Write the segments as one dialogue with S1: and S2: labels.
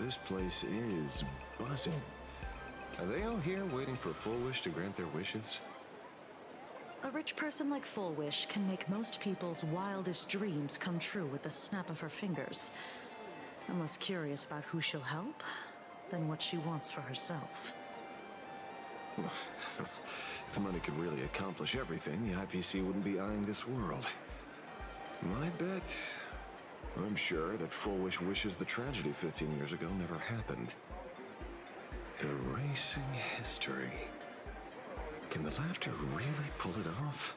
S1: this place is buzzing. Are they all here waiting for Full Wish to grant their wishes?
S2: A rich person like Full Wish can make most people's wildest dreams come true with the snap of her fingers. I'm less curious about who she'll help than what she wants for herself.
S1: If money could really accomplish everything, the IPC wouldn't be eyeing this world. My bet, I'm sure that Full Wish wishes the tragedy 15 years ago never happened. Erasing history. Can the laughter really pull it off?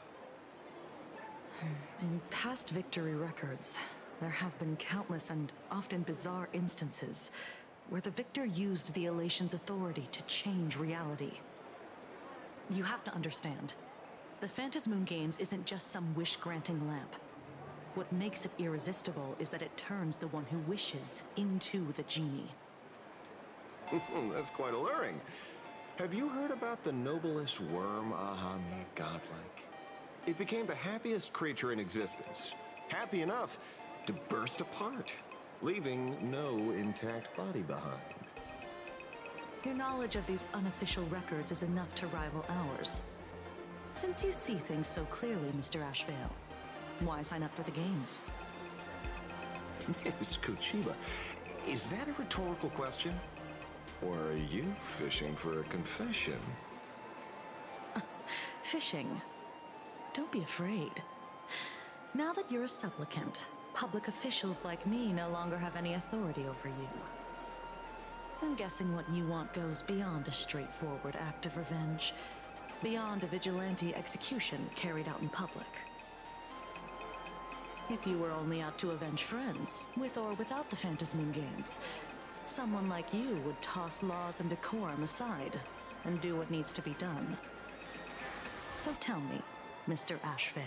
S2: In past victory records, there have been countless and often bizarre instances where the victor used the elation's authority to change reality. You have to understand, the Phantasmoon Games isn't just some wish-granting lamp. What makes it irresistible is that it turns the one who wishes into the genie.
S1: That's quite alluring. Have you heard about the noblest worm Aha made godlike? It became the happiest creature in existence. Happy enough to burst apart, leaving no intact body behind.
S2: Your knowledge of these unofficial records is enough to rival ours. Since you see things so clearly, Mr. Ashvale, why sign up for the games?
S1: Miss Kochiba, is that a rhetorical question? Or are you fishing for a confession?
S2: Fishing. Don't be afraid. Now that you're a supplicant, public officials like me no longer have any authority over you. I'm guessing what you want goes beyond a straightforward act of revenge, beyond a vigilante execution carried out in public. If you were only out to avenge friends, with or without the Phantasmoon Games, someone like you would toss laws and decorum aside and do what needs to be done. So tell me, Mr. Ashvale,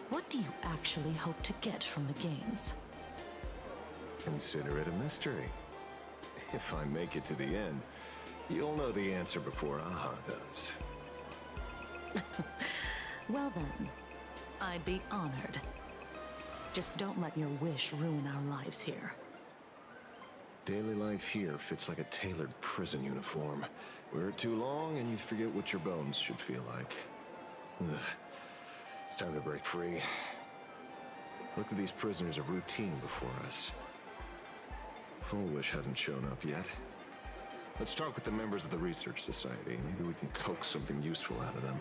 S2: what do you actually hope to get from the games?
S1: Consider it a mystery. If I make it to the end, you'll know the answer before Aha does.
S2: Well then, I'd be honored. Just don't let your wish ruin our lives here.
S1: Daily life here fits like a tailored prison uniform. Wear it too long and you forget what your bones should feel like. Ugh. It's time to break free. Look at these prisoners of routine before us. Full Wish hasn't shown up yet. Let's talk with the members of the Research Society. Maybe we can coax something useful out of them.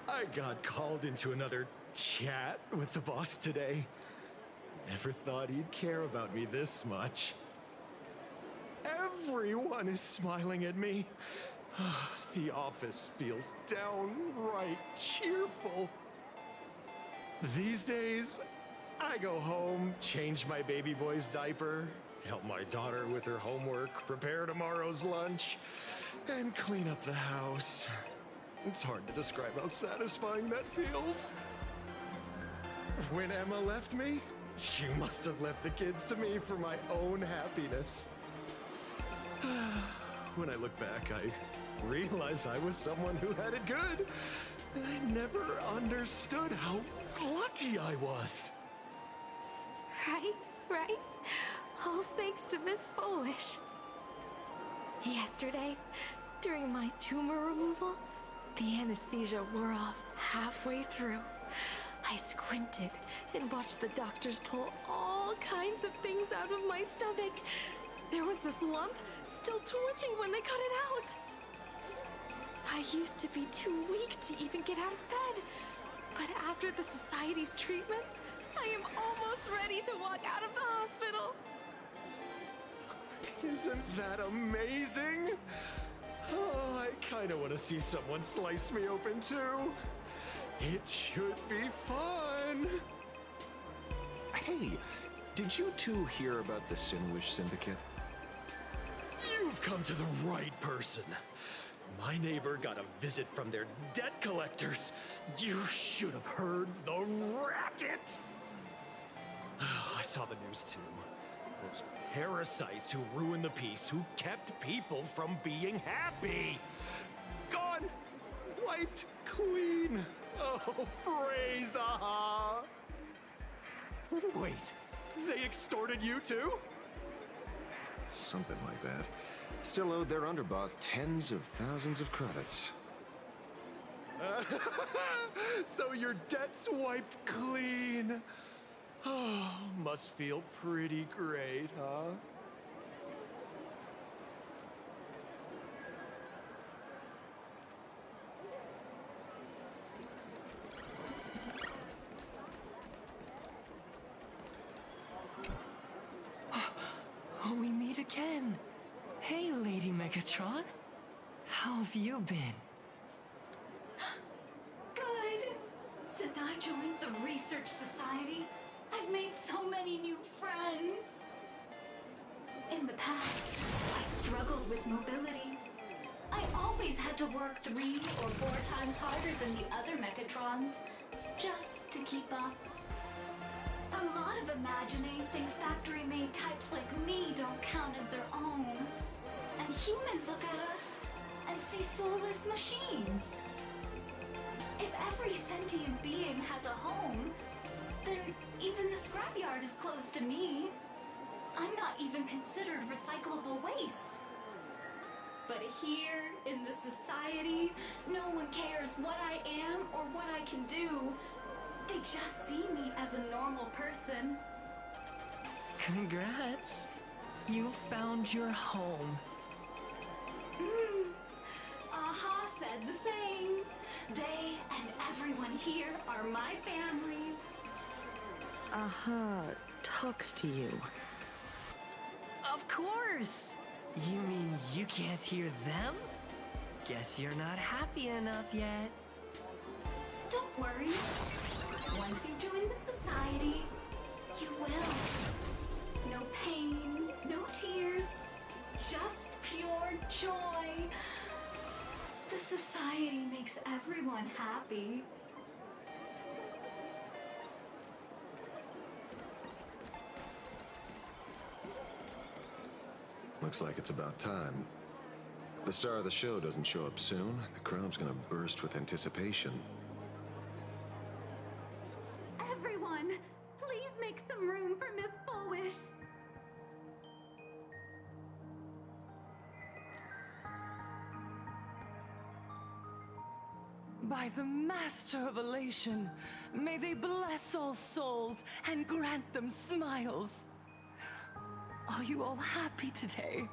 S3: I got called into another chat with the boss today. Never thought he'd care about me this much. Everyone is smiling at me. The office feels downright cheerful. These days, I go home, change my baby boy's diaper, help my daughter with her homework, prepare tomorrow's lunch, and clean up the house. It's hard to describe how satisfying that feels. When Emma left me, she must have left the kids to me for my own happiness. When I look back, I realize I was someone who had it good, and I never understood how lucky I was.
S4: Right? All thanks to Miss Full Wish. Yesterday, during my tumor removal, the anesthesia wore off halfway through. I squinted and watched the doctors pull all kinds of things out of my stomach. There was this lump still twitching when they cut it out. I used to be too weak to even get out of bed. But after the Society's treatment, I am almost ready to walk out of the hospital.
S3: Isn't that amazing? Oh, I kind of want to see someone slice me open too. It should be fun.
S1: Hey, did you two hear about the Sinwish Syndicate?
S3: You've come to the right person. My neighbor got a visit from their debt collectors. You should have heard the racket. I saw the news too. Those parasites who ruined the peace, who kept people from being happy. Gone. Wiped clean. Oh, praise Aha. Wait, they extorted you too?
S1: Something like that. Still owed their underboss tens of thousands of credits.
S3: So your debt's wiped clean. Oh, must feel pretty great, huh?
S5: Oh, we meet again. Hey, Lady Megatron. How have you been?
S6: Good. Since I joined the Research Society, I've made so many new friends. In the past, I struggled with mobility. I always had to work 3 or 4 times harder than the other Megatrons, just to keep up. A lot of Imaginate think factory-made types like me don't count as their own. And humans look at us and see soulless machines. If every sentient being has a home, then even the scrapyard is close to me. I'm not even considered recyclable waste. But here, in the society, no one cares what I am or what I can do. They just see me as a normal person.
S5: Congrats. You found your home.
S6: Aha said the same. They and everyone here are my family.
S2: Aha talks to you.
S5: Of course. You mean you can't hear them? Guess you're not happy enough yet.
S6: Don't worry. Once you join the society, you will. No pain, no tears, just pure joy. The society makes everyone happy.
S1: Looks like it's about time. If the star of the show doesn't show up soon, the crowd's gonna burst with anticipation.
S6: Everyone, please make some room for Miss Fullwish.
S7: By the Master of Elation, may they bless all souls and grant them smiles. Are you all happy today?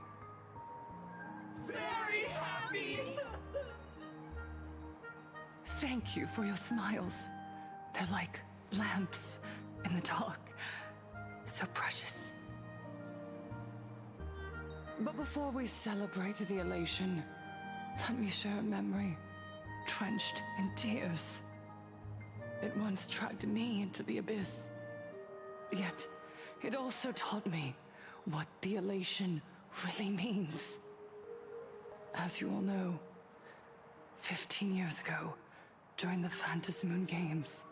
S3: Very happy!
S7: Thank you for your smiles. They're like lamps in the dark. So precious. But before we celebrate the elation, let me share a memory drenched in tears. It once dragged me into the abyss. Yet, it also taught me what the elation really means. As you all know, 15 years ago, during the Phantasmoon Games,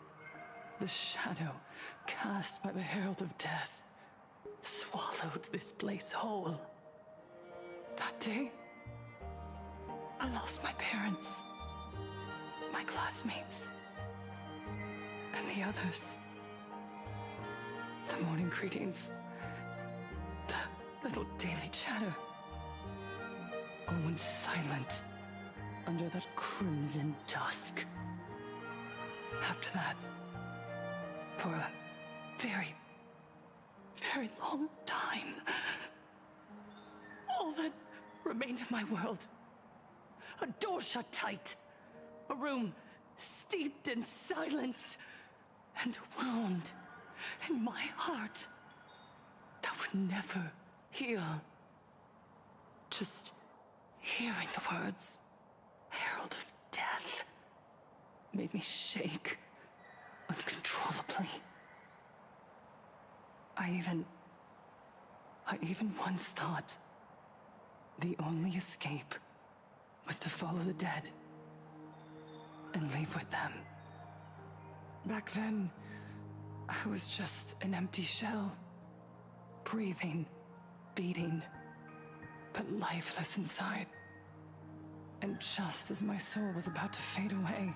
S7: the shadow cast by the Herald of Death swallowed this place whole. That day, I lost my parents, my classmates, and the others. The morning greetings, the little daily chatter, all went silent under that crimson dusk. After that, for a very, very long time, all that remained of my world, a door shut tight, a room steeped in silence, and a wound in my heart that would never heal. Just hearing the words, Herald of Death, made me shake uncontrollably. I even once thought the only escape was to follow the dead and leave with them. Back then, I was just an empty shell, breathing, beating, but lifeless inside. And just as my soul was about to fade away,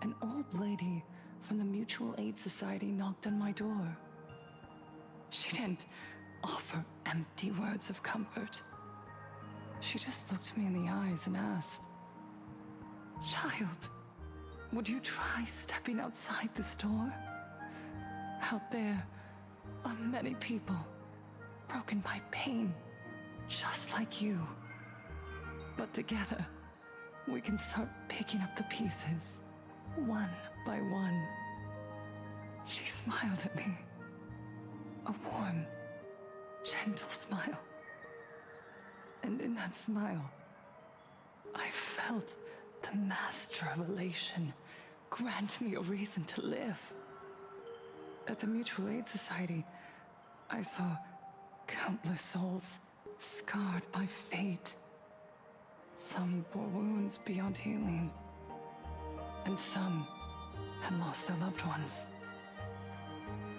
S7: an old lady from the Mutual Aid Society knocked on my door. She didn't offer empty words of comfort. She just looked me in the eyes and asked, "Child, would you try stepping outside this door? Out there are many people broken by pain, just like you. But together, we can start picking up the pieces, one by one." She smiled at me. A warm, gentle smile. And in that smile, I felt the master of elation grant me a reason to live. At the Mutual Aid Society, I saw countless souls scarred by fate. Some bore wounds beyond healing, and some had lost their loved ones.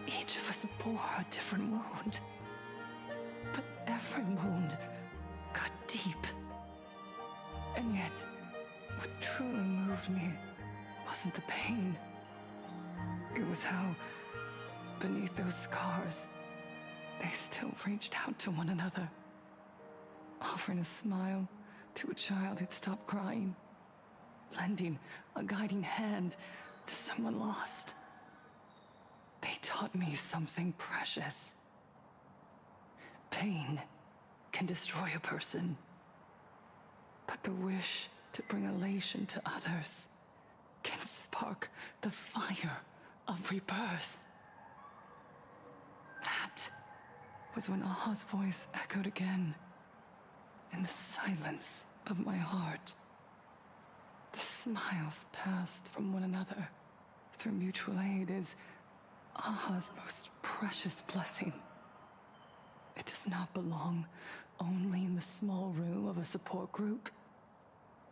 S7: Each of us bore a different wound, but every wound cut deep. And yet, what truly moved me wasn't the pain. It was how, beneath those scars, they still reached out to one another, offering a smile to a child who'd stopped crying, lending a guiding hand to someone lost. They taught me something precious. Pain can destroy a person, but the wish to bring elation to others can spark the fire of rebirth. That was when Aha's voice echoed again in the silence of my heart. The smiles passed from one another through mutual aid is Aha's most precious blessing. It does not belong only in the small room of a support group.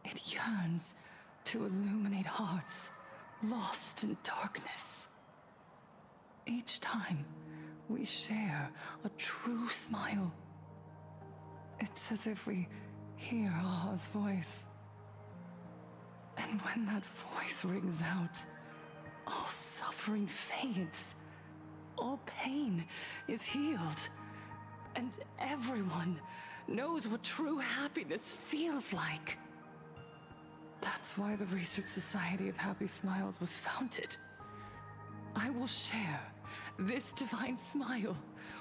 S7: It yearns to illuminate hearts lost in darkness. Each time we share a true smile, it's as if we hear Aha's voice. And when that voice rings out, all suffering fades, all pain is healed, and everyone knows what true happiness feels like. That's why the Research Society of Happy Smiles was founded. I will share this divine smile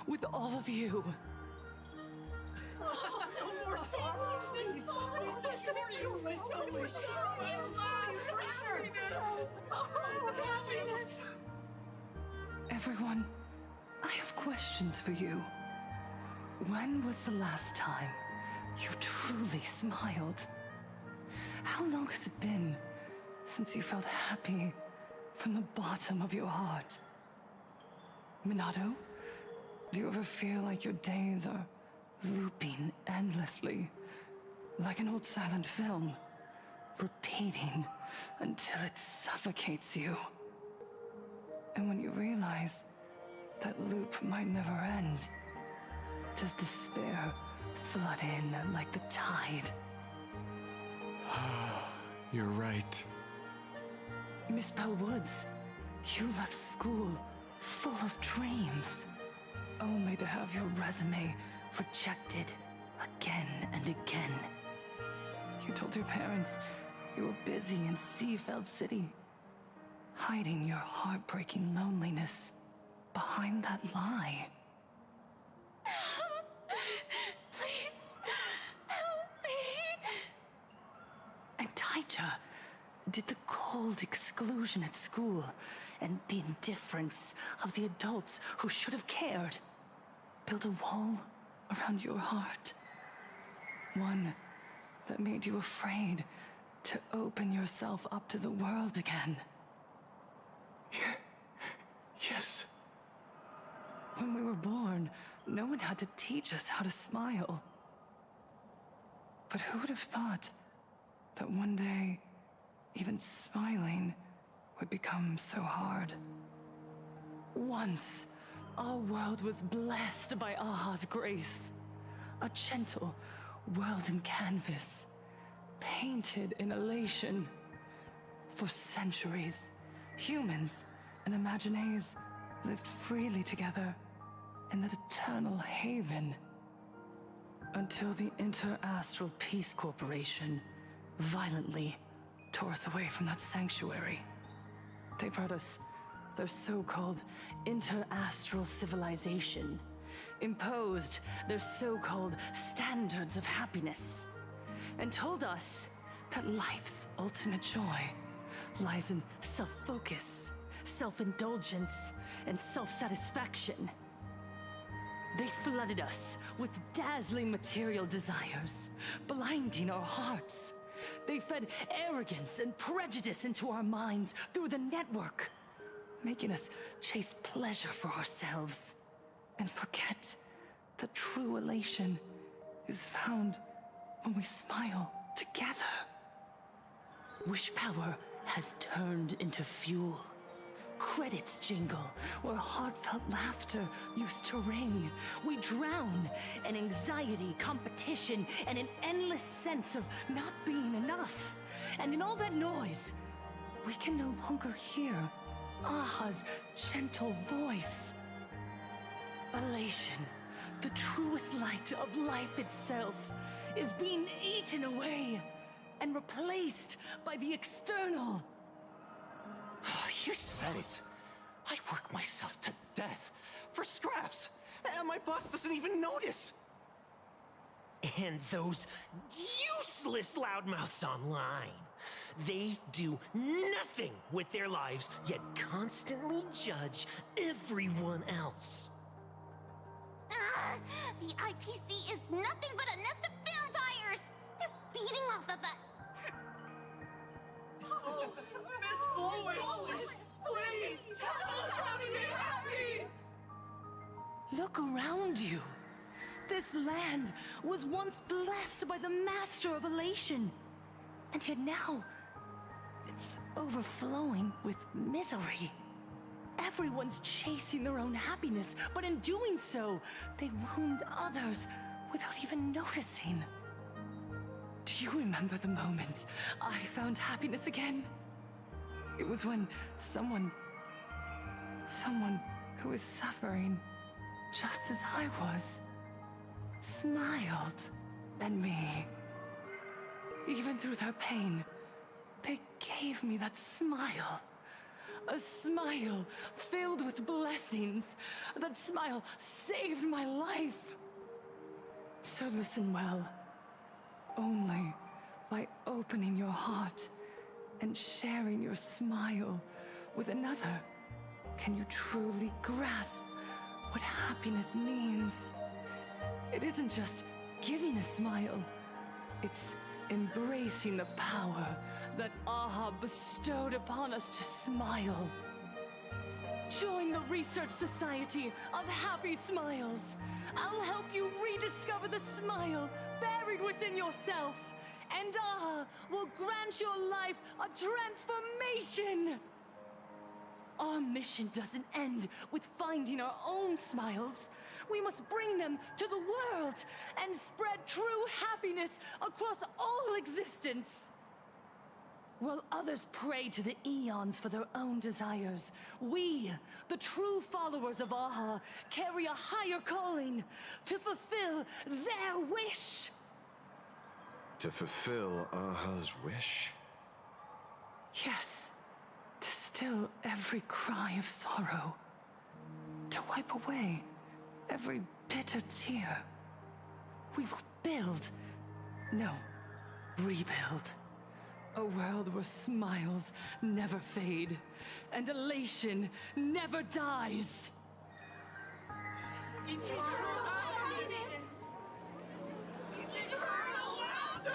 S7: with all of you. Everyone, I have questions for you. When was the last time you truly smiled? How long has it been since you felt happy from the bottom of your heart? Minato, do you ever feel like your days are looping endlessly, like an old silent film, repeating until it suffocates you? And when you realize that loop might never end, does despair flood in like the tide?
S3: You're right.
S7: Miss Bell Woods, you left school full of dreams, only to have your resume rejected again and again. You told your parents you were busy in Seafeld City, hiding your heartbreaking loneliness behind that lie.
S4: Please, help me.
S7: And Taija did the cold exclusion at school and the indifference of the adults who should have cared build a wall around your heart. One that made you afraid to open yourself up to the world again.
S3: Yes.
S7: When we were born, no one had to teach us how to smile. But who would have thought that one day, even smiling would become so hard? Once, our world was blessed by Aha's grace. A gentle world in canvas, painted in elation. For centuries, humans and Imaginaes lived freely together in that eternal haven. Until the Inter-Astral Peace Corporation violently tore us away from that sanctuary. They brought us their so-called inter-astral civilization, imposed their so-called standards of happiness, and told us that life's ultimate joy lies in self-focus, self-indulgence, and self-satisfaction. They flooded us with dazzling material desires, blinding our hearts. They fed arrogance and prejudice into our minds through the network, making us chase pleasure for ourselves and forget that true elation is found when we smile together. Wish power has turned into fuel. Credits jingle where heartfelt laughter used to ring. We drown in anxiety, competition, and an endless sense of not being enough. And in all that noise, we can no longer hear Aha's gentle voice. Elation, the truest light of life itself, is being eaten away and replaced by the external.
S3: You said it. I work myself to death for scraps, and my boss doesn't even notice.
S8: And those useless loudmouths online. They do nothing with their lives, yet constantly judge everyone else.
S9: The IPC is nothing but a nest of vampires! They're feeding off of us!
S2: Look around you. This land was once blessed by the Master of Elation. And yet now, it's overflowing with misery. Everyone's chasing their own happiness, but in doing so, they wound others without even noticing. Do you remember the moment I found happiness again? It was when someone who was suffering just as I was, smiled at me. Even through their pain, they gave me that smile. A smile filled with blessings. That smile saved my life. So listen well. Only by opening your heart and sharing your smile with another can you truly grasp what happiness means. It isn't just giving a smile. It's embracing the power that Aha bestowed upon us to smile. Join the Research Society of Happy Smiles. I'll help you rediscover the smile buried within yourself. And Aha will grant your life a transformation. Our mission doesn't end with finding our own smiles. We must bring them to the world and spread true happiness across all existence. While others pray to the eons for their own desires, we, the true followers of Aha, carry a higher calling to fulfill their wish.
S1: To fulfill Aha's wish?
S7: Yes, to still every cry of sorrow. To wipe away every bitter tear. We will build, no, rebuild. A world where smiles never fade, and elation never dies.
S9: Eternal happiness! Eternal laughter!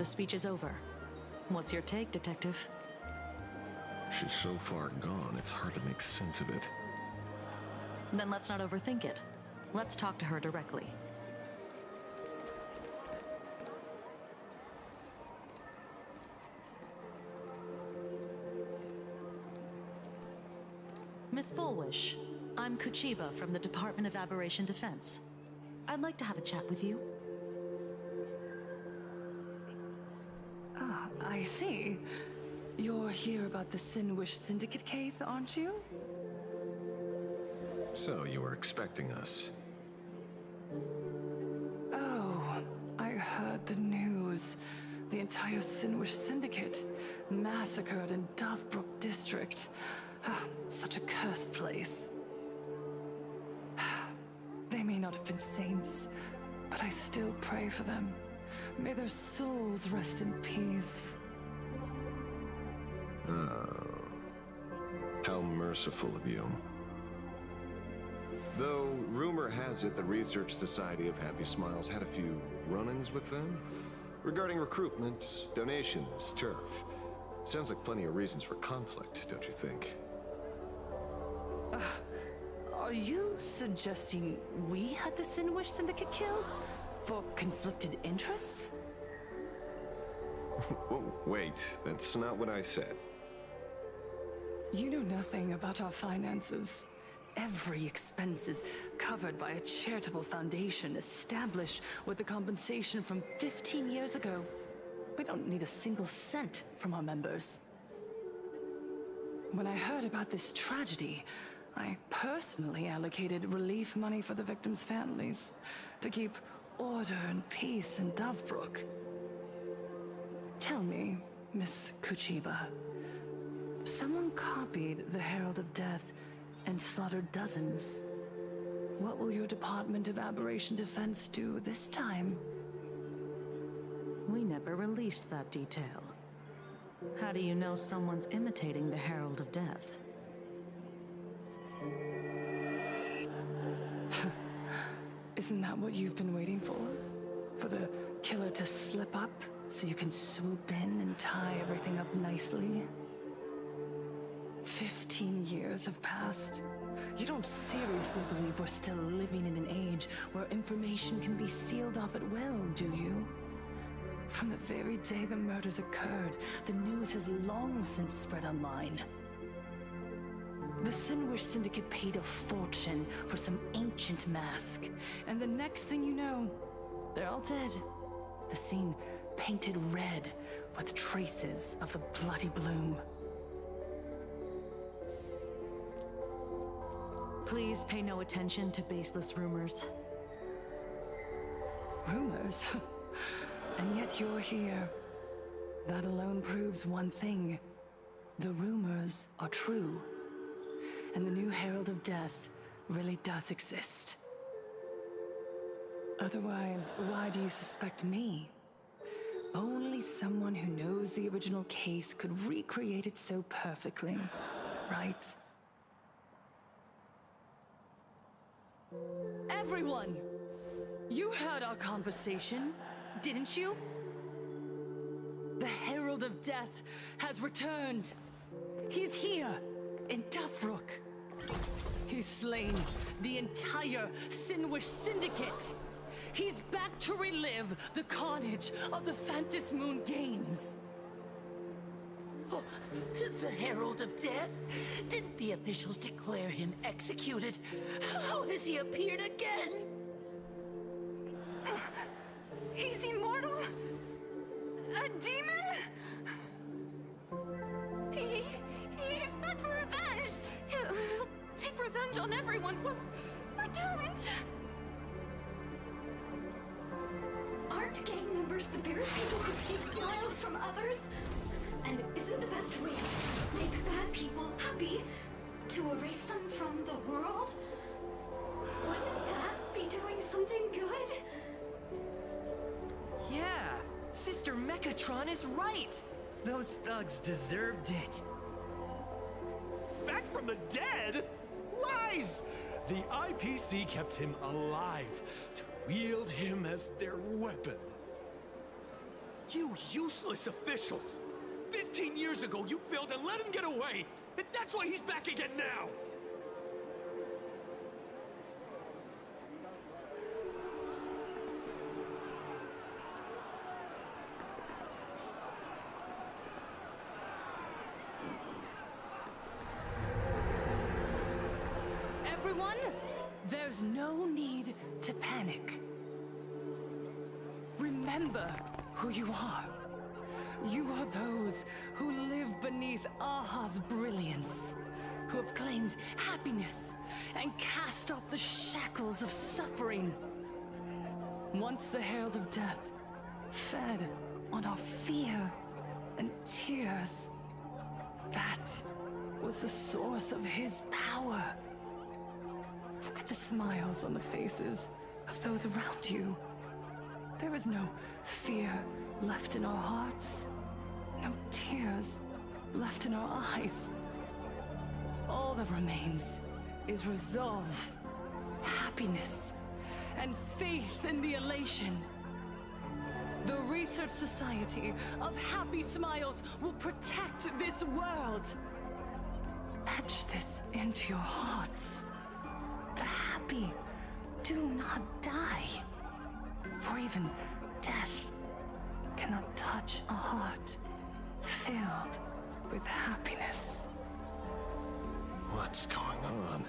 S2: The speech is over. What's your take, Detective?
S1: She's so far gone, it's hard to make sense of it.
S2: Then let's not overthink it. Let's talk to her directly. Miss Fullwish, I'm Kuchiba from the Department of Aberration Defense. I'd like to have a chat with you.
S7: Ah, I see. You're here about the Sinwish Syndicate case, aren't you?
S1: So, you were expecting us.
S7: Oh, I heard the news. The entire Sinwish Syndicate massacred in Dovebrook District. Ah, such a cursed place. They may not have been saints, but I still pray for them. May their souls rest in peace.
S1: Oh. How merciful of you. Though, rumor has it the Research Society of Happy Smiles had a few run-ins with them regarding recruitment, donations, turf. Sounds like plenty of reasons for conflict, don't you think?
S7: Are you suggesting we had the Sinwish Syndicate killed? For conflicted interests?
S1: Whoa, wait, that's not what I said.
S7: You know nothing about our finances. Every expense is covered by a charitable foundation established with the compensation from 15 years ago. We don't need a single cent from our members. When I heard about this tragedy, I personally allocated relief money for the victims' families to keep order and peace in Dovebrook. Tell me, Miss Kuchiba, someone copied the Herald of Death and slaughtered dozens. What will your Department of Aberration Defense do this time?
S2: We never released that detail. How do you know someone's imitating the Herald of Death?
S7: Isn't that what you've been waiting for? For the killer to slip up so you can swoop in and tie everything up nicely? 15 years have passed. You don't seriously believe we're still living in an age where information can be sealed off at will, do you? From the very day the murders occurred, the news has long since spread online. The Sinwish Syndicate paid a fortune for some ancient mask, and the next thing you know, they're all dead. The scene painted red with traces of the bloody bloom.
S2: Please pay no attention to baseless rumors.
S7: Rumors? And yet you're here. That alone proves one thing. The rumors are true. And the new Herald of Death really does exist. Otherwise, why do you suspect me? Only someone who knows the original case could recreate it so perfectly, right? Everyone! You heard our conversation, didn't you? The Herald of Death has returned. He's here, in Dovebrook. He's slain the entire Sinwish Syndicate. He's back to relive the carnage of the Phantom Moon Games.
S8: Oh, the Herald of Death? Didn't the officials declare him executed? How has he appeared again?
S9: He's immortal? A demon? He's back for revenge! He'll take revenge on everyone. We're doomed!
S6: Aren't gang members the very people who steal smiles from others? And isn't the best way to make bad people happy to erase them from the world? Wouldn't that be doing something good?
S5: Yeah, Sister Mechatron is right. Those thugs deserved it.
S3: Back from the dead? Lies! The IPC kept him alive to wield him as their weapon.
S10: You useless officials! 15 years ago, you failed and let him get away! And that's why he's back again now!
S7: Everyone, there's no need to panic. Remember who you are. You are those who live beneath Aha's brilliance, who have claimed happiness and cast off the shackles of suffering. Once the Herald of Death fed on our fear and tears, that was the source of his power. Look at the smiles on the faces of those around you. There is no fear left in our hearts, no tears left in our eyes. All that remains is resolve, happiness, and faith in the elation. The Research Society of Happy Smiles will protect this world. Etch this into your hearts. The happy do not die, for even death cannot touch a heart filled with happiness.
S1: What's going on?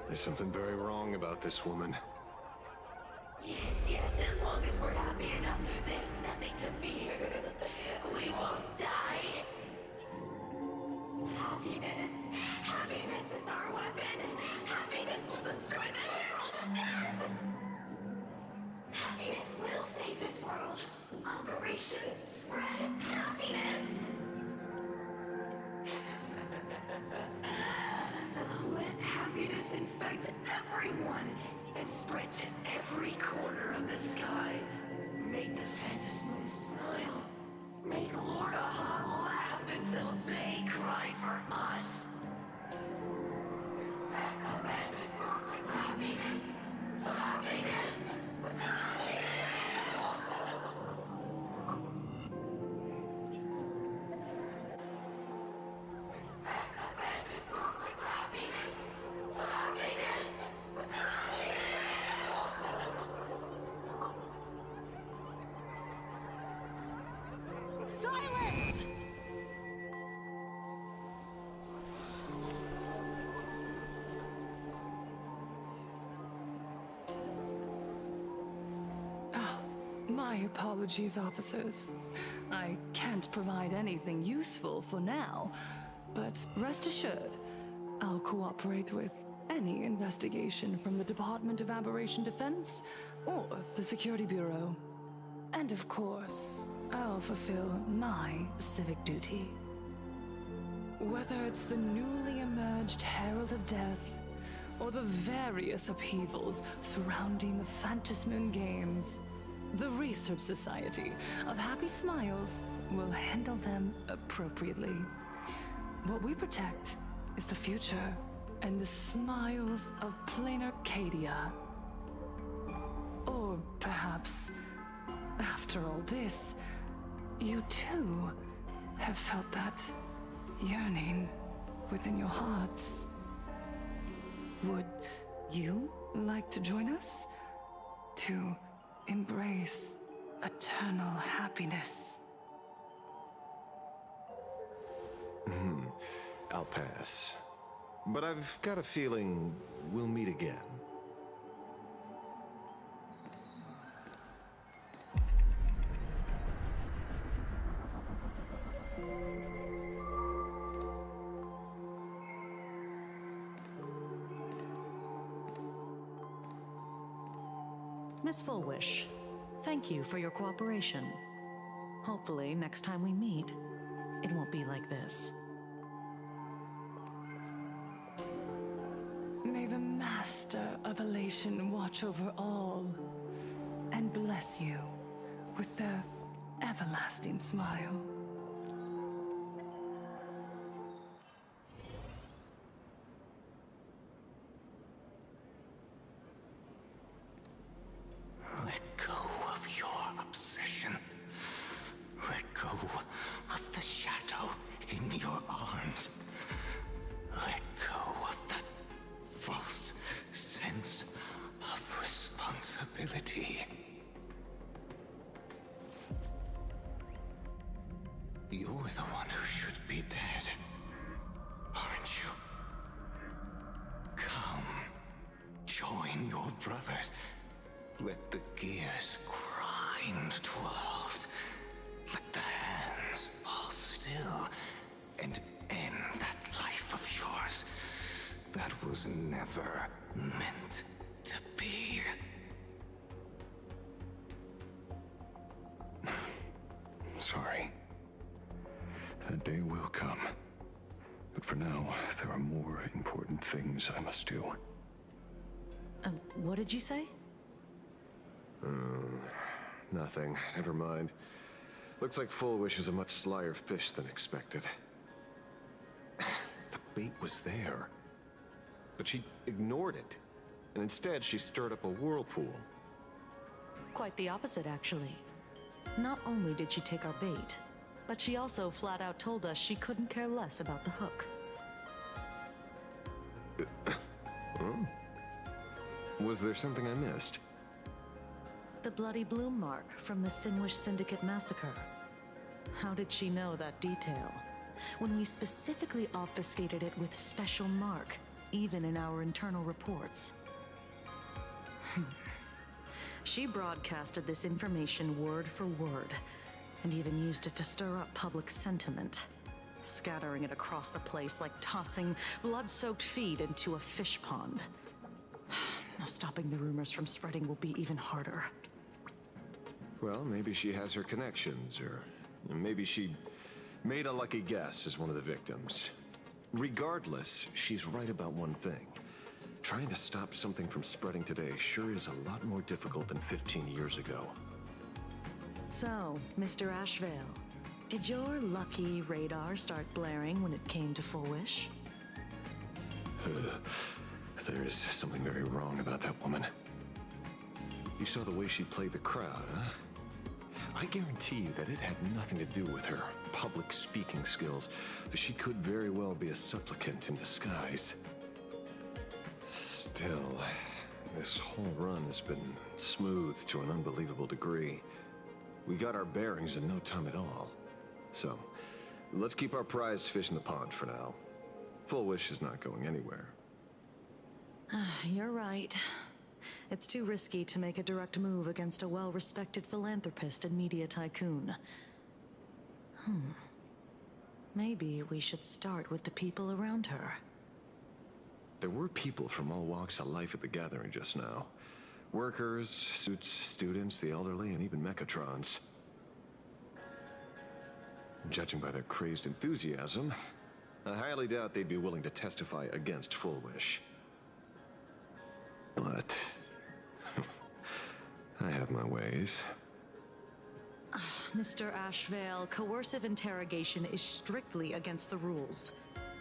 S1: There's something very wrong about this woman.
S8: Yes, as long as we're happy enough, there's nothing to fear. We won't die. Happiness is our weapon. Happiness will destroy the Herald of Death. Happiness will save this world. Operation Spread Happiness. Let happiness infect everyone and spread to every corner of the sky. Make the Phantasmoon smile. Make Lord Aha laugh until they cry for us. Happiness. Happiness.
S7: Silence! My apologies, officers. I can't provide anything useful for now, but rest assured, I'll cooperate with any investigation from the Department of Aberration Defense or the Security Bureau. And of course, I'll fulfill my civic duty. Whether it's the newly emerged Herald of Death or the various upheavals surrounding the Phantasmoon Games, the Research Society of Happy Smiles will handle them appropriately. What we protect is the future and the smiles of plain Arcadia. Or perhaps, after all this, you too have felt that yearning within your hearts. Would you like to join us to embrace eternal happiness?
S1: I'll pass. But I've got a feeling we'll meet again.
S2: Miss Fullwish, thank you for your cooperation. Hopefully, next time we meet, it won't be like this.
S7: May the Master of Elation watch over all and bless you with their everlasting smile.
S8: Let go of your obsession. Join your brothers. Let the gears grind to a halt. Let the hands fall still. And end that life of yours. That was never meant to be.
S1: Sorry. That day will come. But for now, there are more important things I must do.
S2: What did you say?
S1: Nothing. Never mind. Looks like Full Wish is a much slyer fish than expected. The bait was there. But she ignored it. And instead, she stirred up a whirlpool.
S2: Quite the opposite, actually. Not only did she take our bait, but she also flat out told us she couldn't care less about the hook.
S1: Was there something I missed?
S2: The bloody bloom mark from the Sinwish Syndicate massacre. How did she know that detail? When we specifically obfuscated it with special mark, even in our internal reports. She broadcasted this information word for word, and even used it to stir up public sentiment, scattering it across the place like tossing blood-soaked feed into a fish pond. Now stopping the rumors from spreading will be even harder.
S1: Well, maybe she has her connections, or maybe she made a lucky guess as one of the victims. Regardless, she's right about one thing. Trying to stop something from spreading today sure is a lot more difficult than 15 years ago.
S2: So, Mr. Ashvale, did your lucky radar start blaring when it came to Full Wish?
S1: There is something very wrong about that woman. You saw the way she played the crowd, huh? I guarantee you that it had nothing to do with her public speaking skills. She could very well be a supplicant in disguise. Still, this whole run has been smooth to an unbelievable degree. We got our bearings in no time at all. So, let's keep our prized fish in the pond for now. Full Wish is not going anywhere.
S2: You're right. It's too risky to make a direct move against a well-respected philanthropist and media tycoon. Maybe we should start with the people around her.
S1: There were people from all walks of life at the gathering just now. Workers, suits, students, the elderly, and even Mechatrons. Judging by their crazed enthusiasm, I highly doubt they'd be willing to testify against Full Wish. But I have my ways.
S2: Mr. Ashvale, coercive interrogation is strictly against the rules.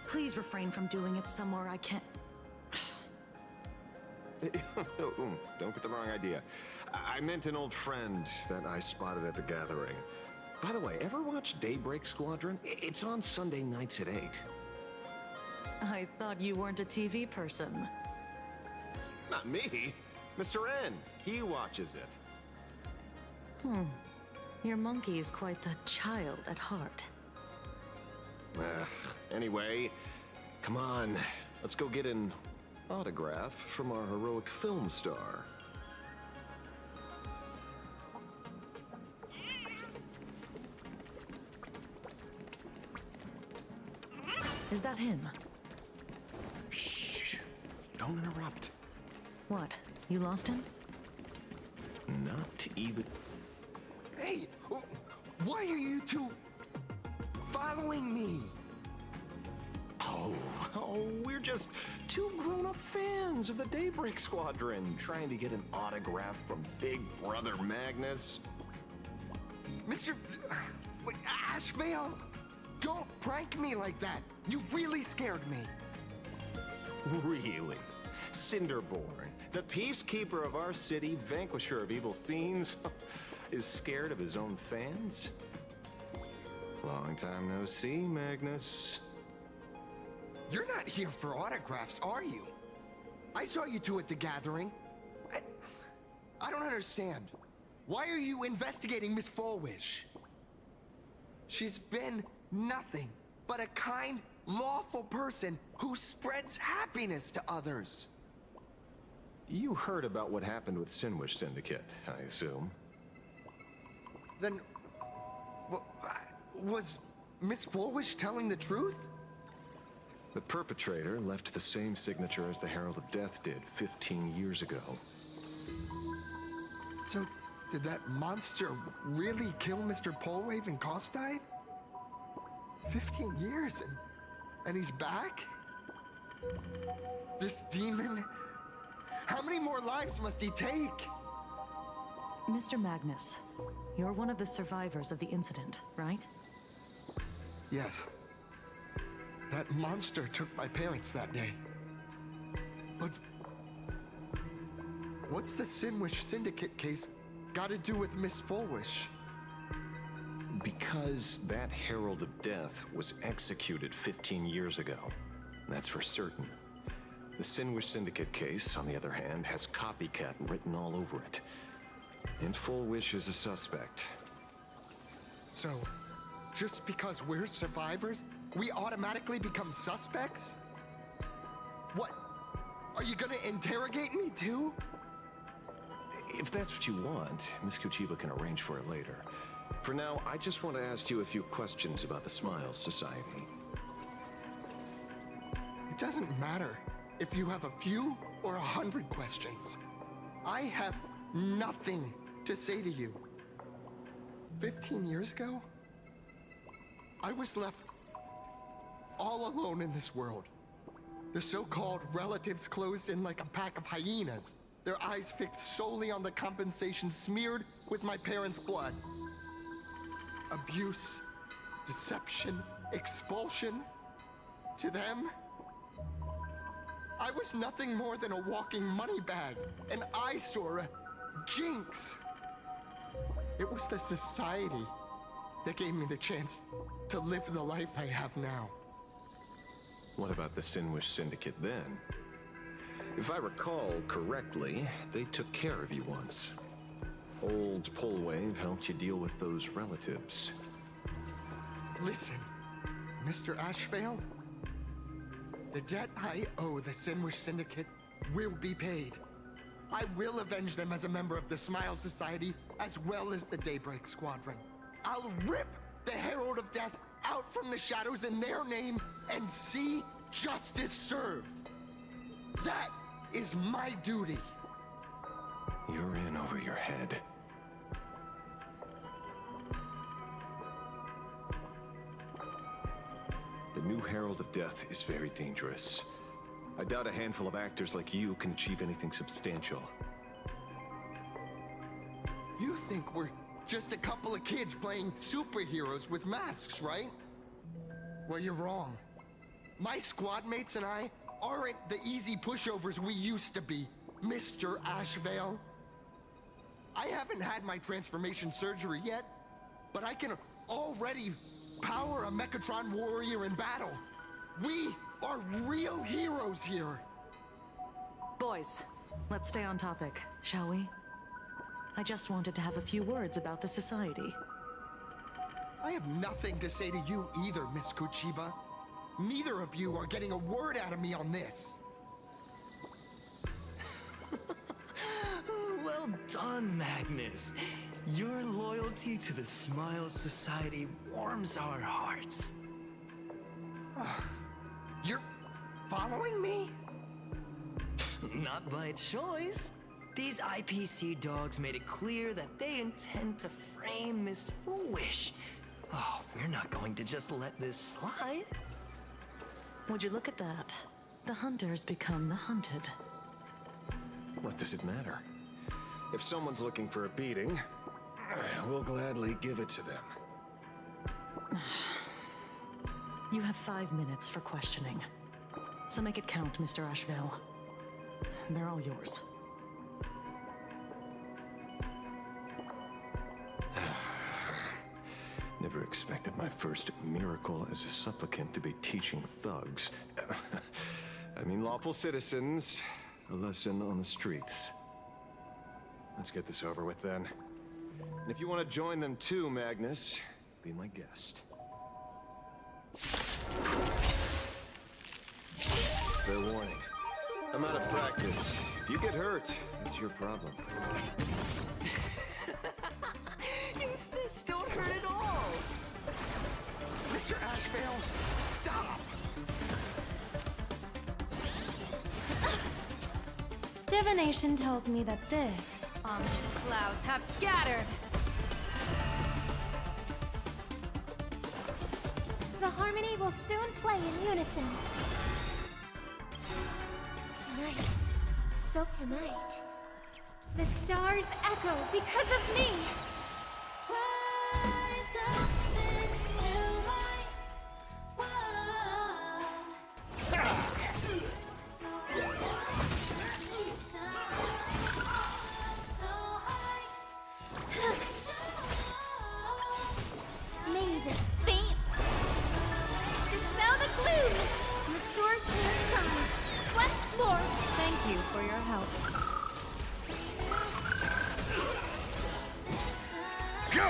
S2: Please refrain from doing it somewhere I can't...
S1: Don't get the wrong idea. I meant an old friend that I spotted at the gathering. By the way, ever watch Daybreak Squadron? It's on Sunday nights at 8.
S2: I thought you weren't a TV person.
S1: Not me. Mr. N. He watches it.
S2: Your monkey is quite the child at heart.
S1: Anyway, come on. Let's go get an autograph from our heroic film star.
S2: Is that him?
S1: Shh. Don't interrupt.
S2: What? You lost him?
S1: Not even...
S3: Hey, why are you two following me?
S1: Oh, we're just two grown-up fans of the Daybreak Squadron trying to get an autograph from Big Brother Magnus.
S3: Mr. Ashvale, don't prank me like that. You really scared me.
S1: Really? Cinderborn, the peacekeeper of our city, vanquisher of evil fiends, is scared of his own fans? Long time no see, Magnus.
S3: You're not here for autographs, are you? I saw you two at the gathering. I don't understand. Why are you investigating Miss Full Wish? She's been nothing but a kind, lawful person who spreads happiness to others.
S1: You heard about what happened with Sinwish Syndicate, I assume.
S3: Then, was Miss Fulwish telling the truth?
S1: The perpetrator left the same signature as the Herald of Death did 15 years ago.
S3: So, did that monster really kill Mr. Polwave and Costide? 15 years and he's back? This demon? How many more lives must he take?
S2: Mr. Magnus, you're one of the survivors of the incident, right?
S3: Yes. That monster took my parents that day. But what's the Sinwish Syndicate case got to do with Miss Fulwish?
S1: Because that Herald of Death was executed 15 years ago. That's for certain. The Sinwish Syndicate case, on the other hand, has copycat written all over it. And Fulwish is a suspect.
S3: So, just because we're survivors, we automatically become suspects? What? Are you gonna interrogate me too?
S1: If that's what you want, Miss Kuchiba can arrange for it later. For now, I just want to ask you a few questions about the Smiles Society.
S3: It doesn't matter if you have a few or 100 questions. I have nothing to say to you. 15 years ago, I was left all alone in this world. The so-called relatives closed in like a pack of hyenas, their eyes fixed solely on the compensation smeared with my parents' blood. Abuse, deception, expulsion. To them, I was nothing more than a walking money bag, an eyesore, a jinx. It was the society that gave me the chance to live the life I have now.
S1: What about the Sinwish Syndicate then? If I recall correctly, they took care of you once. Old Polwave helped you deal with those relatives.
S3: Listen, Mr. Ashvale, the debt I owe the Sinwish Syndicate will be paid. I will avenge them as a member of the Smile Society, as well as the Daybreak Squadron. I'll rip the Herald of Death out from the shadows in their name and see justice served. That is my duty.
S1: You're in over your head. The new Herald of Death is very dangerous. I doubt a handful of actors like you can achieve anything substantial.
S3: You think we're just a couple of kids playing superheroes with masks, right? Well, you're wrong. My squad mates and I aren't the easy pushovers we used to be, Mr. Ashvale. I haven't had my transformation surgery yet, but I can already power a Mechatron warrior in battle. We are real heroes here.
S2: Boys, let's stay on topic, shall we? I just wanted to have a few words about the society.
S3: I have nothing to say to you either, Miss Kuchiba. Neither of you are getting a word out of me on this.
S5: Well done, Magnus. Your loyalty to the Smile Society warms our hearts.
S3: You're following me?
S5: Not by choice. These IPC dogs made it clear that they intend to frame Miss Fulwish. Oh, we're not going to just let this slide.
S2: Would you look at that? The hunters become the hunted.
S1: What does it matter? If someone's looking for a beating, we'll gladly give it to them.
S2: You have 5 minutes for questioning. So make it count, Mr. Ashvale. They're all yours.
S1: Never expected my first miracle as a supplicant to be teaching thugs. I mean lawful citizens, a lesson on the streets. Let's get this over with then. And if you want to join them too, Magnus, be my guest. Fair warning. I'm out of practice. If you get hurt, that's your problem.
S8: Your fists don't hurt at all!
S3: Mr. Ashvale, stop!
S4: Divination tells me that this ominous clouds have scattered.
S9: The harmony will soon play in unison. Tonight, so tonight, the stars echo because of me. Rise up into my May this faint dispel the gloom, restore clear skies. Once more.
S4: Thank you for your help.
S3: Go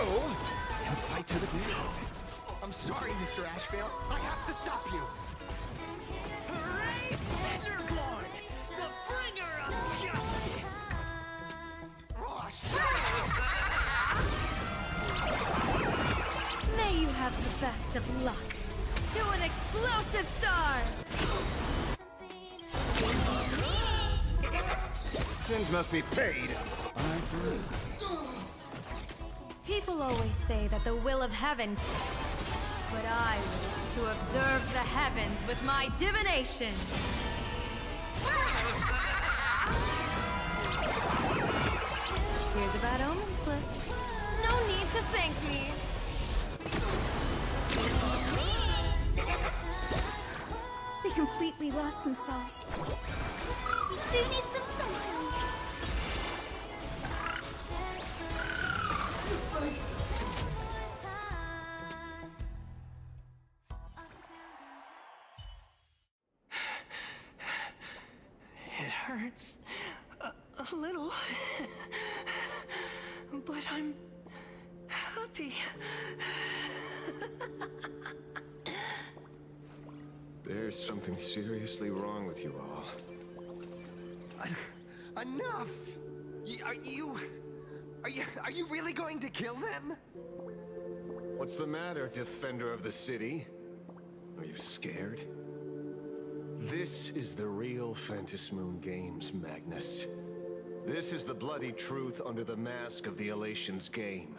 S3: and fight to the death. I'm sorry, Mr. Ashvale. I have to stop you.
S8: Hooray, Cinderborn! The bringer of justice!
S3: Oh, shut
S4: May you have the best of luck. To an explosive star!
S1: Sins must be paid.
S4: People always say that the will of heaven, but I wish to observe the heavens with my divination. Here's a bad omen slip. No need to thank me.
S9: They completely lost themselves. We do need some sunshine.
S5: It hurts a little, but I'm happy.
S1: There's something seriously wrong with you all.
S3: Enough! Are you really going to kill them?
S1: What's the matter, defender of the city? Are you scared? This is the real Phantasmoon Games, Magnus. This is the bloody truth under the mask of the Elations game.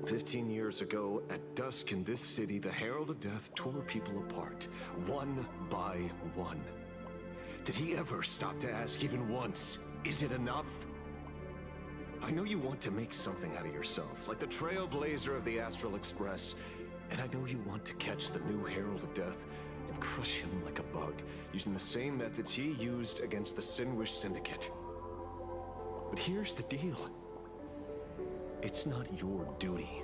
S1: 15 years ago, at dusk in this city, the Herald of Death tore people apart, one by one. Did he ever stop to ask even once, is it enough? I know you want to make something out of yourself, like the trailblazer of the Astral Express, and I know you want to catch the new Herald of Death and crush him like a bug, using the same methods he used against the Sinwish Syndicate. But here's the deal. It's not your duty.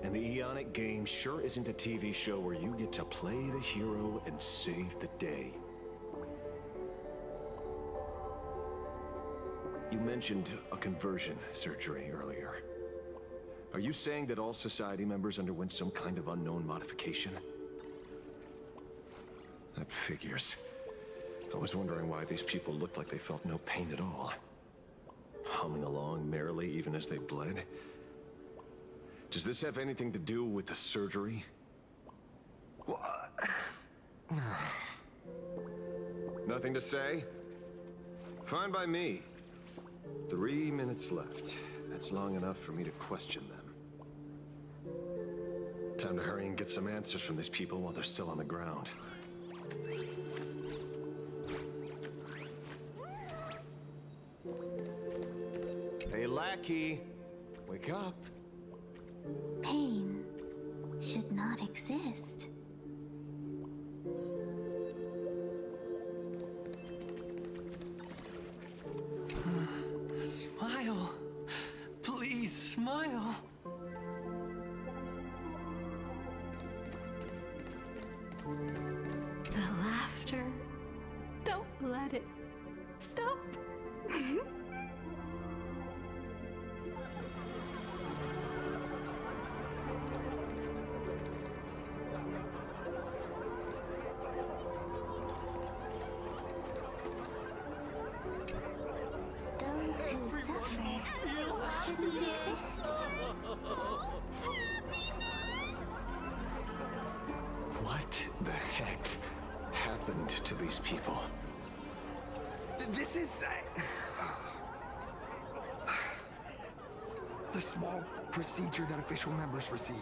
S1: And the Eonic game sure isn't a TV show where you get to play the hero and save the day. You mentioned a conversion surgery earlier. Are you saying that all Society members underwent some kind of unknown modification? That figures. I was wondering why these people looked like they felt no pain at all. Humming along merrily even as they bled. Does this have anything to do with the surgery? Nothing to say? Fine by me. 3 minutes left. That's long enough for me to question them. Time to hurry and get some answers from these people while they're still on the ground. Hey, lackey. Wake up.
S9: Pain should not exist.
S5: Smile. Please smile.
S4: The laughter. Don't let it stop.
S11: This is... the small procedure that official members receive.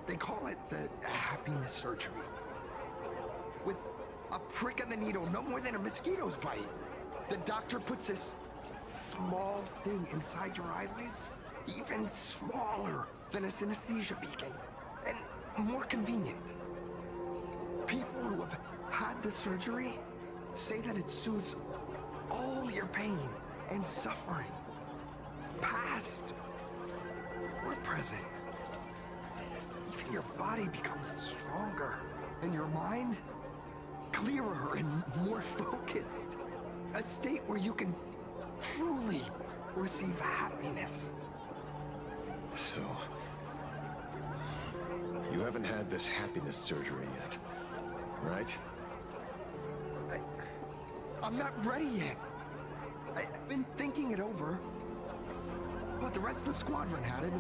S11: They call it the happiness surgery. With a prick of the needle, no more than a mosquito's bite. The doctor puts this small thing inside your eyelids, even smaller than a synesthesia beacon, and more convenient. People who have had the surgery say that it soothes all your pain and suffering, past or present. Even your body becomes stronger, and your mind clearer and more focused. A state where you can truly receive happiness.
S1: So, you haven't had this happiness surgery yet, right?
S11: I'm not ready yet. I've been thinking it over. But the rest of the squadron had it,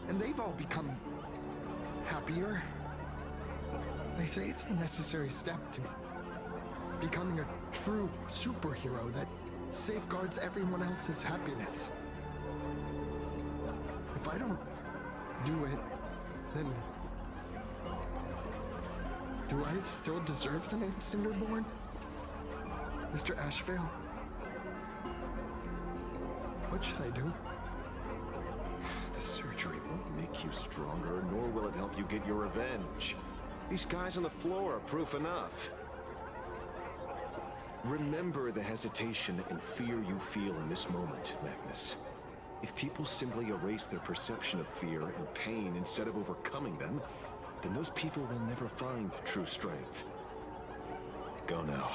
S11: and they've all become happier. They say it's the necessary step to becoming a true superhero that safeguards everyone else's happiness. If I don't do it, then do I still deserve the name Cinderborn? Mr. Ashvale? What should I do?
S1: The surgery won't make you stronger, nor will it help you get your revenge. These guys on the floor are proof enough. Remember the hesitation and fear you feel in this moment, Magnus. If people simply erase their perception of fear and pain instead of overcoming them, then those people will never find true strength. Go now.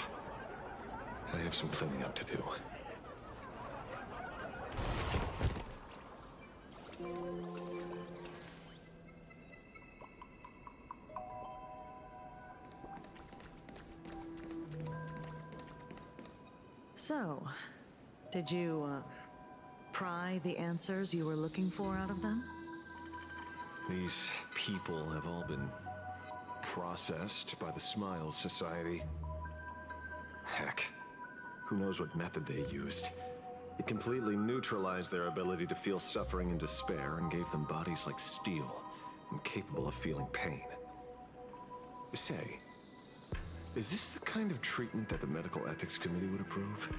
S1: I have some cleaning up to do.
S2: So, did you, pry the answers you were looking for out of them?
S1: These people have all been processed by the Smiles Society. Heck, who knows what method they used. It completely neutralized their ability to feel suffering and despair and gave them bodies like steel, incapable of feeling pain. Say, is this the kind of treatment that the Medical Ethics Committee would approve?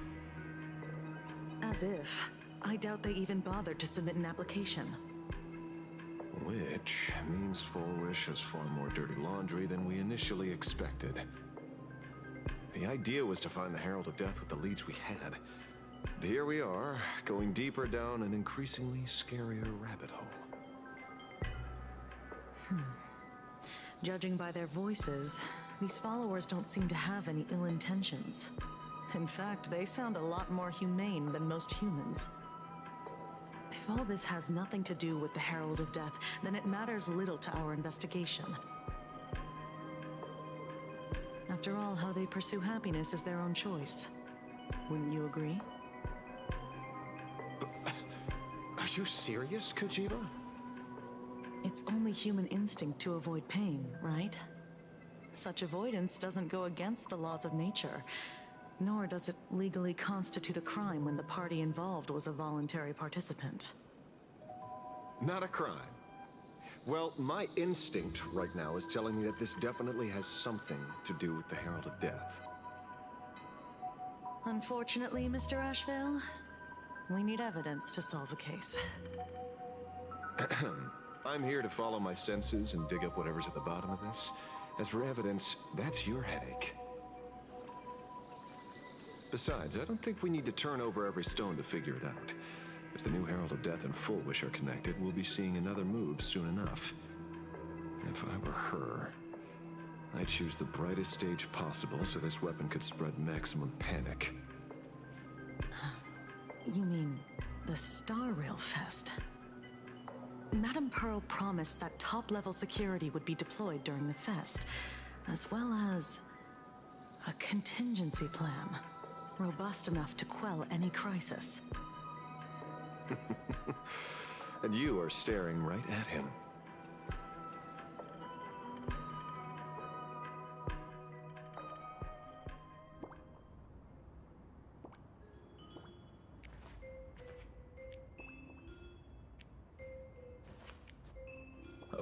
S2: As if. I doubt they even bothered to submit an application.
S1: Which means Fullwish has far more dirty laundry than we initially expected. The idea was to find the Herald of Death with the leads we had. But here we are, going deeper down an increasingly scarier rabbit hole.
S2: Judging by their voices, these followers don't seem to have any ill intentions. In fact, they sound a lot more humane than most humans. If all this has nothing to do with the Herald of Death, then it matters little to our investigation. After all, how they pursue happiness is their own choice. Wouldn't you agree?
S1: Are you serious, Kojima?
S2: It's only human instinct to avoid pain, right? Such avoidance doesn't go against the laws of nature, nor does it legally constitute a crime when the party involved was a voluntary participant.
S1: Not a crime. Well, my instinct right now is telling me that this definitely has something to do with the Herald of Death.
S2: Unfortunately, Mr. Ashvale, we need evidence to solve a case.
S1: I'm here to follow my senses and dig up whatever's at the bottom of this. As for evidence, that's your headache. Besides, I don't think we need to turn over every stone to figure it out. If the new Herald of Death and Fullwish are connected, we'll be seeing another move soon enough. If I were her, I'd choose the brightest stage possible so this weapon could spread maximum panic.
S2: You mean the Star Rail Fest? Madame Pearl promised that top-level security would be deployed during the fest, as well as a contingency plan, robust enough to quell any crisis.
S1: And you are staring right at him.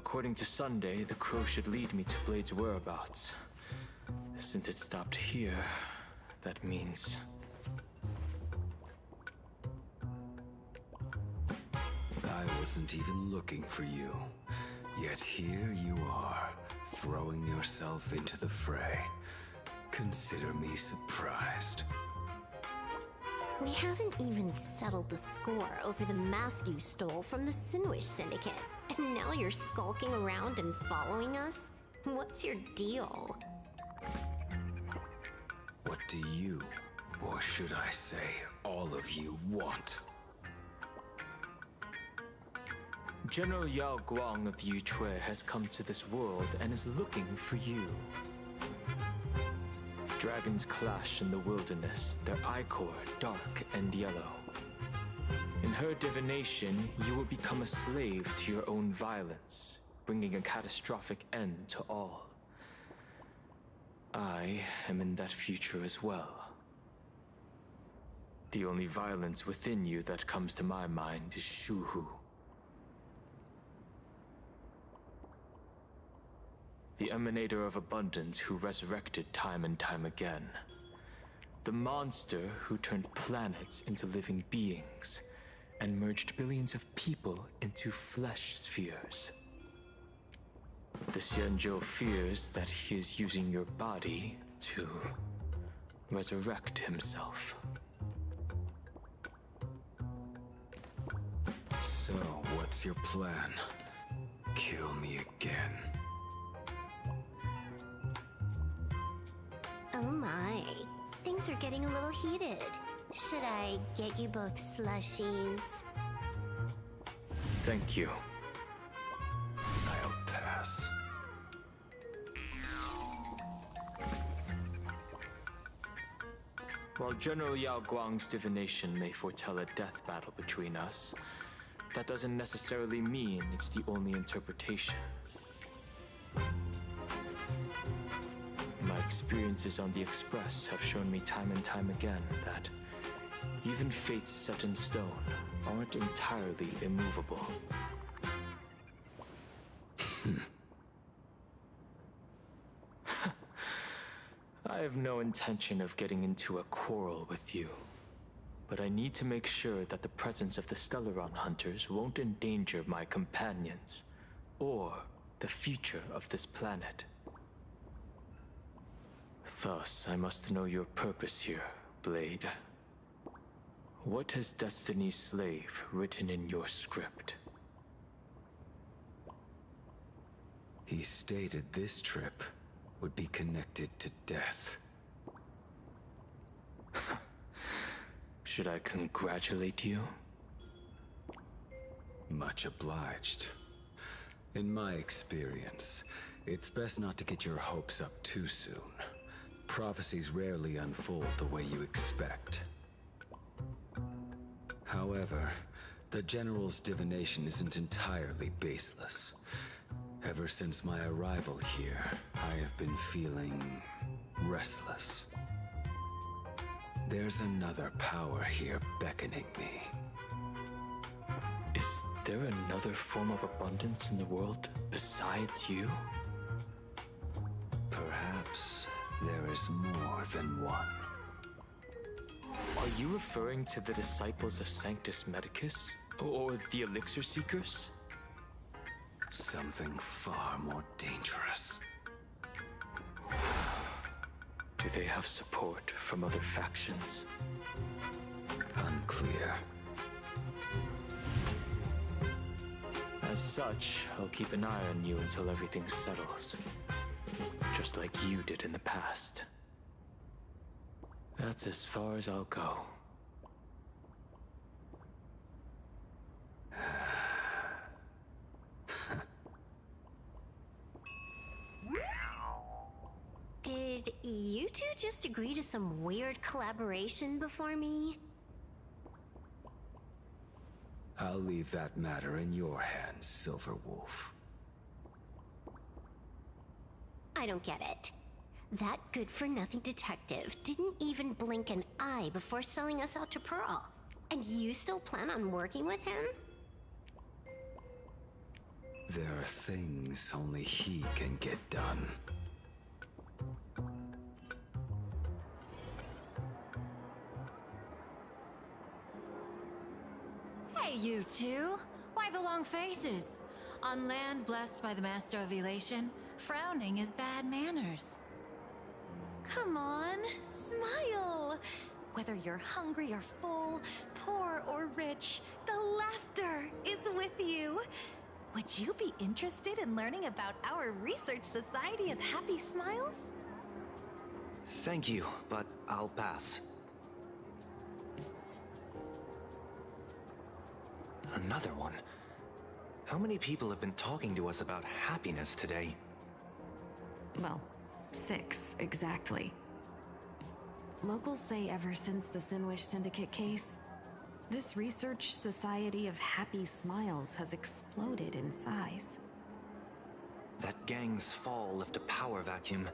S12: according to Sunday, the crow should lead me to Blade's whereabouts. Since it stopped here, that means...
S13: I wasn't even looking for you. Yet here you are, throwing yourself into the fray. Consider me surprised.
S14: We haven't even settled the score over the mask you stole from the Sinuish Syndicate. And now you're skulking around and following us? What's your deal?
S13: What do you, or should I say, all of you want?
S12: General Yao Guang of the Yutue has come to this world and is looking for you. Dragons clash in the wilderness, their ichor dark and yellow. In her divination, you will become a slave to your own violence, bringing a catastrophic end to all. I am in that future as well. The only violence within you that comes to my mind is Shuhu. The emanator of abundance who resurrected time and time again. The monster who turned planets into living beings and merged billions of people into flesh spheres. The Xianzhou fears that he is using your body to resurrect himself.
S13: So, what's your plan? Kill me again.
S14: Oh my. Things are getting a little heated. Should I get you both slushies?
S12: Thank you.
S13: I'll pass.
S12: While General Yao Guang's divination may foretell a death battle between us, that doesn't necessarily mean it's the only interpretation. My experiences on the Express have shown me time and time again that even fates set in stone aren't entirely immovable. I have no intention of getting into a quarrel with you, but I need to make sure that the presence of the Stellaron hunters won't endanger my companions or the future of this planet. Thus, I must know your purpose here, Blade. What has Destiny's Slave written in your script?
S13: He stated this trip would be connected to death.
S12: Should I congratulate you?
S13: Much obliged. In my experience, it's best not to get your hopes up too soon. Prophecies rarely unfold the way you expect. However, the General's divination isn't entirely baseless. Ever since my arrival here, I have been feeling restless. There's another power here beckoning me.
S12: Is there another form of abundance in the world besides you?
S13: Perhaps there is more than one.
S12: Are you referring to the disciples of Sanctus Medicus? Or the Elixir Seekers?
S13: Something far more dangerous.
S12: Do they have support from other factions?
S13: Unclear.
S12: As such, I'll keep an eye on you until everything settles. Just like you did in the past. That's as far as I'll go.
S14: Did you two just agree to some weird collaboration before me?
S13: I'll leave that matter in your hands, Silverwolf.
S14: I don't get it. That good-for-nothing detective didn't even blink an eye before selling us out to Pearl. And you still plan on working with him?
S13: There are things only he can get done.
S15: Hey, you two! Why the long faces? On land blessed by the Master of Elation, frowning is bad manners.
S2: Come on, smile! Whether you're hungry or full, poor or rich, the laughter is with you. Would you be interested in learning about our Research Society of Happy Smiles?
S16: Thank you, but I'll pass. Another one. How many people have been talking to us about happiness today?
S17: Well, 6, exactly. Locals say ever since the Sinwish Syndicate case, this Research Society of Happy Smiles has exploded in size.
S16: That gang's fall left a power vacuum,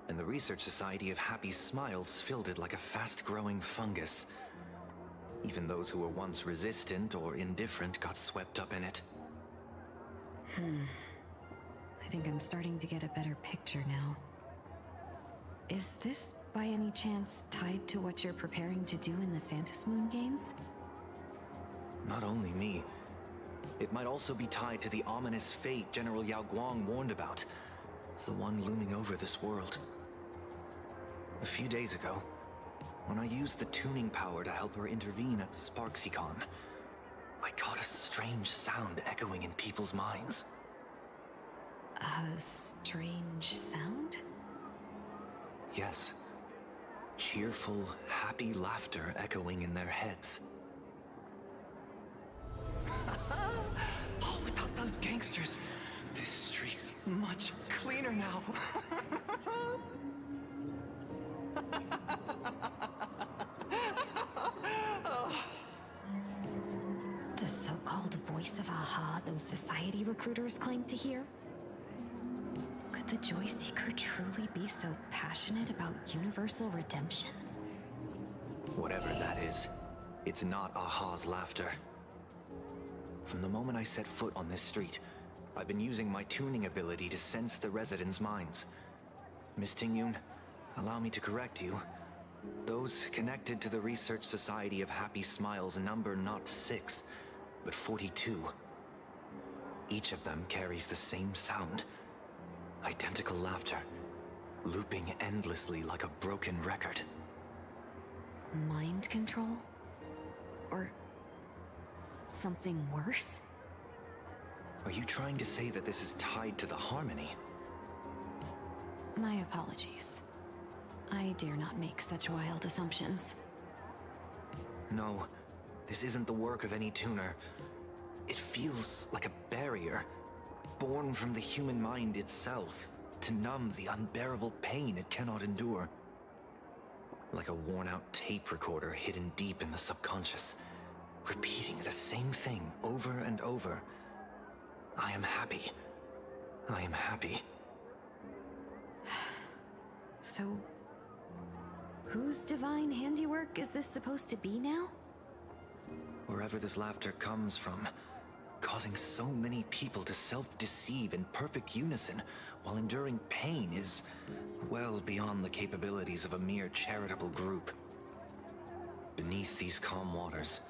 S16: and the Research Society of Happy Smiles filled it like a fast-growing fungus. Even those who were once resistant or indifferent got swept up in it.
S17: I think I'm starting to get a better picture now. Is this, by any chance, tied to what you're preparing to do in the Phantasmoon games?
S16: Not only me. It might also be tied to the ominous fate General Yao Guang warned about. The one looming over this world. A few days ago, when I used the tuning power to help her intervene at Sparksicon, I caught a strange sound echoing in people's minds.
S17: A strange sound?
S16: Yes. Cheerful, happy laughter echoing in their heads. Oh, without those gangsters, this street's much cleaner now.
S17: The so-called voice of Aha those society recruiters claim to hear? Could the Joy Seeker truly be so passionate about universal redemption?
S16: Whatever that is, it's not Aha's laughter. From the moment I set foot on this street, I've been using my tuning ability to sense the residents' minds. Miss Tingyun, allow me to correct you. Those connected to the Research Society of Happy Smiles number not 6, but 42. Each of them carries the same sound. Identical laughter, looping endlessly like a broken record.
S17: Mind control? Or something worse?
S16: Are you trying to say that this is tied to the harmony?
S17: My apologies. I dare not make such wild assumptions.
S16: No, this isn't the work of any tuner. It feels like a barrier, born from the human mind itself, to numb the unbearable pain it cannot endure. Like a worn-out tape recorder hidden deep in the subconscious, repeating the same thing over and over. I am happy. I am happy.
S17: So, whose divine handiwork is this supposed to be now?
S16: Wherever this laughter comes from, causing so many people to self-deceive in perfect unison while enduring pain is well beyond the capabilities of a mere charitable group. Beneath these calm waters,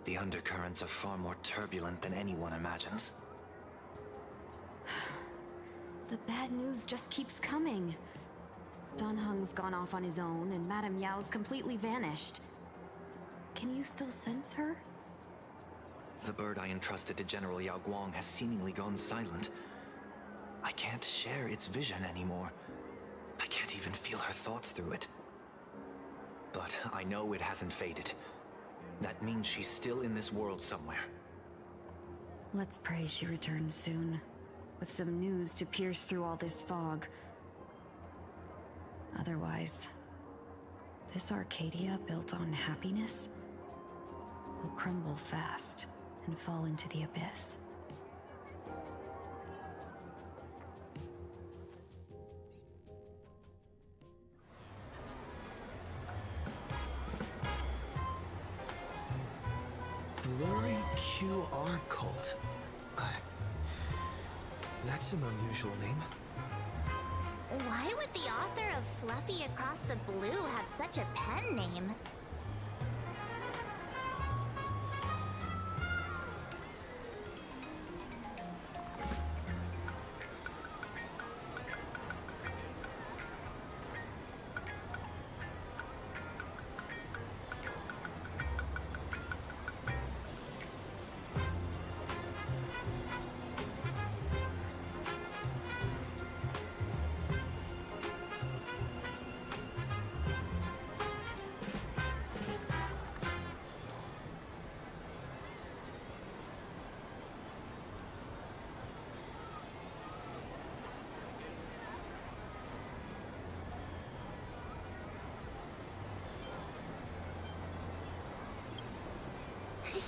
S16: the undercurrents are far more turbulent than anyone imagines.
S17: The bad news just keeps coming. Dan Heng's gone off on his own, and Madame Yao's completely vanished. Can you still sense her?
S16: The bird I entrusted to General Yao Guang has seemingly gone silent. I can't share its vision anymore. I can't even feel her thoughts through it. But I know it hasn't faded. That means she's still in this world somewhere.
S17: Let's pray she returns soon, with some news to pierce through all this fog. Otherwise, this Arcadia built on happiness will crumble fast and fall into the abyss.
S3: Blurry QR cult.
S18: That's an unusual name.
S14: Why would the author of Fluffy Across the Blue have such a pen name?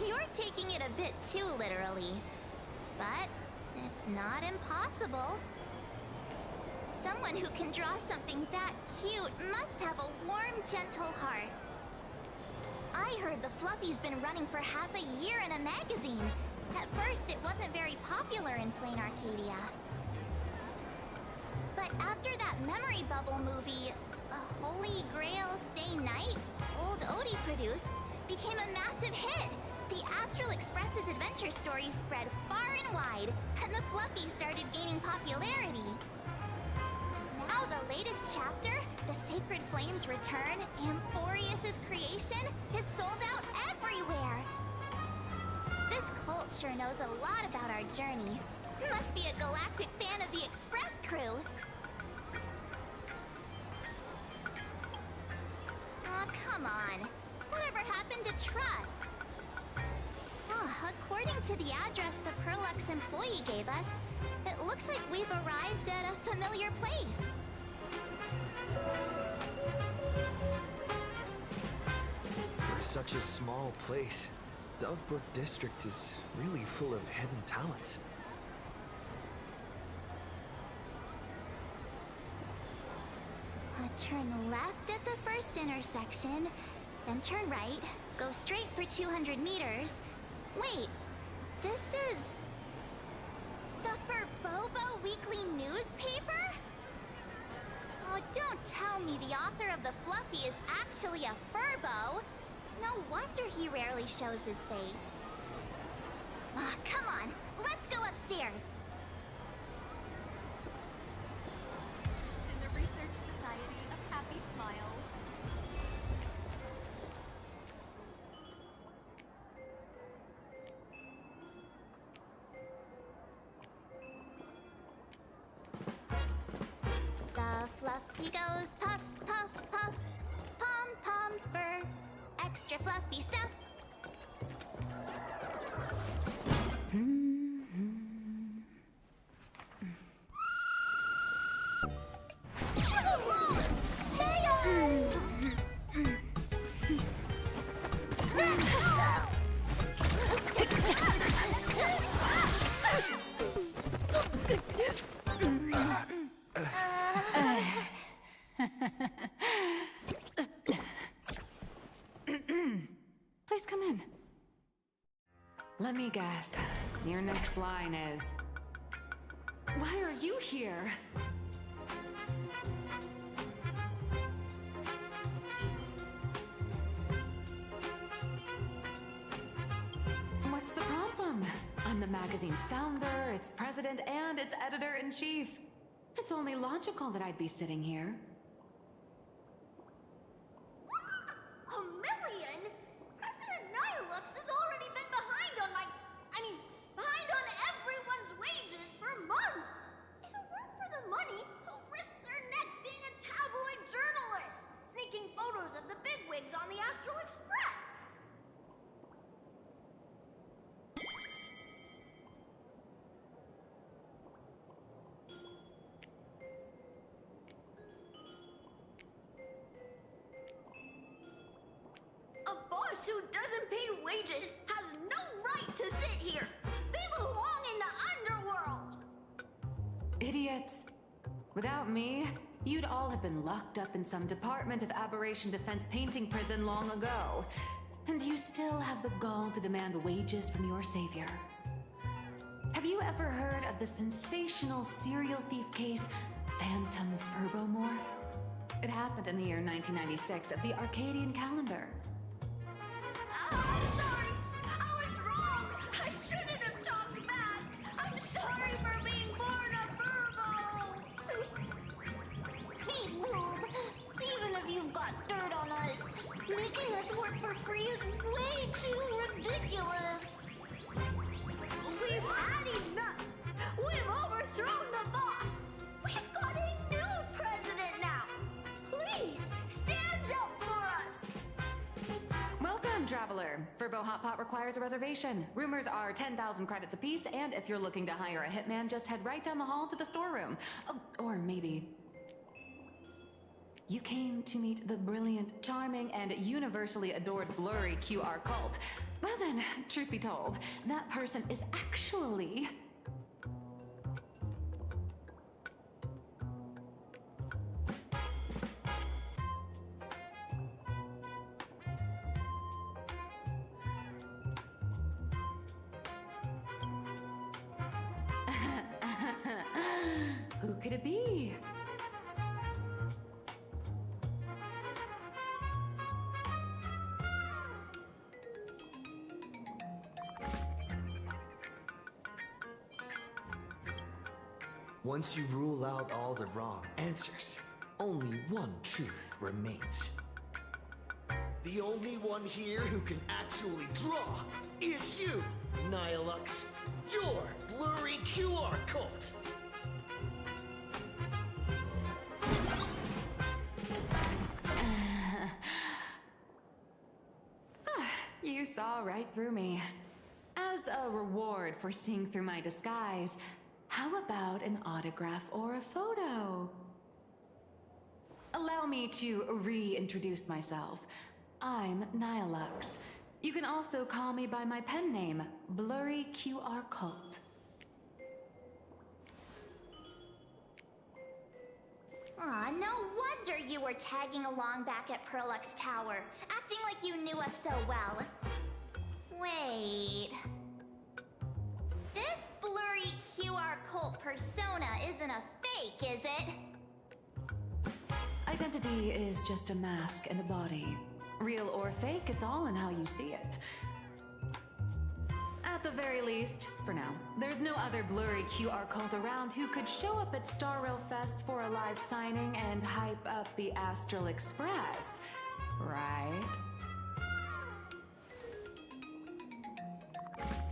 S14: You're taking it a bit too literally. But it's not impossible. Someone who can draw something that cute must have a warm, gentle heart. I heard the Fluffy's been running for half a year in a magazine. At first, it wasn't very popular in Plain Arcadia. But after that memory bubble movie, A Holy Grail Stay Night, Old Odie produced, became a massive hit. The Astral Express's adventure stories spread far and wide, and the Fluffy started gaining popularity. Now the latest chapter, The Sacred Flames Return, Amphorius's creation, is sold out everywhere. This cult sure knows a lot about our journey. Must be a galactic fan of the Express crew. Aw, come on. Whatever happened to trust? According to the address the Perlux employee gave us, it looks like we've arrived at a familiar place.
S18: For such a small place, Dovebrook District is really full of hidden talents.
S14: Turn left at the first intersection, then turn right, go straight for 200 meters. Wait, this is... the Furbobo Weekly newspaper? Oh, don't tell me the author of the Fluffy is actually a Furbo. No wonder he rarely shows his face. Come on, let's go upstairs.
S6: In the Research Society of Happy Smiles.
S14: The Fluffy goes puff, puff, puff. Pom-poms for extra fluffy stuff.
S17: Please come in. Let me guess. Your next line is... Why are you here? What's the problem? I'm the magazine's founder, its president, and its editor-in-chief. It's only logical that I'd be sitting here.
S6: $1 million? President Nihilux has already been behind on behind on everyone's wages for months. If it weren't for the money, who'd risk their neck being a tabloid journalist, sneaking photos of the bigwigs on the Astral Express? A boss who doesn't pay wages has no right to sit here. They belong in the underworld.
S17: Idiots. Without me, you'd all have been locked up in some Department of Aberration Defense painting prison long ago. And you still have the gall to demand wages from your savior. Have
S15: Have you ever heard of the sensational serial thief case, Phantom Furbomorph? It happened in the year 1996 at the Arcadian calendar.
S9: I'm sorry! I was wrong! I shouldn't have talked back! I'm sorry for being born a Virgo!
S14: Hey, Boob! Even if you've got dirt on us, making us work for free is way too ridiculous!
S9: We've had enough! We've overthrown the boss! We've got a new president now! Please, stand up for us!
S15: Welcome, traveler. Furbo Hot Pot requires a reservation. Rumors are 10,000 credits apiece, and if you're looking to hire a hitman, just head right down the hall to the storeroom. Oh, or maybe... You came to meet the brilliant, charming, and universally adored blurry QR cult. Well then, truth be told, that person is actually... Who could it be?
S18: Once you rule out all the wrong answers, only one truth remains. The only one here who can actually draw is you, Nihilux, your blurry QR cult!
S15: You saw right through me. As a reward for seeing through my disguise, how about an autograph or a photo? Allow me to reintroduce myself. I'm Nihilux. You can also call me by my pen name, Blurry QR Cult.
S6: Aw, no wonder you were tagging along back at Perlux Tower, acting like you knew us so well. Wait... This blurry QR cult persona isn't a fake, is it?
S15: Identity is just a mask and a body. Real or fake, it's all in how you see it. At the very least, for now, there's no other blurry QR cult around who could show up at Star Rail Fest for a live signing and hype up the Astral Express, right?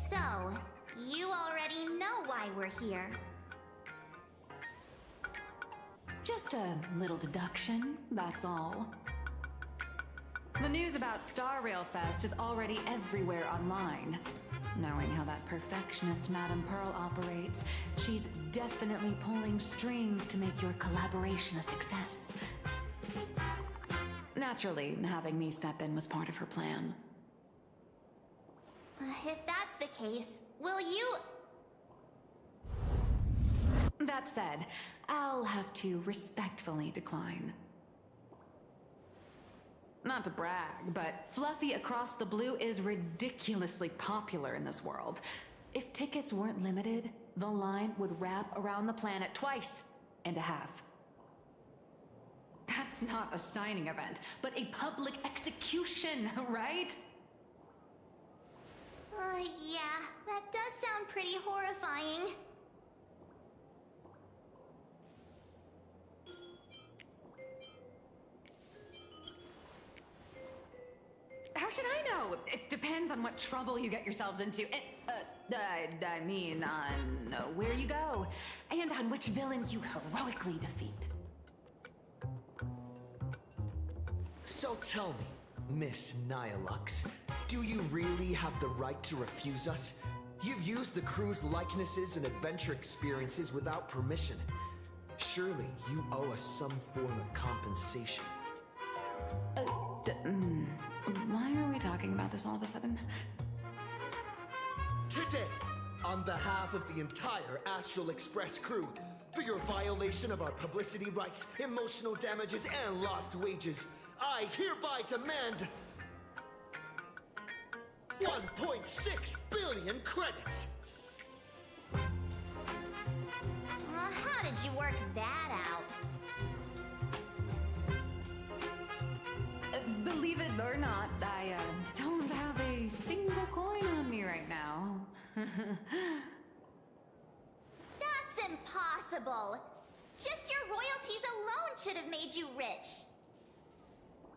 S6: So, you already know why we're here.
S15: Just a little deduction, that's all. The news about Star Rail Fest is already everywhere online. Knowing how that perfectionist Madame Pearl operates, she's definitely pulling strings to make your collaboration a success. Naturally, having me step in was part of her plan.
S6: If that's the case, will you...
S15: That said, I'll have to respectfully decline. Not to brag, but Fluffy Across the Blue is ridiculously popular in this world. If tickets weren't limited, the line would wrap around the planet twice and a half. That's not a signing event, but a public execution, right?
S6: Yeah, that does sound pretty horrifying.
S15: How should I know? It depends on what trouble you get yourselves into. I mean, on where you go, and on which villain you heroically defeat.
S18: So tell me, Miss Nihilux, do you really have the right to refuse us? You've used the crew's likenesses and adventure experiences without permission. Surely you owe us some form of compensation.
S15: Why are we talking about this all of a sudden?
S18: Today, on behalf of the entire Astral Express crew, for your violation of our publicity rights, emotional damages, and lost wages, I hereby demand 1.6 billion credits!
S9: you work that out?
S15: Believe it or not, I don't have a single coin on me right now.
S9: That's impossible. Just your royalties alone should have made you rich.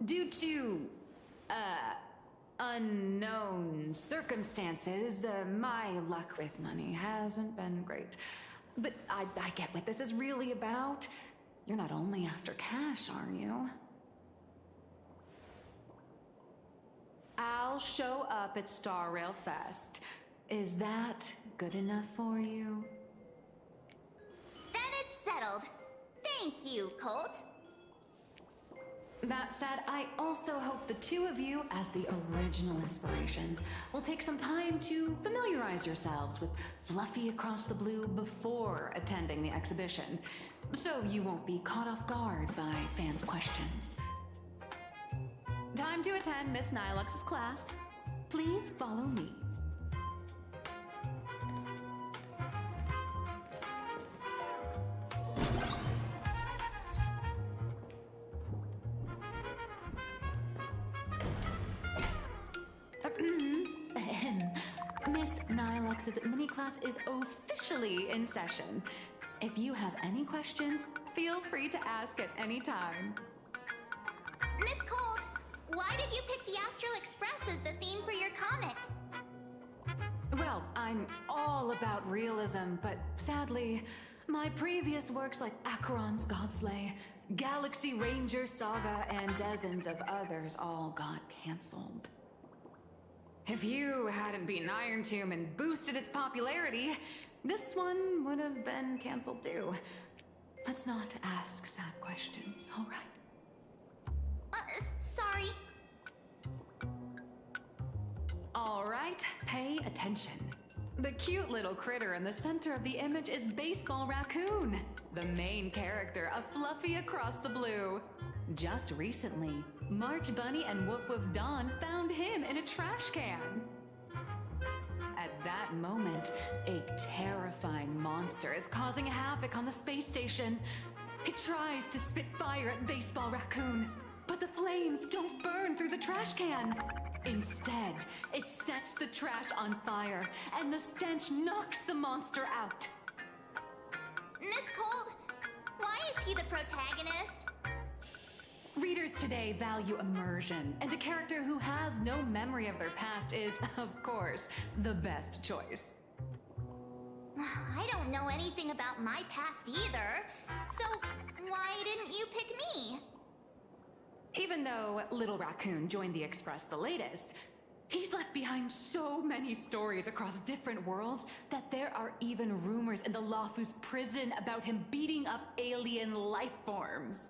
S15: Due to, unknown circumstances, my luck with money hasn't been great. But I get what this is really about. You're not only after cash, are you? I'll show up at Star Rail Fest. Is that good enough for you?
S9: Then it's settled. Thank you, Colt.
S15: That said, I also hope the two of you, as the original inspirations, will take some time to familiarize yourselves with Fluffy Across the Blue before attending the exhibition, so you won't be caught off guard by fans' questions. Time to attend Miss Nilux's class. Please follow me. Miss Nilux's mini class is officially in session. If you have any questions, feel free to ask at any time.
S9: Miss Colt, why did you pick the Astral Express as the theme for your comic?
S15: Well, I'm all about realism, but sadly, my previous works like Acheron's Godslay, Galaxy Ranger Saga, and dozens of others all got cancelled. If you hadn't beaten Iron Tomb and boosted its popularity, this one would have been cancelled too. Let's not ask sad questions, all right?
S9: Sorry.
S15: All right, pay attention. The cute little critter in the center of the image is Baseball Raccoon, the main character of Fluffy Across the Blue. Just recently, March Bunny and Woof Woof Dawn found him in a trash can. At that moment, a terrifying monster is causing havoc on the space station. It tries to spit fire at Baseball Raccoon, but the flames don't burn through the trash can. Instead, it sets the trash on fire, and the stench knocks the monster out.
S9: Miss Colt, why is he the protagonist?
S15: Readers today value immersion, and a character who has no memory of their past is, of course, the best choice.
S9: I don't know anything about my past either, so why didn't you pick me?
S15: Even though Little Raccoon joined the Express the latest, he's left behind so many stories across different worlds that there are even rumors in the Lawfus prison about him beating up alien life forms.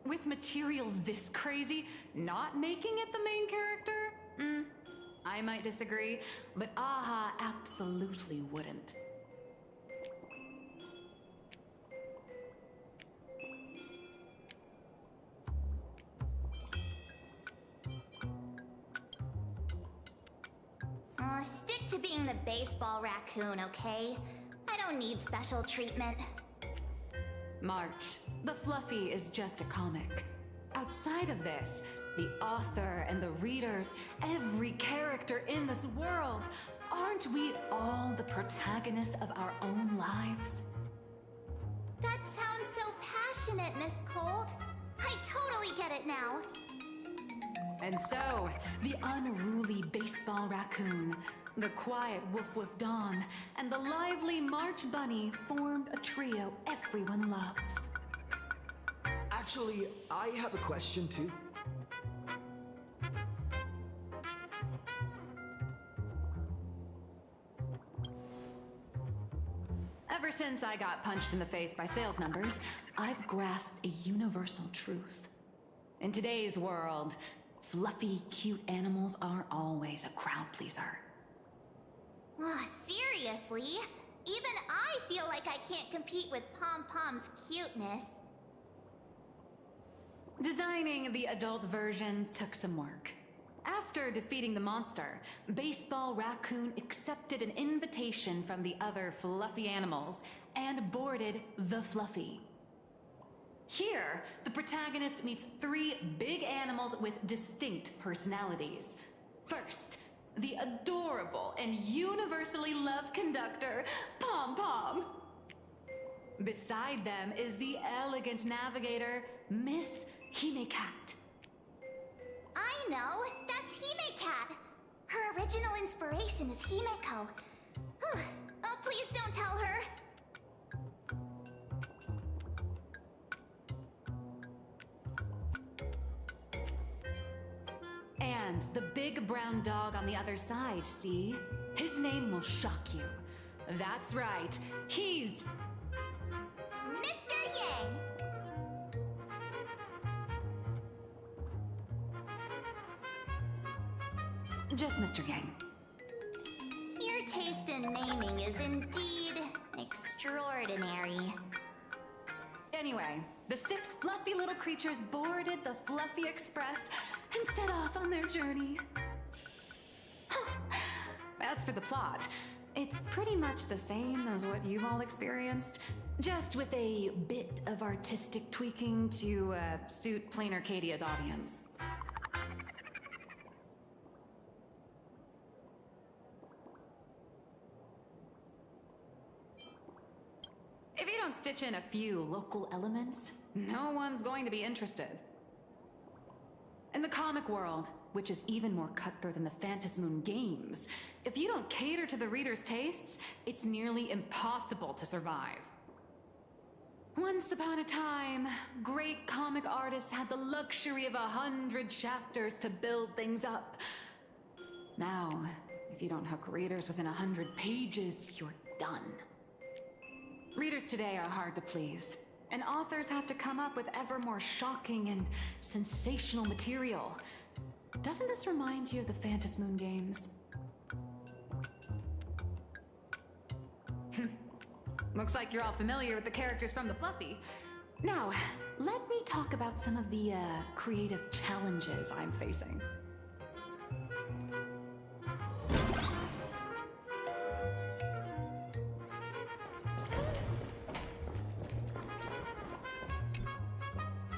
S15: With material this crazy, not making it the main character? I might disagree, but AHA absolutely wouldn't.
S9: Stick to being the Baseball Raccoon, okay? I don't need special treatment.
S15: March, the Fluffy is just a comic. Outside of this, the author and the readers, every character in this world, aren't we all the protagonists of our own lives?
S9: That sounds so passionate, Miss Colt. I totally get it now.
S15: And so, the unruly Baseball Raccoon, the quiet Woof Woof Dawn, and the lively March Bunny formed a trio everyone loves.
S18: Actually, I have a question too.
S15: Ever since I got punched in the face by sales numbers, I've grasped a universal truth. In today's world, fluffy, cute animals aren't always a crowd pleaser.
S9: Seriously? Even I feel like I can't compete with Pom Pom's cuteness.
S15: Designing the adult versions took some work. After defeating the monster, Baseball Raccoon accepted an invitation from the other fluffy animals and boarded the Fluffy. Here, the protagonist meets 3 big animals with distinct personalities. First, the adorable and universally loved conductor, Pom Pom. Beside them is the elegant navigator, Miss Hime-Cat.
S9: I know, that's Hime-Cat. Her original inspiration is Himeko. Oh, please don't tell her.
S15: And the big brown dog on the other side, see? His name will shock you. That's right, he's...
S9: Mr. Yang!
S15: Just Mr. Yang.
S9: Your taste in naming is indeed extraordinary.
S15: Anyway, the 6 fluffy little creatures boarded the Fluffy Express and set off on their journey. As for the plot, it's pretty much the same as what you've all experienced, just with a bit of artistic tweaking to suit Plain Arcadia's audience. If you don't stitch in a few local elements, no one's going to be interested. In the comic world, which is even more cutthroat than the Phantasmoon games, if you don't cater to the reader's tastes, it's nearly impossible to survive. Once upon a time, great comic artists had the luxury of 100 chapters to build things up. Now, if you don't hook readers within 100 pages, you're done. Readers today are hard to please, and authors have to come up with ever more shocking and sensational material. Doesn't this remind you of the Phantasmoon games? Looks like you're all familiar with the characters from the Fluffy. Now, let me talk about some of the creative challenges I'm facing.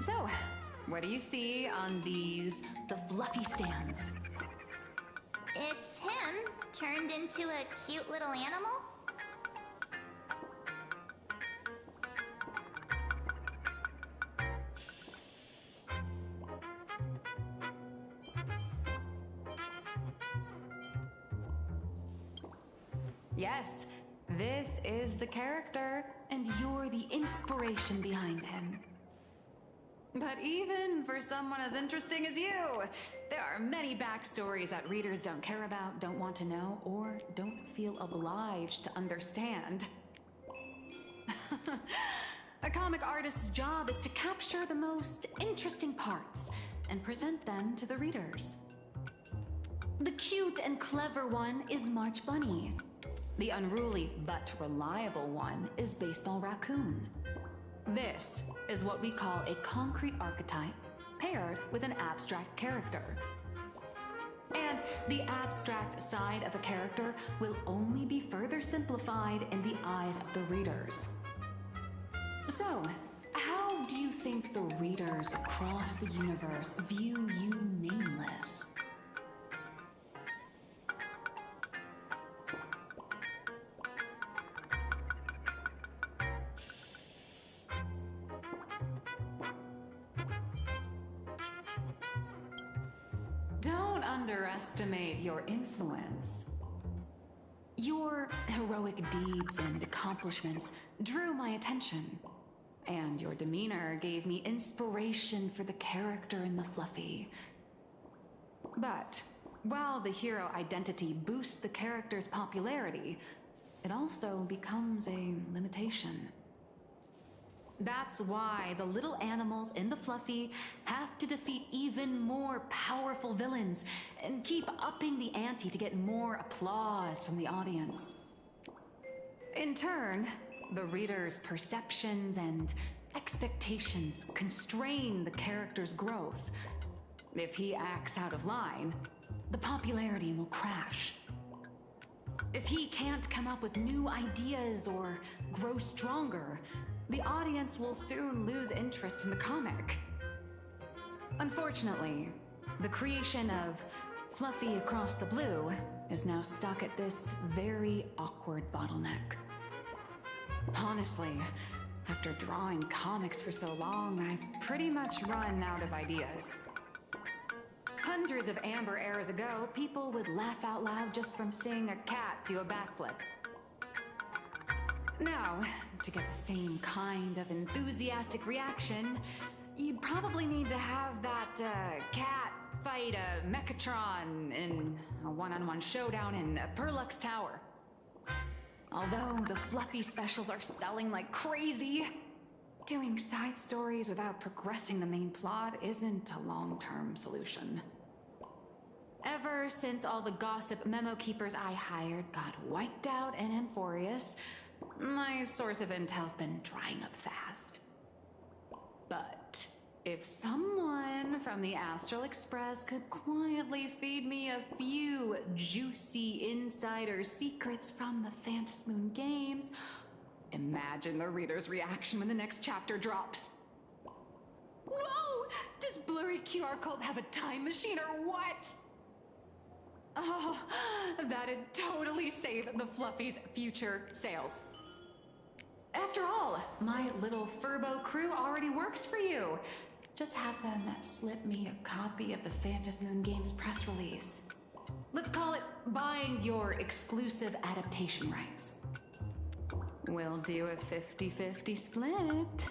S15: So, what do you see on the Fluffy stands?
S9: It's him, turned into a cute little animal?
S15: Yes, this is the character, and you're the inspiration behind him. But even for someone as interesting as you, there are many backstories that readers don't care about, don't want to know, or don't feel obliged to understand. A comic artist's job is to capture the most interesting parts and present them to the readers. The cute and clever one is March Bunny. The unruly but reliable one is Baseball Raccoon. This is what we call a concrete archetype paired with an abstract character. And the abstract side of a character will only be further simplified in the eyes of the readers. So, how do you think the readers across the universe view you nameless? Don't underestimate your influence. Your heroic deeds and accomplishments drew my attention, and your demeanor gave me inspiration for the character in the Fluffy. But while the hero identity boosts the character's popularity, it also becomes a limitation. That's why the little animals in the Fluffy have to defeat even more powerful villains and keep upping the ante to get more applause from the audience. In turn, the reader's perceptions and expectations constrain the character's growth. If he acts out of line, the popularity will crash. If he can't come up with new ideas or grow stronger, the audience will soon lose interest in the comic. Unfortunately, the creation of Fluffy Across the Blue is now stuck at this very awkward bottleneck. Honestly, after drawing comics for so long, I've pretty much run out of ideas. Hundreds of Amber eras ago, people would laugh out loud just from seeing a cat do a backflip. Now, to get the same kind of enthusiastic reaction, you'd probably need to have that cat fight a Mechatron in a one-on-one showdown in Perlux Tower. Although the Fluffy specials are selling like crazy, doing side stories without progressing the main plot isn't a long-term solution. Ever since all the gossip memo keepers I hired got wiped out in Amphorius, my source of intel's been drying up fast. But if someone from the Astral Express could quietly feed me a few juicy insider secrets from the Phantasmoon games, imagine the reader's reaction when the next chapter drops. Whoa! Does Blurry QR Cult have a time machine or what? Oh, that'd totally save the Fluffy's future sales. After all, my little Furbo crew already works for you. Just have them slip me a copy of the Phantasmoon Games press release. Let's call it buying your exclusive adaptation rights. We'll do a 50-50 split.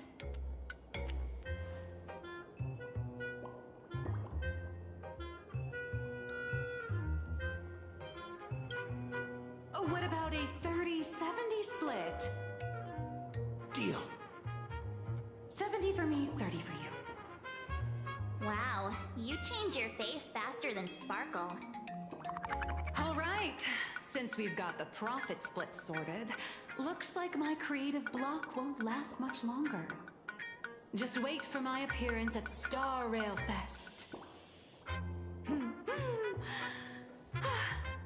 S15: What about a 30-70 split?
S18: Deal.
S15: 70 for me, 30 for you.
S9: Wow, you change your face faster than Sparkle.
S15: All right, since we've got the profit split sorted, looks like my creative block won't last much longer. Just wait for my appearance at Star Rail Fest.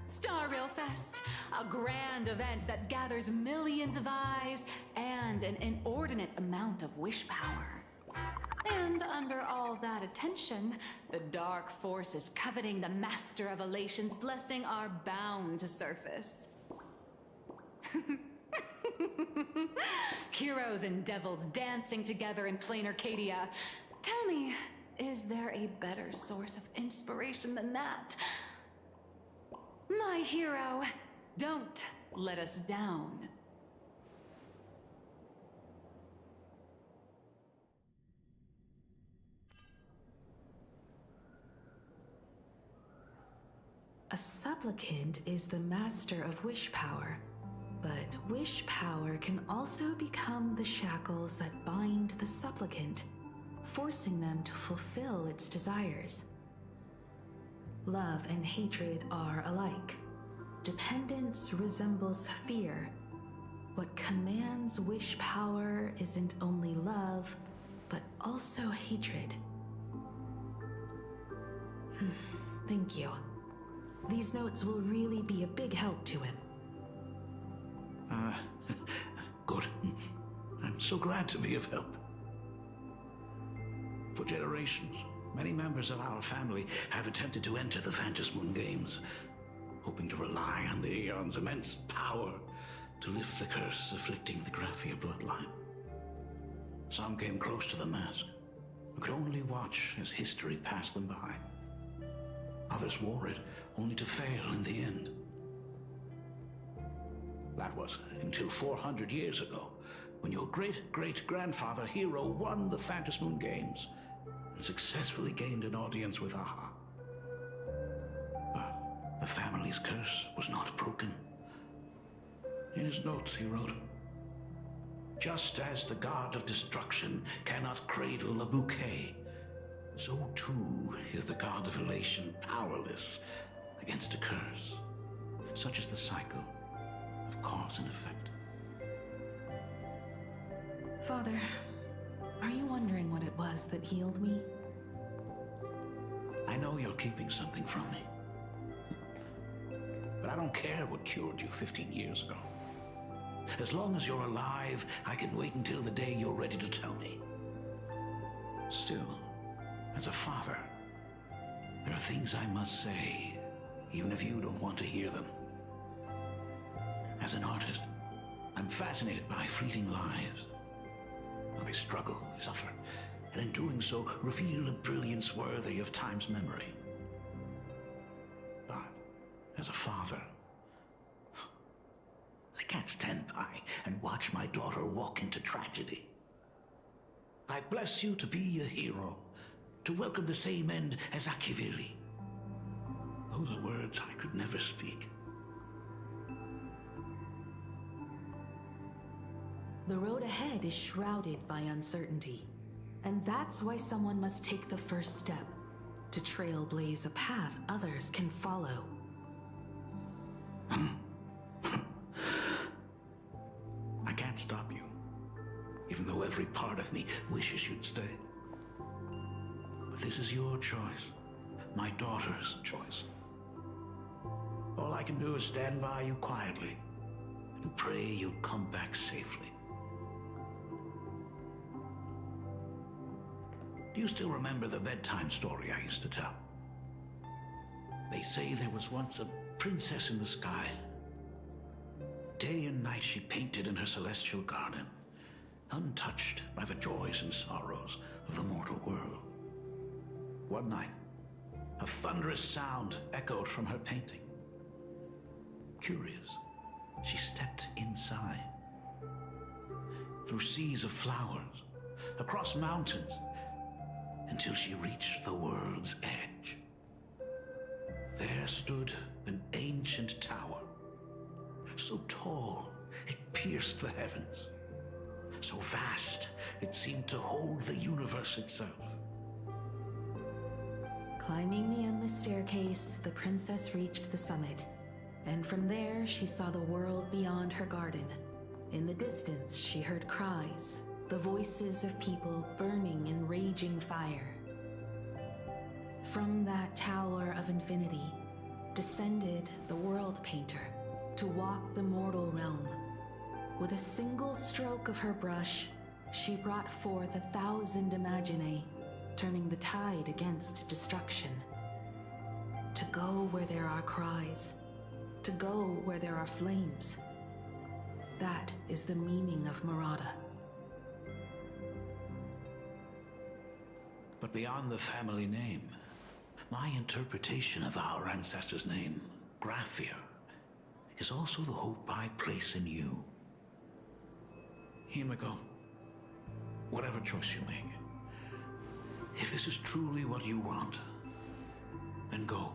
S15: Star Rail Fest, a grand event that gathers millions of eyes and an inordinate amount of wish power. And under all that attention, the dark forces coveting the Master of Elation's blessing are bound to surface. Heroes and devils dancing together in plain Arcadia. Tell me, is there a better source of inspiration than that? My hero, don't let us down.
S2: A supplicant is the master of wish power, but wish power can also become the shackles that bind the supplicant, forcing them to fulfill its desires. Love and hatred are alike. Dependence resembles fear. What commands wish power isn't only love, but also hatred. Thank you. These notes will really be a big help to him.
S19: Good. I'm so glad to be of help. For generations, many members of our family have attempted to enter the Phantasmoon Games, hoping to rely on the Aeon's immense power to lift the curse afflicting the Graphia bloodline. Some came close to the mask, but could only watch as history passed them by. Others wore it, only to fail in the end. That was until 400 years ago, when your great-great-grandfather Hero won the Phantasmoon Games and successfully gained an audience with Aha. But the family's curse was not broken. In his notes, he wrote, "Just as the god of destruction cannot cradle a bouquet, so too is the god of elation powerless against a curse. Such is the cycle of cause and effect."
S2: Father, are you wondering what it was that healed me?
S19: I know you're keeping something from me. But I don't care what cured you 15 years ago. As long as you're alive, I can wait until the day you're ready to tell me. Still, as a father, there are things I must say, even if you don't want to hear them. As an artist, I'm fascinated by fleeting lives. How they struggle, they suffer, and in doing so, reveal a brilliance worthy of time's memory. But, as a father, I can't stand by and watch my daughter walk into tragedy. I bless you to be a hero, to welcome the same end as Akiviri. Those are words I could never speak.
S2: The road ahead is shrouded by uncertainty. And that's why someone must take the first step, to trailblaze a path others can follow.
S19: I can't stop you, even though every part of me wishes you'd stay. But this is your choice, my daughter's choice. All I can do is stand by you quietly and pray you'll come back safely. Do you still remember the bedtime story I used to tell? They say there was once a princess in the sky. Day and night she painted in her celestial garden, untouched by the joys and sorrows of the mortal world. One night, a thunderous sound echoed from her painting. Curious, she stepped inside. Through seas of flowers, across mountains, until she reached the world's edge. There stood an ancient tower, so tall it pierced the heavens, so vast it seemed to hold the universe itself.
S2: Climbing the endless staircase, the princess reached the summit, and from there she saw the world beyond her garden. In the distance, she heard cries, the voices of people burning in raging fire. From that tower of infinity descended the world painter to walk the mortal realm. With a single stroke of her brush, she brought forth 1,000 Imaginae, turning the tide against destruction. To go where there are cries, to go where there are flames. That is the meaning of Marauda.
S19: But beyond the family name, my interpretation of our ancestors' name, Graphia, is also the hope I place in you. Himiko, whatever choice you make, if this is truly what you want, then go.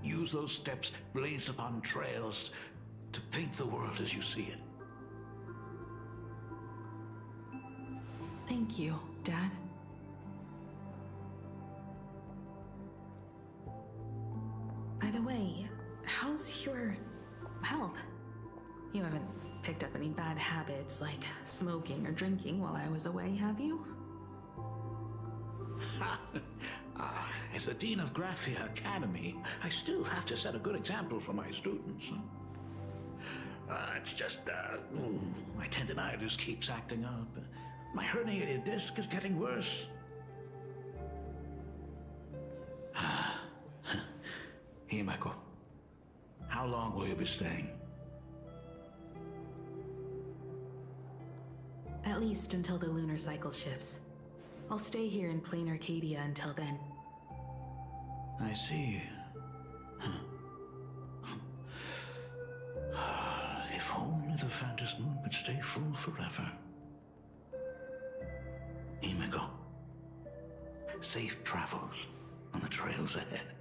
S19: Use those steps blazed upon trails to paint the world as you see it.
S2: Thank you, Dad. By the way, how's your health? You haven't picked up any bad habits like smoking or drinking while I was away, have you?
S19: As the Dean of Graphia Academy, I still have to set a good example for my students. It's just, my tendinitis keeps acting up. My herniated disc is getting worse. Himiko, how long will you be staying?
S2: At least until the lunar cycle shifts. I'll stay here in plain Arcadia until then.
S19: I see. If only the Phantom Moon would stay full forever. Himiko, safe travels on the trails ahead.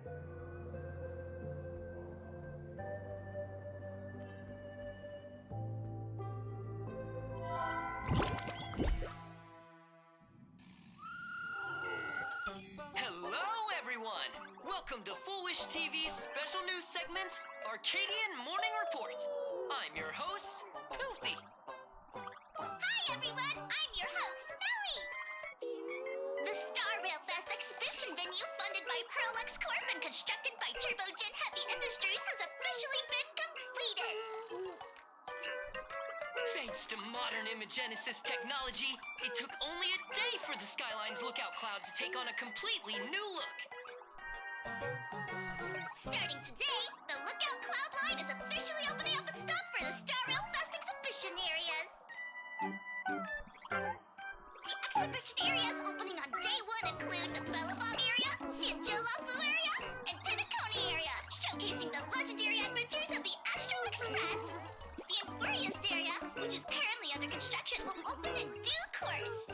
S5: Hello, everyone! Welcome to Foolish TV's special news segment, Arcadian Morning Report. I'm your host, Goofy.
S9: Hi, everyone! I'm your host, Smelly! The Star Rail Fest exhibition venue funded by Pearl X Corp and constructed by Turbogen Heavy Industries officially been completed!
S5: Thanks to modern Imagenesis technology, it took only a day for the Skyline's lookout cloud to take on a completely new look.
S9: Starting today, the Lookout Cloud line is officially opening up its stuff for the Star Rail Fest exhibition areas. The exhibition areas opening on day one include the Bellabog area, Siajolafu area, and Penacony area, showcasing the legendary adventures of the Astral Express. The Aquarius area, which is currently under construction, will open in due course.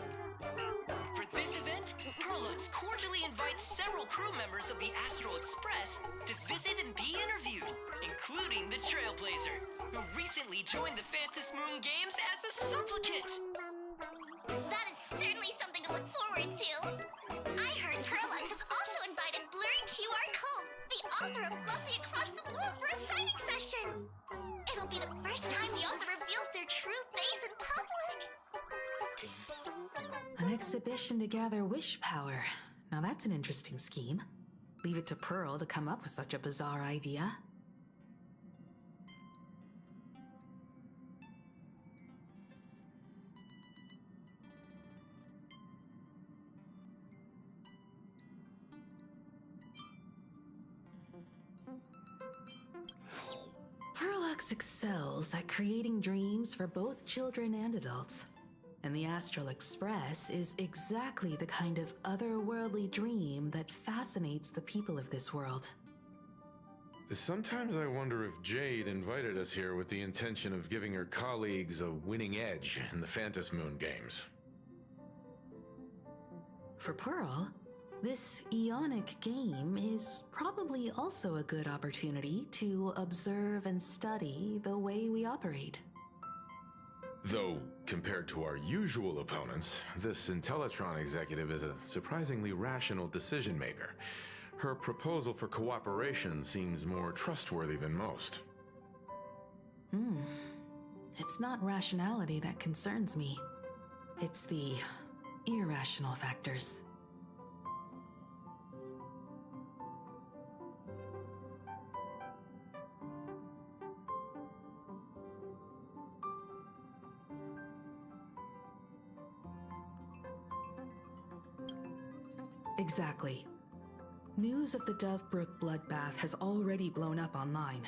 S5: For this event, Perlux cordially invites several crew members of the Astral Express to visit and be interviewed, including the Trailblazer, who recently joined the Phantom Moon Games as a supplicant.
S9: That is certainly something to look forward to. I heard Perlux has also invited Blurry QR Cole, the author of Fluffy Across the Globe, for a signing session. It'll be the first time the author reveals their true face in public.
S2: An exhibition to gather wish power. Now that's an interesting scheme. Leave it to Pearl to come up with such a bizarre idea. Perlux excels at creating dreams for both children and adults. And the Astral Express is exactly the kind of otherworldly dream that fascinates the people of this world.
S20: Sometimes I wonder if Jade invited us here with the intention of giving her colleagues a winning edge in the Phantom Moon Games.
S2: For Pearl, this Ionic game is probably also a good opportunity to observe and study the way we operate.
S20: Though, compared to our usual opponents, this Intellatron executive is a surprisingly rational decision maker. Her proposal for cooperation seems more trustworthy than most.
S2: It's not rationality that concerns me. It's the irrational factors. Exactly. News of the Dovebrook bloodbath has already blown up online.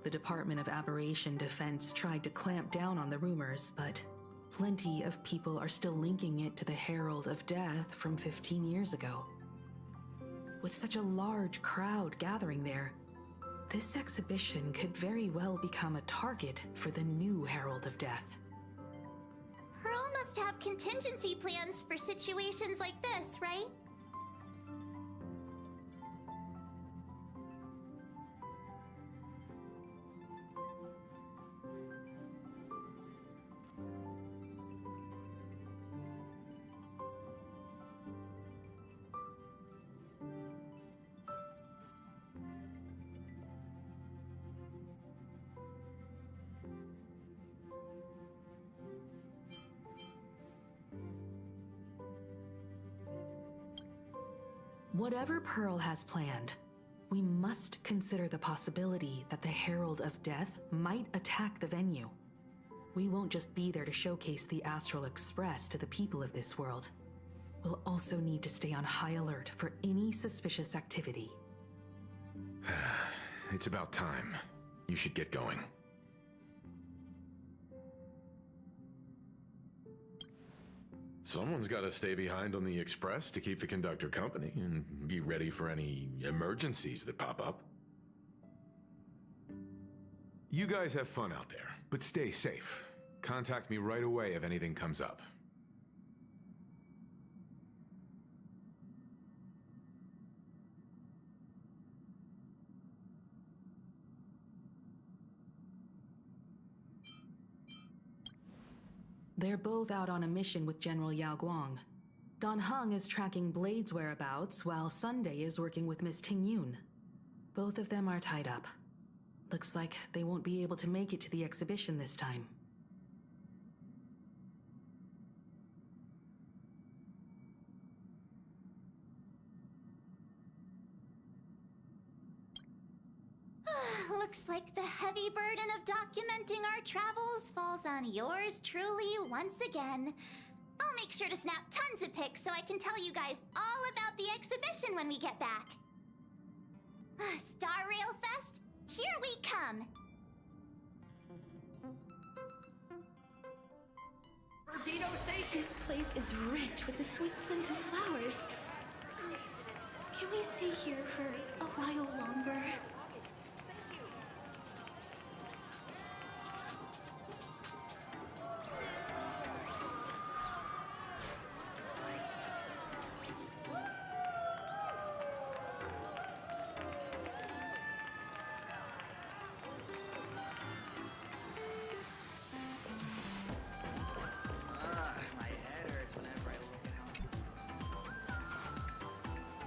S2: The Department of Aberration Defense tried to clamp down on the rumors, but plenty of people are still linking it to the Herald of Death from 15 years ago. With such a large crowd gathering there, this exhibition could very well become a target for the new Herald of Death.
S9: Pearl must have contingency plans for situations like this, right?
S2: Whatever Pearl has planned, we must consider the possibility that the Herald of Death might attack the venue. We won't just be there to showcase the Astral Express to the people of this world. We'll also need to stay on high alert for any suspicious activity.
S20: It's about time. You should get going. Someone's got to stay behind on the Express to keep the conductor company and be ready for any emergencies that pop up. You guys have fun out there, but stay safe. Contact me right away if anything comes up.
S2: They're both out on a mission with General Yao Guang. Dan Heng is tracking Blade's whereabouts, while Sunday is working with Miss Ting Yun. Both of them are tied up. Looks like they won't be able to make it to the exhibition this time.
S6: Looks like the heavy burden of documenting our travels falls on yours truly once again. I'll make sure to snap tons of pics so I can tell you guys all about the exhibition when we get back. Star Rail Fest, here we come!
S4: Perdido Station! This place is rich with the sweet scent of flowers. Can we stay here for a while longer?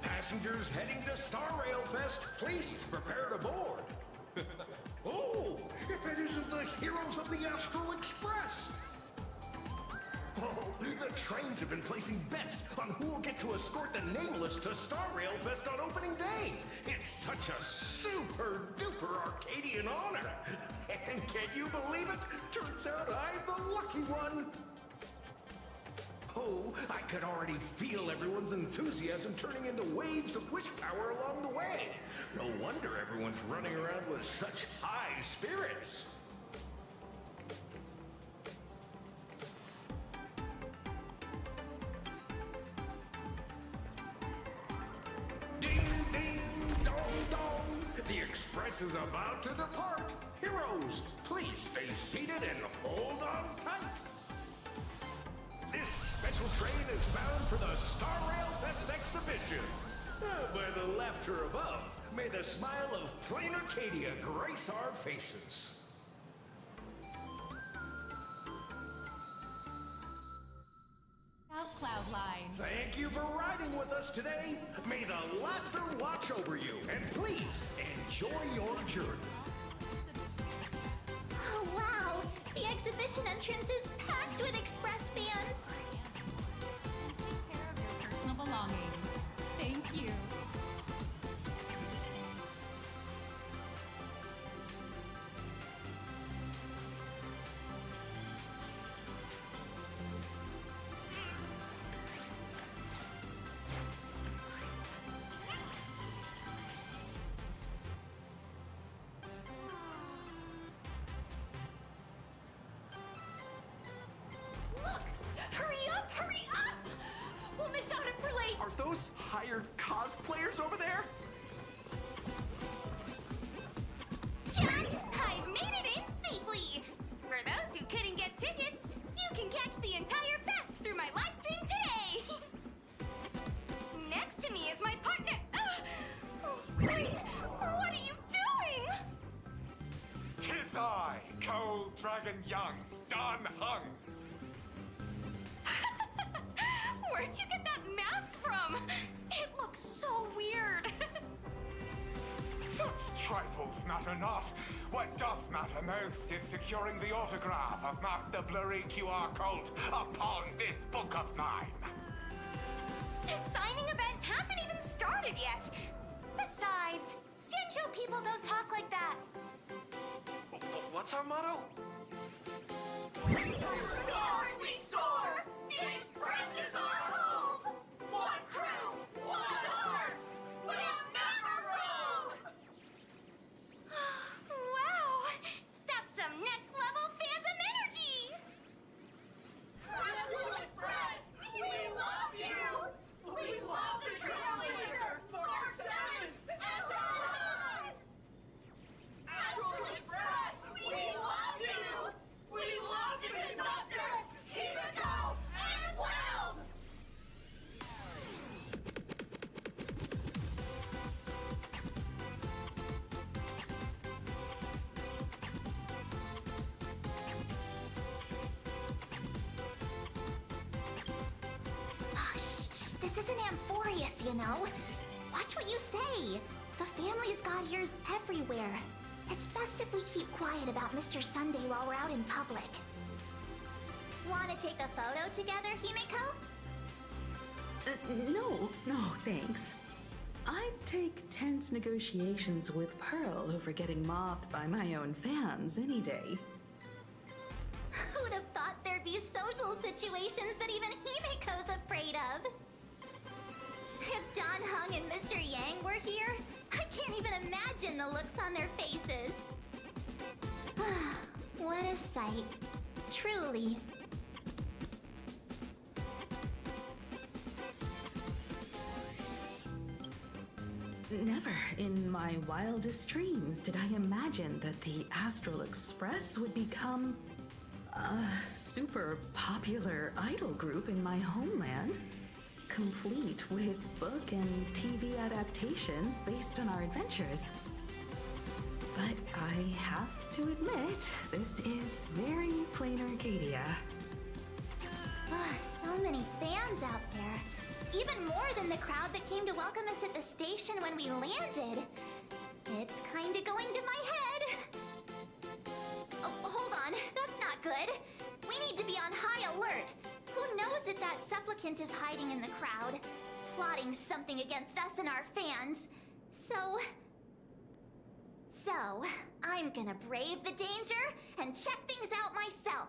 S21: Passengers heading to Star Rail Fest, please prepare to board. Oh, if it isn't the heroes of the Astral Express! Oh, the trains have been placing bets on who will get to escort the Nameless to Star Rail Fest on opening day. It's such a super-duper Arcadian honor. And can you believe it? Turns out I'm the lucky one. Oh, I could already feel everyone's enthusiasm turning into waves of wish power along the way. No wonder everyone's running around with such high spirits. Ding, ding, dong, dong. The express is about to depart. Heroes, please stay seated and hold on tight. This special train is bound for the Star Rail Fest exhibition. By the laughter above, may the smile of plain Arcadia grace our faces.
S15: Cloudline.
S21: Thank you for riding with us today. May the laughter watch over you, and please enjoy your journey.
S6: Oh, wow! The exhibition entrance is packed with Express fans!
S15: Take care of your personal belongings. Thank you.
S6: Hurry up! We'll miss out if we're late!
S3: Are those hired cosplayers over there?
S6: Chat! I've made it in safely! For those who couldn't get tickets, you can catch the entire fest through my live stream today! Next to me is my partner... Oh, wait! What are you doing?
S22: 'Tis I, Cold Dragon Young, Don Hung.
S6: Where'd you get that mask from? It looks so weird.
S22: Such trifles matter not. What doth matter most is securing the autograph of Master Blurry QR Cult upon this book of mine.
S6: The signing event hasn't even started yet. Besides, Sancho people don't talk like that.
S3: What's our motto?
S9: Stars we soar! The Express is our home! One crew, one heart! We'll never roam!
S6: Wow! That's some next level phantom energy!
S9: Astral Express, we love you! We love the Trailblazer, Mark 7, and Don! Astral Express, we love you! We love the conductor, Himiko, and Wells!
S6: Shh, this isn't Amphorius, you know. Watch what you say. The family's got ears everywhere. It's best if we keep quiet about Mr. Sunday while we're out in public. Wanna take a photo together, Himiko?
S2: No, thanks. I'd take tense negotiations with Pearl over getting mobbed by my own fans any day.
S9: Who would have thought there'd be social situations that even Himiko's afraid of? If Dan Heng and Mr. Yang were here, I can't even imagine the looks on their faces. What a sight. Truly.
S2: Never in my wildest dreams did I imagine that the Astral Express would become a super popular idol group in my homeland, complete with book and TV adaptations based on our adventures. But I have to admit, this is very plain Arcadia.
S9: So many fans out there. Even more than the crowd that came to welcome us at the station when we landed. It's kinda going to my head. Oh, hold on. That's not good. We need to be on high alert. Who knows if that supplicant is hiding in the crowd, plotting something against us and our fans. So, I'm gonna brave the danger and check things out myself.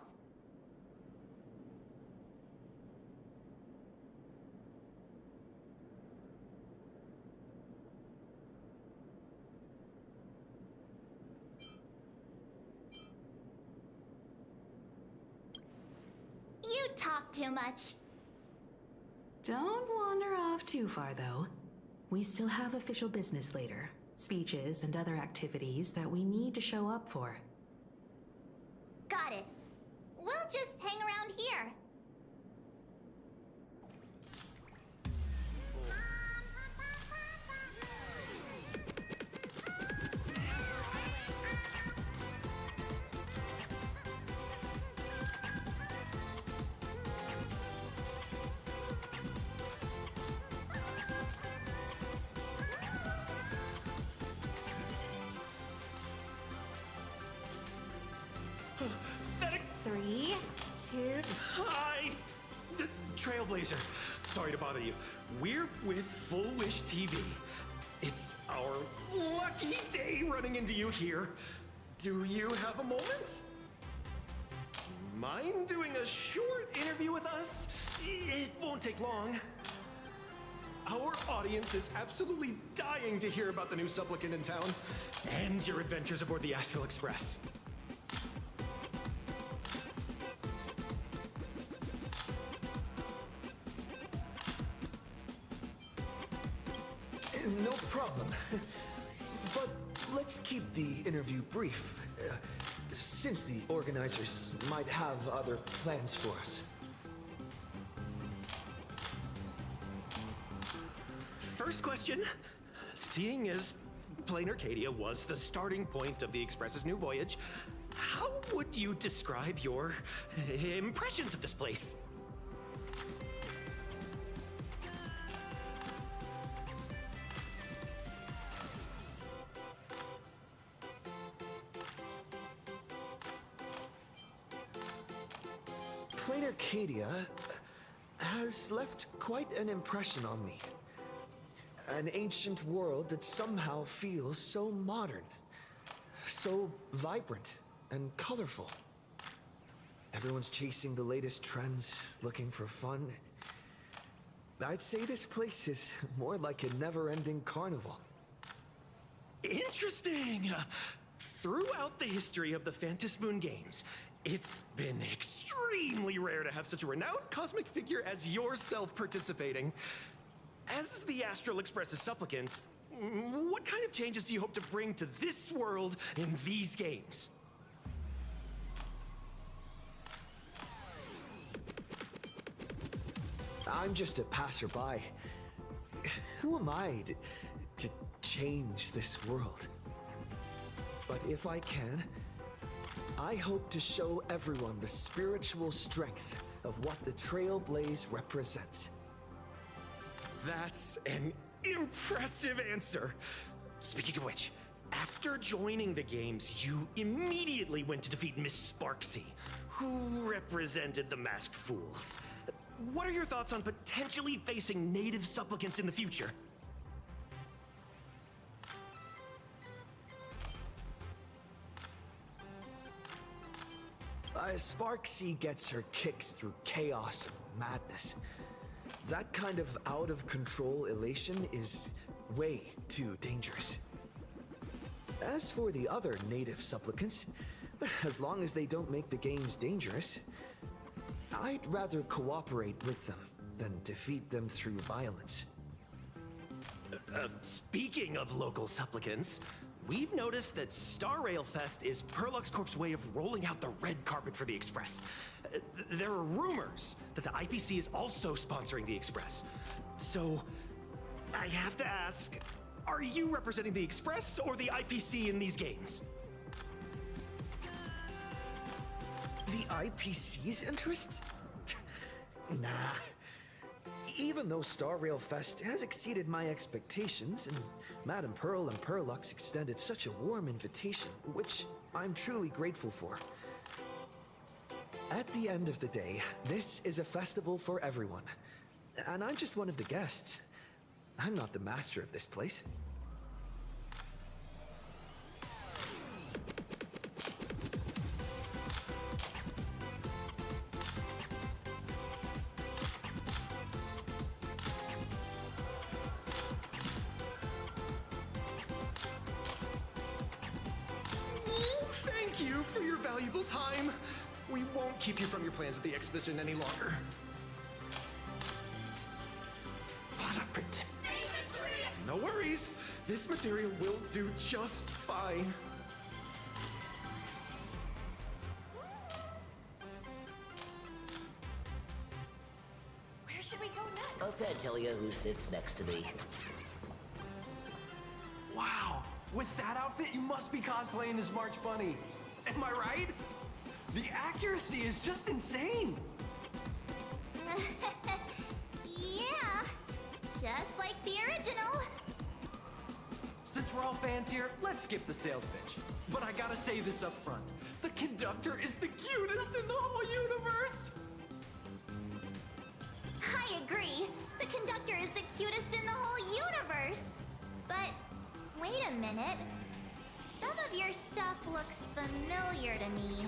S9: You talk too much.
S2: Don't wander off too far, though. We still have official business later. Speeches and other activities that we need to show up for.
S9: Got it. We'll just hang around here. Three, two...
S3: Hi! Trailblazer. Sorry to bother you. We're with Full Wish TV. It's our lucky day running into you here. Do you have a moment? Mind doing a short interview with us? It won't take long. Our audience is absolutely dying to hear about the new supplicant in town and your adventures aboard the Astral Express.
S18: No problem. But let's keep the interview brief, since the organizers might have other plans for us.
S3: First question. Seeing as Plain Arcadia was the starting point of the Express's new voyage, how would you describe your impressions of this place?
S18: Plain Arcadia has left quite an impression on me. An ancient world that somehow feels so modern, so vibrant and colorful. Everyone's chasing the latest trends, looking for fun. I'd say this place is more like a never-ending carnival.
S3: Interesting! Throughout the history of the Phantasmoon Games, it's been extremely rare to have such a renowned cosmic figure as yourself participating. As the Astral Express's supplicant, what kind of changes do you hope to bring to this world in these games?
S18: I'm just a passerby. Who am I to change this world? But if I can, I hope to show everyone the spiritual strength of what the Trailblaze represents.
S3: That's an impressive answer. Speaking of which, after joining the games, you immediately went to defeat Miss Sparksy, who represented the Masked Fools. What are your thoughts on potentially facing native supplicants in the future?
S18: Sparksy gets her kicks through chaos and madness. That kind of out-of-control elation is way too dangerous. As for the other native supplicants, as long as they don't make the games dangerous, I'd rather cooperate with them than defeat them through violence.
S3: Speaking of local supplicants, we've noticed that Star Rail Fest is Perlux Corp's way of rolling out the red carpet for the Express. There are rumors that the IPC is also sponsoring the Express. So, I have to ask, are you representing the Express or the IPC in these games?
S18: The IPC's interests? Nah. Even though Star Rail Fest has exceeded my expectations, and Madame Pearl and Perlux extended such a warm invitation, which I'm truly grateful for. At the end of the day, this is a festival for everyone. And I'm just one of the guests. I'm not the master of this place.
S3: Thank you for your valuable time. We won't keep you from your plans at the exhibition any longer. What a pretend. No worries. This material will do just fine.
S9: Where should we go next?
S7: I can't tell you who sits next to me.
S3: Wow, with that outfit, you must be cosplaying as March Bunny. Am I right? The accuracy is just insane.
S9: Yeah, just like the original.
S3: Since we're all fans here, let's skip the sales pitch. But I gotta say this up front. The conductor is the cutest in the whole universe!
S9: I agree. The conductor is the cutest in the whole universe. But wait a minute. Some of your stuff looks familiar to me.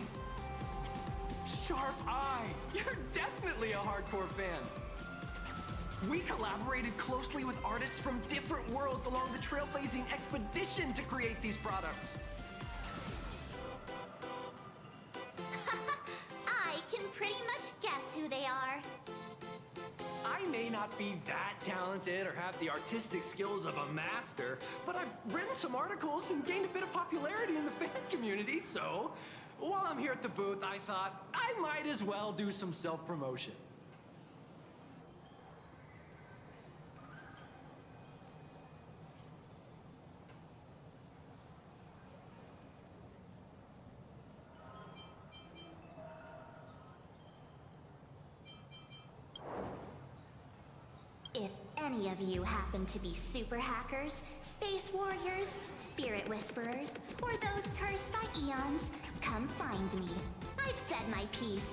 S3: Sharp eye! You're definitely a hardcore fan. We collaborated closely with artists from different worlds along the trailblazing expedition to create these products.
S9: I can pretty much guess who they are.
S3: I may not be that talented or have the artistic skills of a master, but I've written some articles and gained a bit of popularity in the fan community, so while I'm here at the booth, I thought I might as well do some self-promotion.
S9: If any of you happen to be super hackers, space warriors, spirit whisperers, or those cursed by eons, come find me. I've said my piece.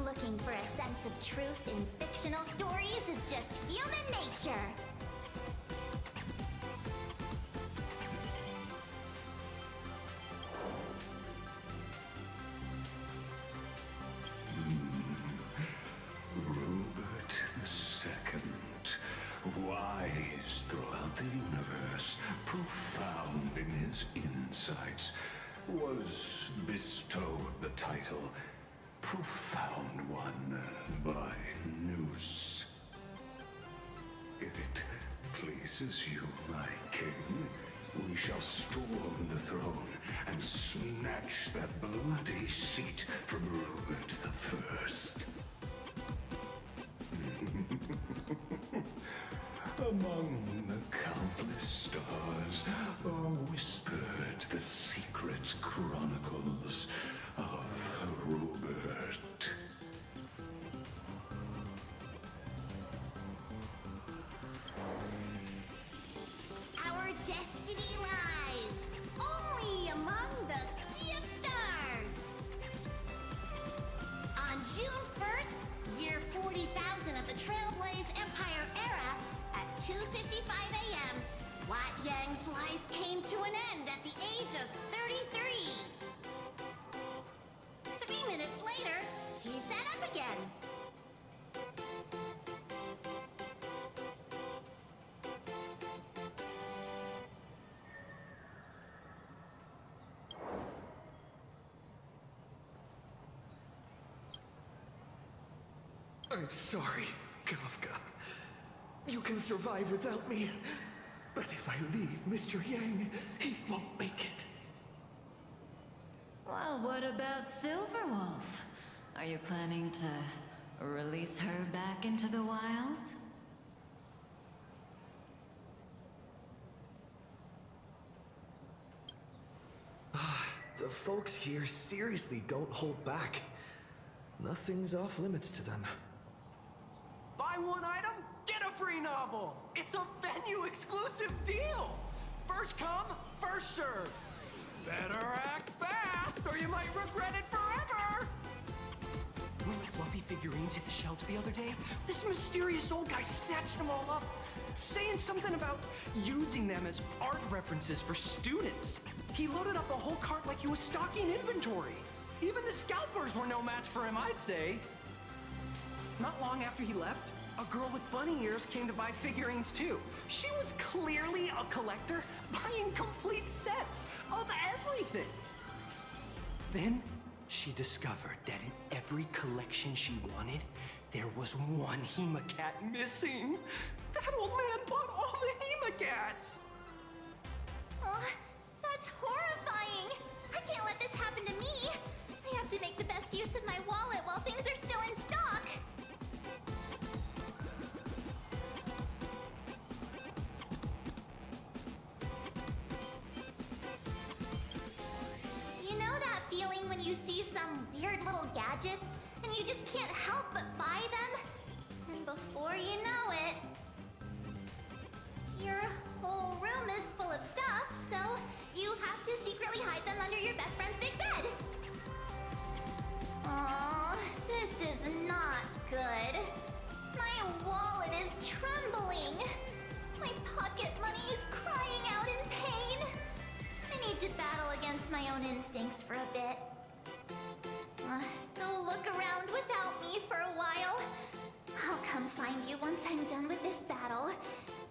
S9: Looking for a sense of truth in fictional stories is just human nature.
S13: Rupert II, wise throughout the universe, profound in his insights, was bestowed the title Profound One by Noose. If it pleases you, my king, we shall storm the throne and snatch that bloody seat from Rupert I. Among the countless stars are whispered the secret chronicles of Rupert.
S9: Our destiny lies only among the Sea of Stars. On June 1st, year 40,000 of the Trailblaze Empire era, at 2:55 a.m., Wat Yang's life came to an end at the age of 33. 20 minutes later, he set up again.
S18: I'm sorry, Kafka. You can survive without me. But if I leave Mr. Yang, he won't make it.
S8: Well, what about Silverwolf? Are you planning to release her back into the wild?
S18: The folks here seriously don't hold back. Nothing's off limits to them.
S3: Buy one item, get a free novel. It's a venue exclusive deal. First come, first serve. Better act fast or you might regret it forever. When the fluffy figurines hit the shelves the other day, this mysterious old guy snatched them all up, saying something about using them as art references for students. He loaded up a whole cart like he was stocking inventory. Even the scalpers were no match for him, I'd say. Not long after he left, a girl with bunny ears came to buy figurines too. She was clearly a collector, buying complete sets of everything. Then she discovered that in every collection she wanted, there was one Hemacat missing. That old man bought all the Hemacats.
S9: Oh, that's horrifying. I can't let this happen to me. I have to make the best use of my wallet while things are still in stock. You know that feeling when you see some weird little gadgets and you just can't help but buy them? And before you know it, your whole room is full of stuff, so you have to secretly hide them under your best friend's big bed. Aw, this is not good. My wallet is trembling. My pocket money is crying out in pain. I need to battle against my own instincts for a bit. Go look around without me for a while. I'll come find you once I'm done with this battle.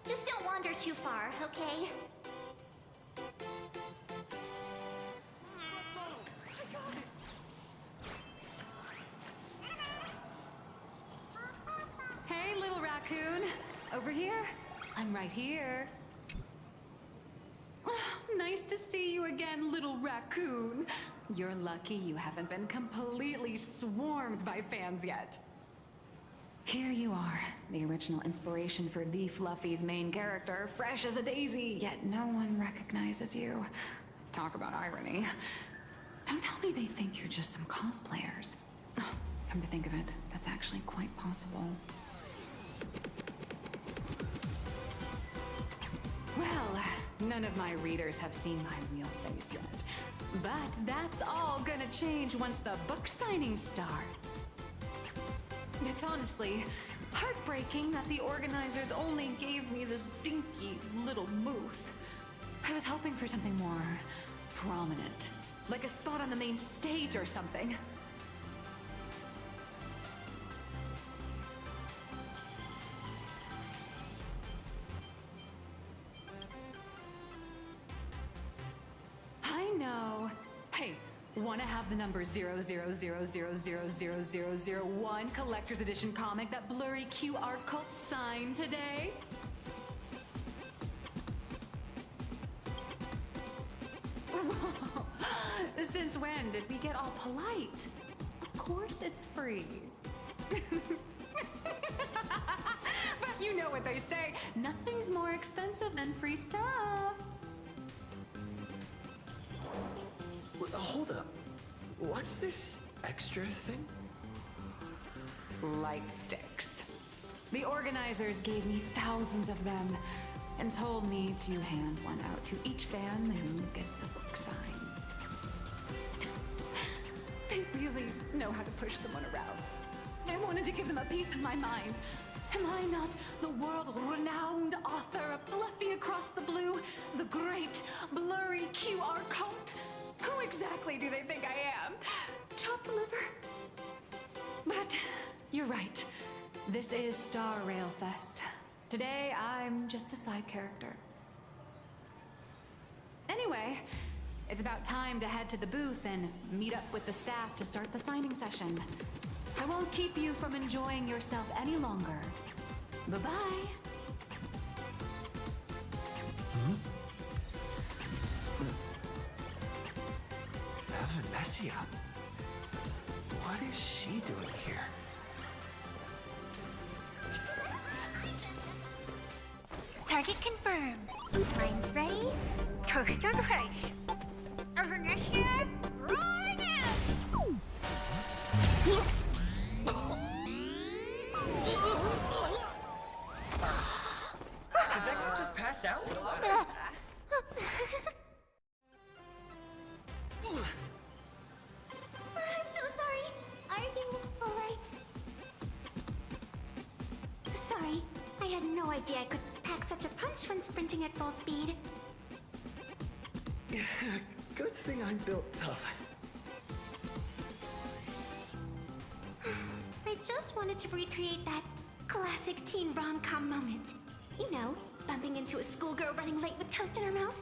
S9: Just don't wander too far, okay?
S15: Hey, little raccoon. Over here? I'm right here. Nice to see you again, little raccoon. You're lucky you haven't been completely swarmed by fans yet. Here you are, the original inspiration for the Fluffy's main character, fresh as a daisy, yet no one recognizes you. Talk about irony. Don't tell me they think you're just some cosplayers. Oh, come to think of it, that's actually quite possible. Well, none of my readers have seen my real face yet. But that's all gonna change once the book signing starts. It's honestly heartbreaking that the organizers only gave me this dinky little booth. I was hoping for something more prominent, like a spot on the main stage or something. I know. Hey, want to have the number 000000001 collector's edition comic that Blurry QR Cult signed today? Since when did we get all polite? Of course it's free. But you know what they say, nothing's more expensive than free stuff.
S18: Hold up. What's this extra thing?
S15: Light sticks. The organizers gave me thousands of them and told me to hand one out to each fan who gets a book signed. They really know how to push someone around. I wanted to give them a piece of my mind. Am I not the world-renowned author of Fluffy Across the Blue, the great Blurry QR Cult? Who exactly do they think I am? chopped liver. But you're right. This is Star Rail Fest. Today, I'm just a side character. Anyway, it's about time to head to the booth and meet up with the staff to start the signing session. I won't keep you from enjoying yourself any longer. Bye-bye.
S18: Venetia? What is she doing here?
S9: Target confirmed. Mine's ready. Toast on face. Venetia, rolling out!
S5: Did that guy just pass out?
S9: I'm so sorry. Are you alright? Sorry, I had no idea I could pack such a punch when sprinting at full speed.
S18: Good thing I'm built tough.
S9: I just wanted to recreate that classic teen rom-com moment. You know, bumping into a schoolgirl running late with toast in her mouth.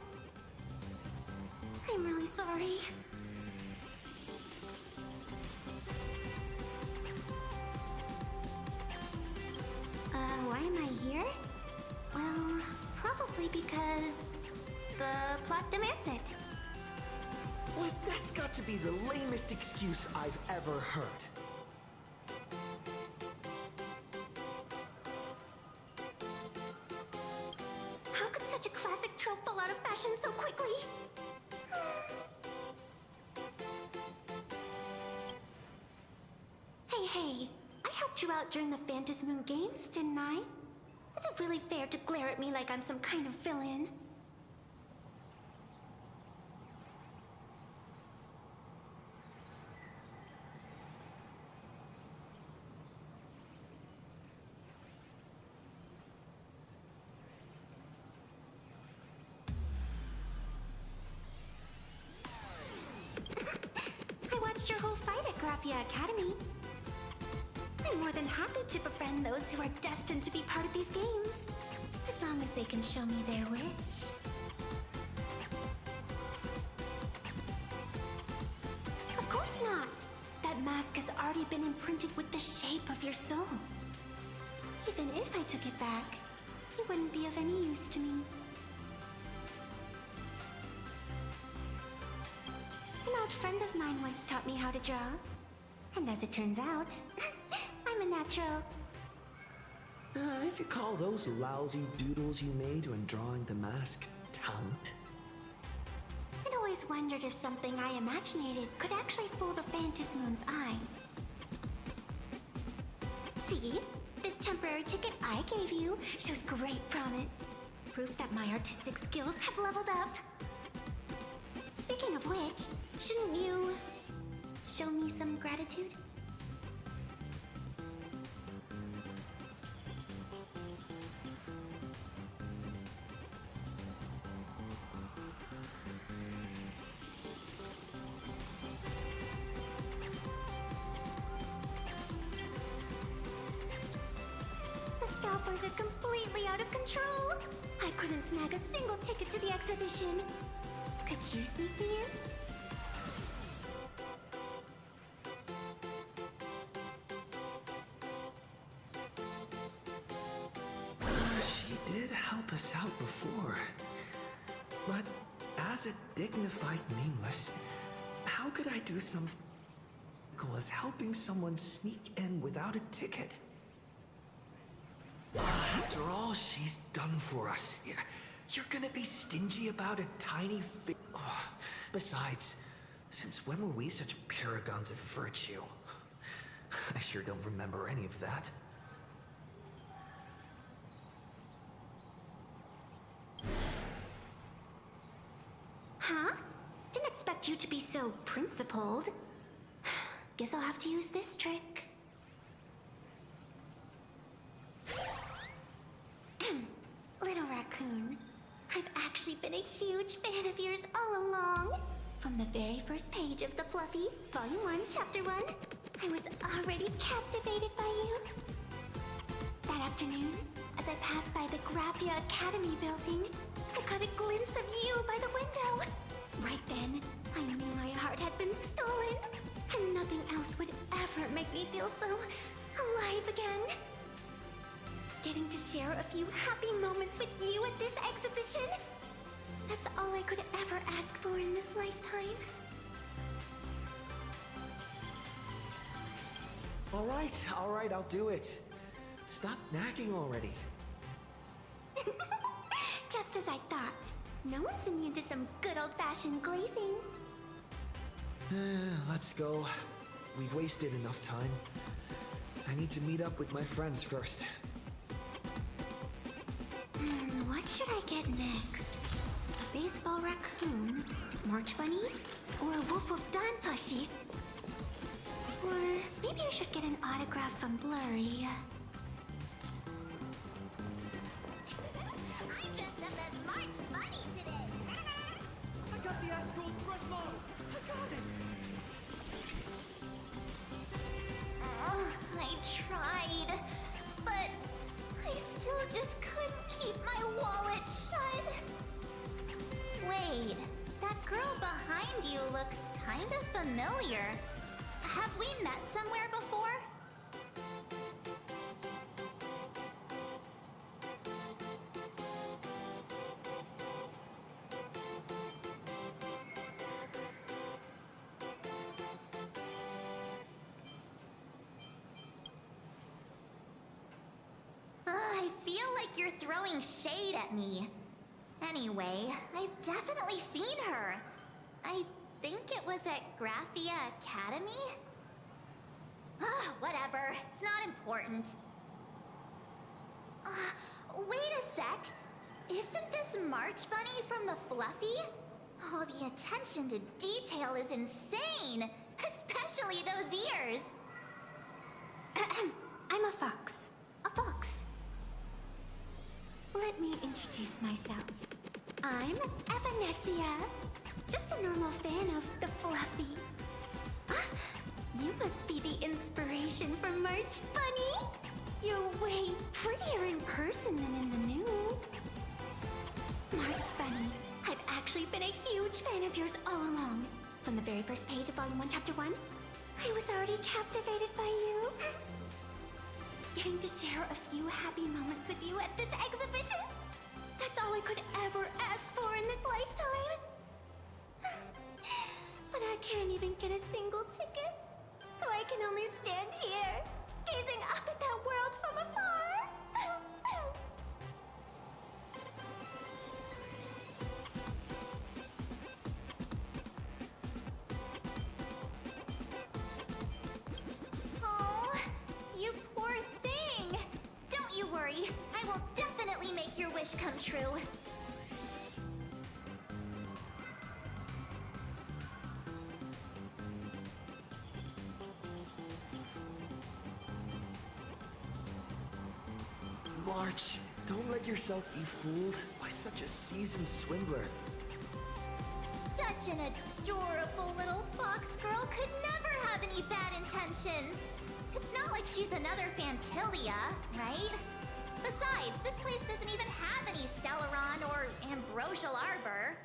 S9: I'm really sorry. Why am I here? Well, probably because the plot demands it.
S18: Well, that's got to be the lamest excuse I've ever heard.
S9: How could such a classic trope fall out of fashion so quickly? Hey, I helped you out during the Phantasmoon Games, didn't I? Is it really fair to glare at me like I'm some kind of villain? I watched your whole fight at Graphia Academy. I'm more than happy to befriend those who are destined to be part of these games, as long as they can show me their wish. Of course not! That mask has already been imprinted with the shape of your soul. Even if I took it back, it wouldn't be of any use to me. An old friend of mine once taught me how to draw. And as it turns out, I'm a natural.
S18: If you call those lousy doodles you made when drawing the mask talent.
S9: I'd always wondered if something I imaginated could actually fool the Phantasmoon's eyes. See? This temporary ticket I gave you shows great promise. Proof that my artistic skills have leveled up. Speaking of which, shouldn't you show me some gratitude? The scalpers are completely out of control. I couldn't snag a single ticket to the exhibition. Could you sneak me in?
S18: She did help us out before. But as a dignified nameless, how could I do something as helping someone sneak in without a ticket? After all she's done for us, you're gonna be stingy about a tiny Besides, since when were we such paragons of virtue? I sure don't remember any of that.
S9: Huh? Didn't expect you to be so principled. Guess I'll have to use this trick. Little raccoon, I've actually been a huge fan of yours all along. From the very first page of The Fluffy, Volume 1, Chapter 1, I was already captivated by you. That afternoon, as I passed by the Graphia Academy building, I caught a glimpse of you by the window. Right then, I knew my heart had been stolen, and nothing else would ever make me feel so alive again. Getting to share a few happy moments with you at this exhibition, that's all I could ever ask for in this lifetime.
S18: All right, I'll do it. Stop nagging already.
S9: Just as I thought. No one's immune to some good old-fashioned glazing.
S18: Let's go. We've wasted enough time. I need to meet up with my friends first.
S9: What should I get next? Baseball raccoon, March Bunny, or a Wolf of Dawn plushie? Or maybe I should get an autograph from Blurry.
S10: I dressed up as March Bunny today.
S18: I got the Astral Thrust model. I got it.
S10: I tried, but I still just couldn't keep my wallet shut. Wait, that girl behind you looks kind of familiar. Have we met somewhere before? I feel like you're throwing shade at me. Anyway, I've definitely seen her. I think it was at Graphia Academy? Whatever. It's not important. Wait a sec. Isn't this March Bunny from the Fluffy? Oh, the attention to detail is insane. Especially those ears.
S9: I'm a fox. A fox. Let me introduce myself. I'm Evanescia. Just a normal fan of the Fluffy. You must be the inspiration for March Bunny. You're way prettier in person than in the news. March Bunny, I've actually been a huge fan of yours all along. From the very first page of Volume 1, Chapter 1, I was already captivated by you. Getting to share a few happy moments with you at this exhibition, that's all I could ever ask for in this lifetime. But I can't even get a single ticket, so I can only stand here, gazing up at that world from afar.
S10: Oh, you poor thing. Don't you worry. I will definitely make your wish come true.
S18: March, don't let yourself be fooled by such a seasoned swindler.
S10: Such an adorable little fox girl could never have any bad intentions. It's not like she's another Phantilia, right? Besides, this place doesn't even have any Stellaron or Ambrosial Arbor.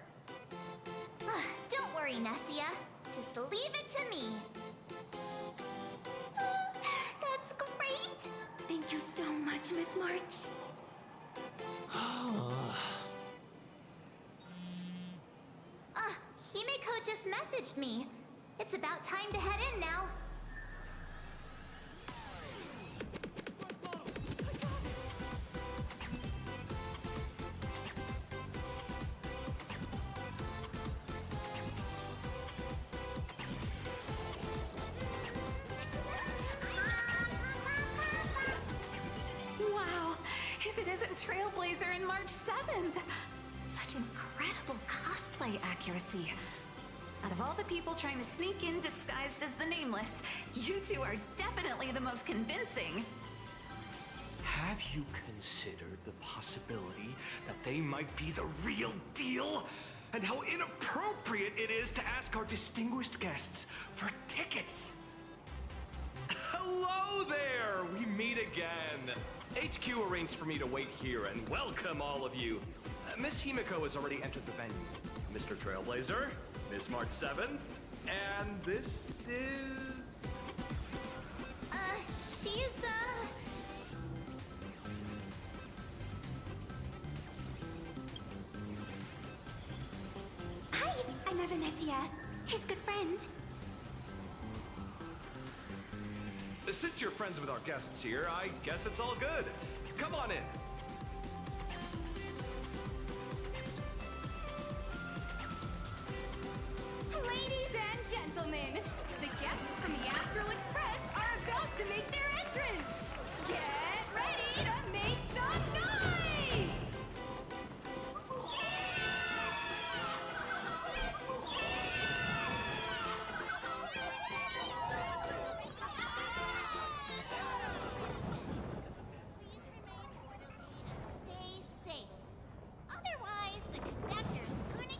S10: Don't worry, Nessia. Just leave it to me.
S9: That's great! Thank you so much, Miss March.
S10: Himeko just messaged me. It's about time to head in now.
S15: Wow, if it isn't Trailblazer and March 7th! Such incredible cosplay accuracy. Out of all the people trying to sneak in disguised as the Nameless, you two are definitely the most convincing.
S21: Have you considered the possibility that they might be the real deal?
S1: and how inappropriate it is to ask our distinguished guests for tickets.
S3: Hello there! We meet again. HQ arranged for me to wait here and welcome all of you. Miss Himiko has already entered the venue. Mr. Trailblazer, Miss March 7, and this is...
S10: She's,
S6: Hi, I'm Evanesia, his good friend.
S3: Since you're friends with our guests here, I guess it's all good. Come on in.
S4: Ladies and gentlemen, the guests from the Astral Express are about to make their entrance. Get ready to make some noise!
S9: Stay safe. Otherwise, the conductor's gonna...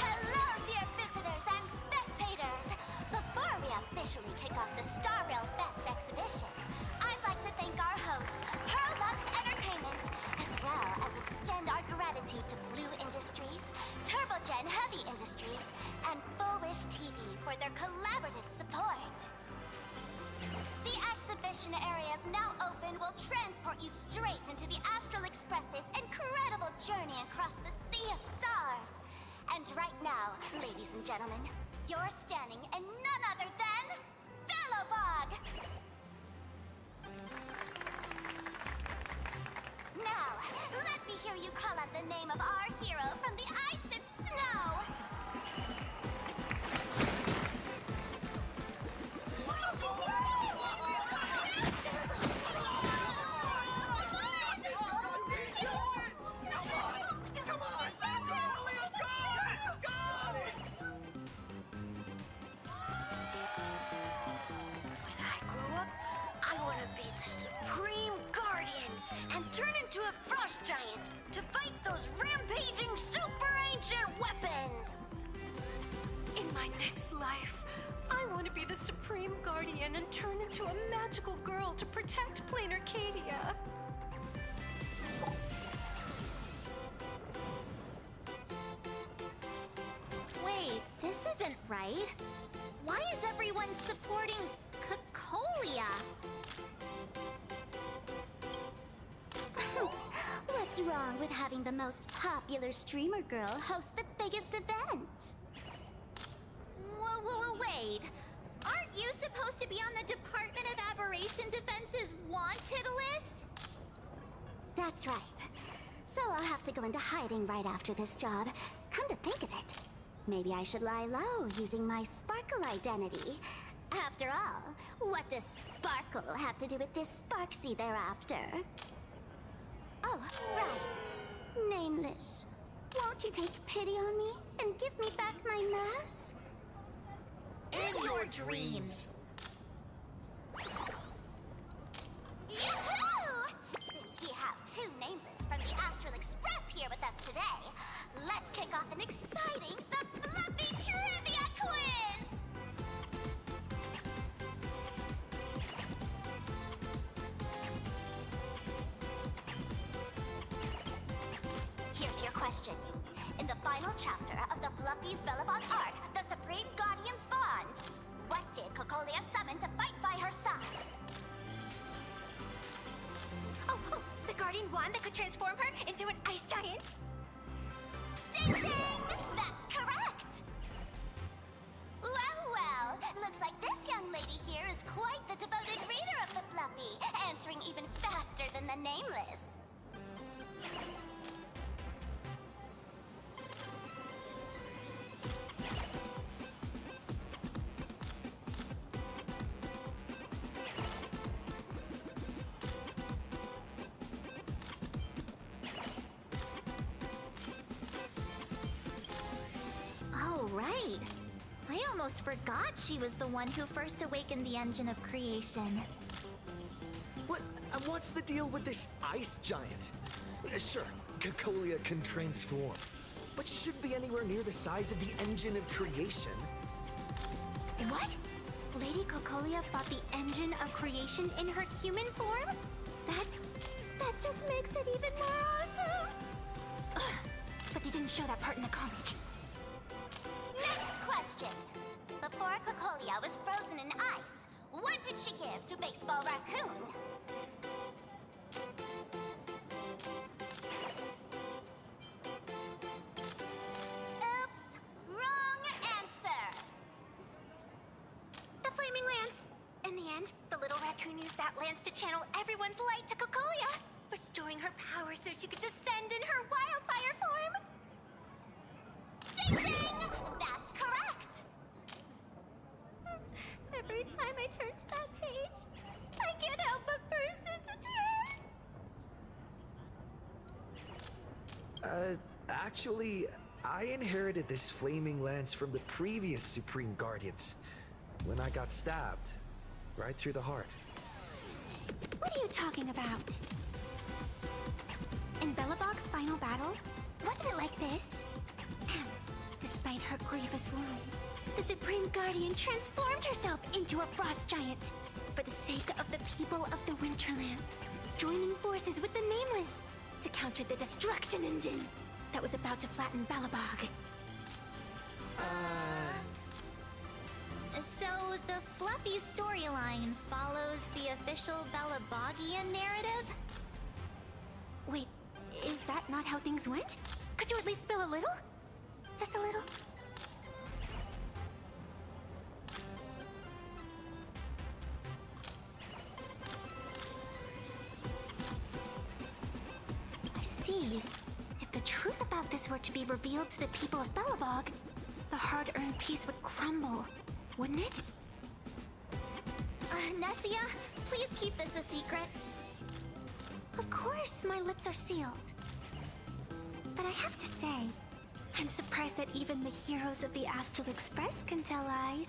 S9: Hello, dear visitors and spectators! Before we officially kick off the Star Rail Fest exhibition, I'd like to thank our host, Pearlux Entertainment, as well as extend our gratitude to Blue Industries, Turbogen Heavy Industries, and Full Wish TV for their collaborative support. The exhibition area is now open will transport you straight into the Astral Express's incredible journey across the Sea of Stars. And right now, ladies and gentlemen, you're standing in none other than Bellowbog! Now, let me hear you call out the name of our hero from the ice and snow! When I grow up, I want to be the Supreme Guardian and turn into a frost giant to fight those rampaging super ancient weapons!
S2: In my next life, I want to be the Supreme Guardian and turn into a magical girl to protect Plain Arcadia.
S10: wait, this isn't right. Why is everyone supporting Cocolia? What's wrong with having the most popular streamer girl host the biggest event? Whoa, wait. Aren't you supposed to be on the Department of Aberration Defense's wanted list?
S9: That's right. So I'll have to go into hiding right after this job. Come to think of it, maybe I should lie low using my Sparkle identity. After all, what does Sparkle have to do with this Sparksy thereafter? Oh, right. Nameless. Won't you take pity on me and give me back my mask?
S10: In your dreams.
S9: Yahoo! Since we have two Nameless from the Astral Express here with us today, let's kick off an exciting The Fluffy Trivia Quiz! Here's your question. In the final chapter of the Fluffy's Bellabog arc, the Supreme Guardian's Bond, what did Cocolia summon to fight by her side? Oh, the Guardian wand that could transform her into an ice giant? Ding ding! That's correct! Well, looks like this young lady here is quite the devoted reader of the Fluffy, answering even faster than the Nameless.
S10: almost forgot she was the one who first awakened the engine of creation.
S18: What? And what's the deal with this ice giant? Sure, Cocolia can transform, but she shouldn't be anywhere near the size of the engine of creation.
S10: What? Lady Cocolia fought the engine of creation in her human form? That just makes it even more awesome! Ugh, but they didn't show that part in the comic. Next question. Before Cocolia was frozen in ice, what did she give to Baseball Raccoon? Oops! Wrong answer! The Flaming Lance! In the end, the little raccoon used that lance to channel everyone's light to Cocolia, restoring her power so she could descend in her wildfire form! Ding ding! That's correct! Every time I turn to that page, I can't help but burst into tears!
S18: Actually, I inherited this flaming lance from the previous Supreme Guardians when I got stabbed right through the heart.
S10: What are you talking about? In Belobog's final battle, wasn't it like this? Despite her grievous wounds, the Supreme Guardian transformed herself into a frost giant for the sake of the people of the Winterlands, joining forces with the Nameless to counter the destruction engine that was about to flatten Belobog. So the fluffy storyline follows the official Belabogian narrative? Wait, is that not how things went? Could you at least spill a little? Just a little? I see. If the truth about this were to be revealed to the people of Belobog, the hard-earned peace would crumble, wouldn't it? Nessia, please keep this a secret. Of course, my lips are sealed. But I have to say, I'm surprised that even the heroes of the Astral Express can tell lies.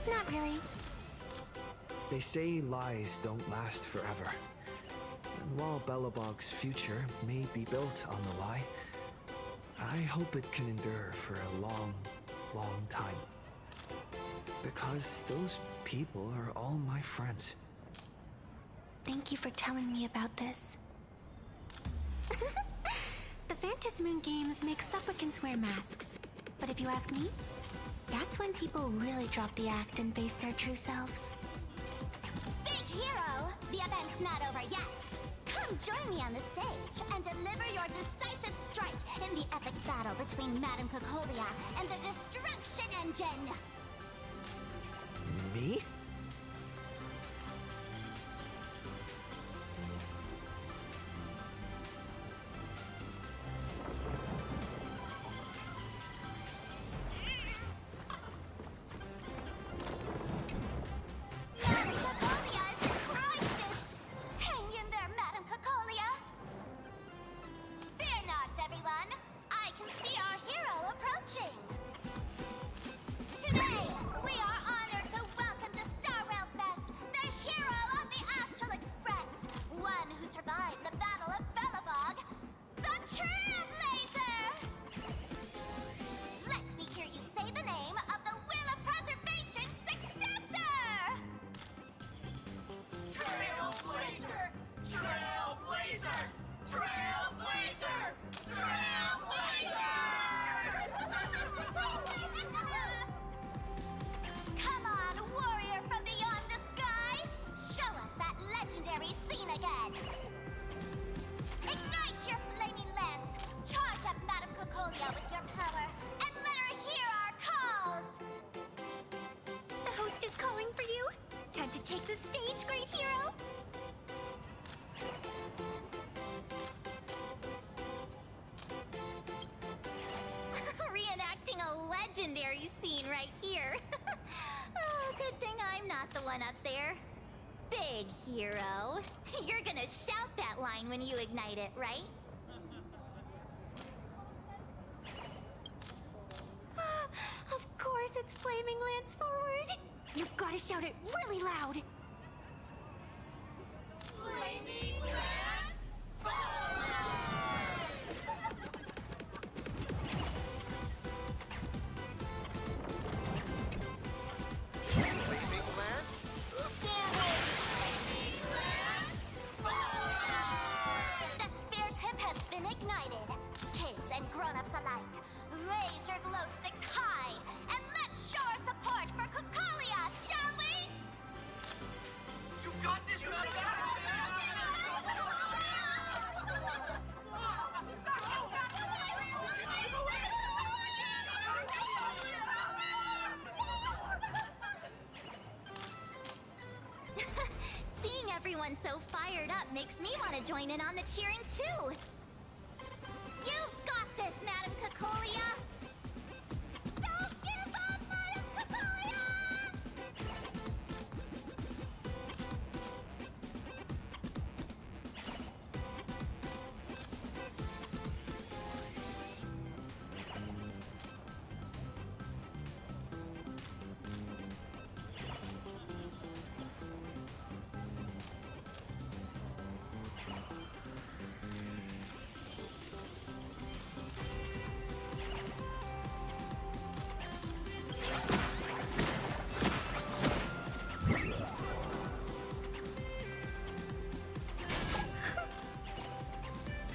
S10: Not really.
S18: They say lies don't last forever. And while Belobog's future may be built on the lie, I hope it can endure for a long, long time. Because those people are all my friends.
S10: Thank you for telling me about this. The Phantasmoon games make supplicants wear masks. But if you ask me, that's when people really drop the act and face their true selves. Big hero! The event's not over yet! Come join me on the stage and deliver your decisive strike in the epic battle between Madame Cocolia and the Destruction Engine!
S18: Me?
S10: Take the stage, great hero! legendary scene right here. Oh, good thing I'm not the one up there. Big hero. You're gonna shout that line when you ignite it, right?
S9: Of course, it's Flaming Lance Forward. You've got to shout it really loud.
S10: Flaming Lance
S18: Flaming Lance?
S10: The spare tip has been ignited. Kids and grown-ups alike, raise your glow sticks high and let's show our support for Cocolia, shall we?
S1: You got this,
S10: Seeing everyone so fired up makes me want to join in on the cheering too. You've got this, Madam Cocolia! Don't give up, Madam Cocolia!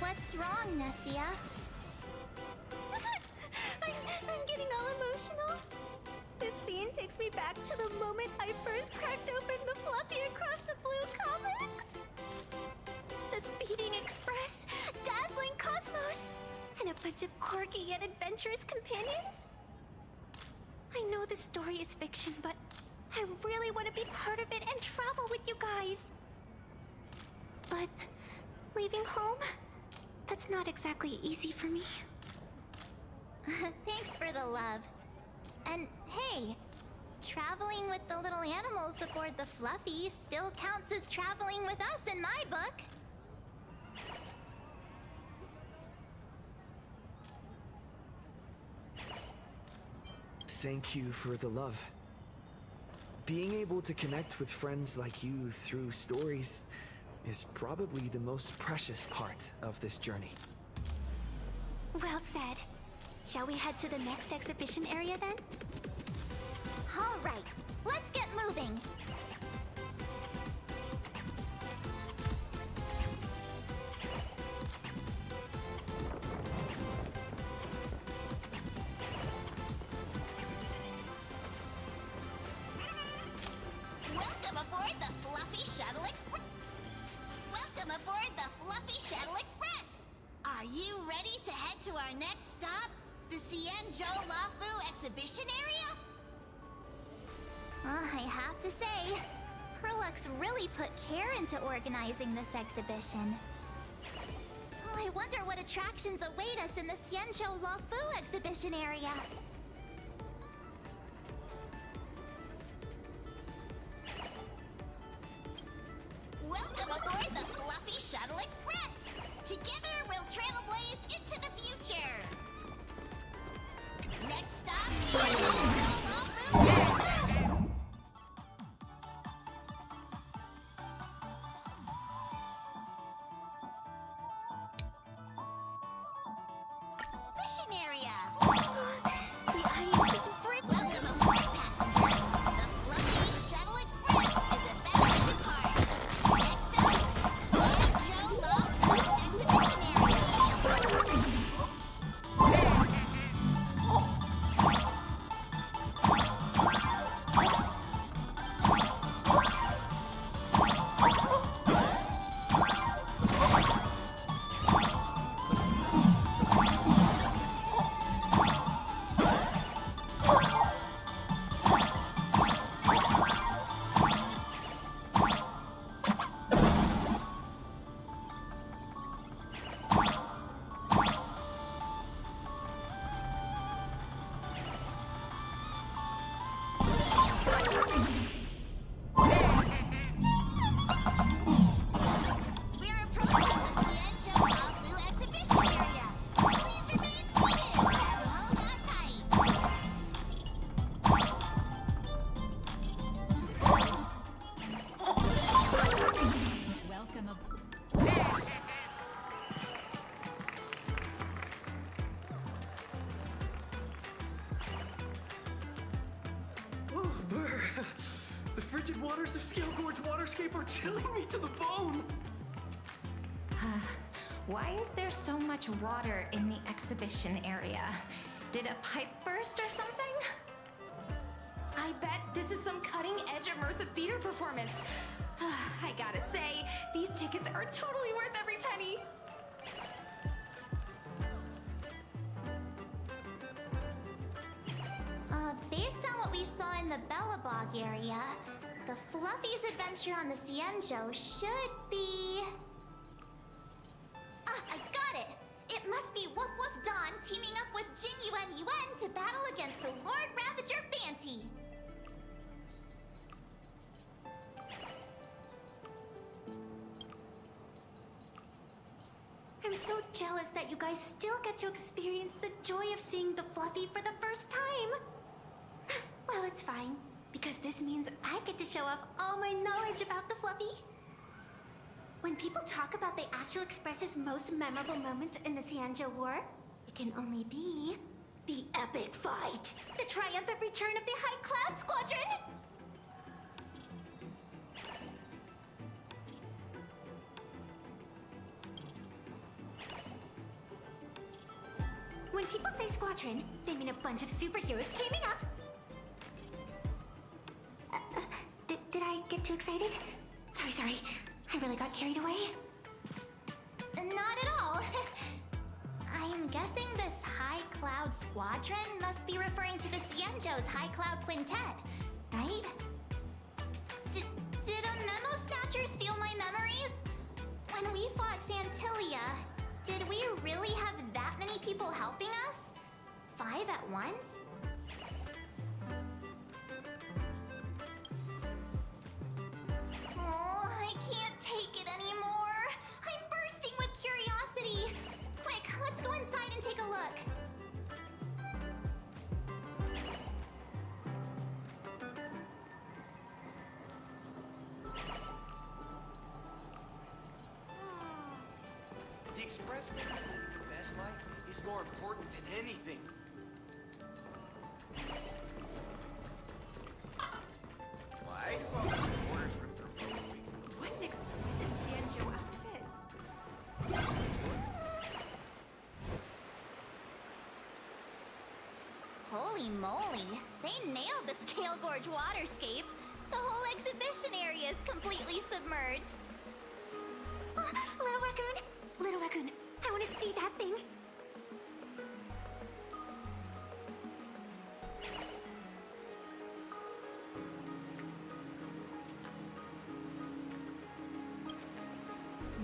S10: What's wrong, Nessia?
S9: I'm getting all emotional. This scene takes me back to the moment I first cracked open the Fluffy Across the Blue comics. The Speeding Express, Dazzling Cosmos, and a bunch of quirky yet adventurous companions. I know the story is fiction, but I really want to be part of it and travel with you guys. But leaving home? That's not exactly easy for me.
S10: Thanks for the love. And hey, traveling with the little animals aboard the Fluffy still counts as traveling with us in my book.
S18: Thank you for the love. Being able to connect with friends like you through stories is probably the most precious part of this journey.
S9: Well said. Shall we head to the next exhibition area then?
S10: All right, let's get moving.
S11: Welcome aboard the Fluffy Shuttle Express. Welcome aboard the Fluffy Shuttle Express. Are you ready to head to our next stop, the Xianzhou Luofu exhibition area?
S10: I have to say, Herlux really put care into organizing this exhibition. I wonder what attractions await us in the Xianzhou Luofu exhibition area.
S11: Welcome aboard the Fluffy Shuttle Express. Together, we'll trailblaze into the future. Next stop, Xianzhou Luofu. Fishing area.
S3: waters of Scale Gorge Waterscape are chilling me to the bone!
S4: Why is there so much water in the exhibition area? Did a pipe burst or something? I bet this is some cutting-edge immersive theater performance. I gotta say, these tickets are totally worth every penny.
S10: Based on what we saw in the Bellabog area, the Fluffy's adventure on the Cienjo should be... Ah, I got it! It must be Woof Woof Dawn teaming up with Jin Yuan Yuan to battle against the Lord Ravager Fanti. I'm so jealous that you guys still get to experience the joy of seeing the Fluffy for the first time. Well, it's fine, because this means I get to show off all my knowledge about the Fluffy. When people talk about the Astral Express's most memorable moments in the Cienjo War, it can only be the epic fight, the triumphant return of the High Cloud Squadron! When people say squadron, they mean a bunch of superheroes teaming up. Did I get too excited? Sorry. I really got carried away. Not at all. I'm guessing this High Cloud Squadron must be referring to the Cienjo's High Cloud Quintet, right? Did a Memo Snatcher steal my memories? When we fought Fantilia, did we really have that many people helping us? 5 at once? Oh, I can't take it anymore. I'm bursting with curiosity. Quick, let's go inside and take a look.
S1: The Express Man, best life is more important than anything. Why? Orders from
S4: What an exquisite Cienjo outfit.
S10: Holy moly, they nailed the Scale Gorge waterscape. The whole exhibition area is completely submerged. Little Raccoon, I want to see that thing.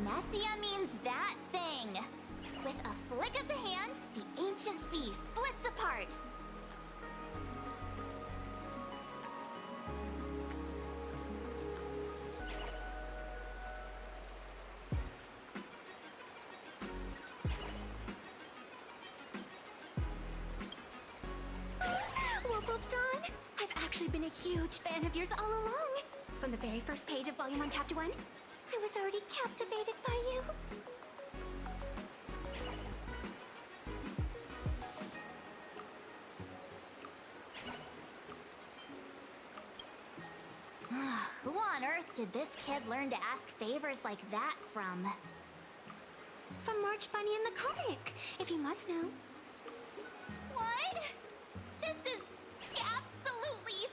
S10: Nessia means that thing. With a flick of the hand, the ancient sea splits apart. Wolf of Dawn, I've actually been a huge fan of yours all along. From the very first page of Volume 1, Chapter 1, I was already captivated by you. Who on earth did this kid learn to ask favors like that from? From March Bunny in the comic, if you must know. What? This is absolutely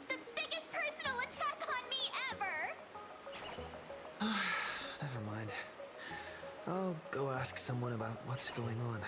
S10: the biggest personal attack on me ever!
S18: Never mind. I'll go ask someone about what's going on.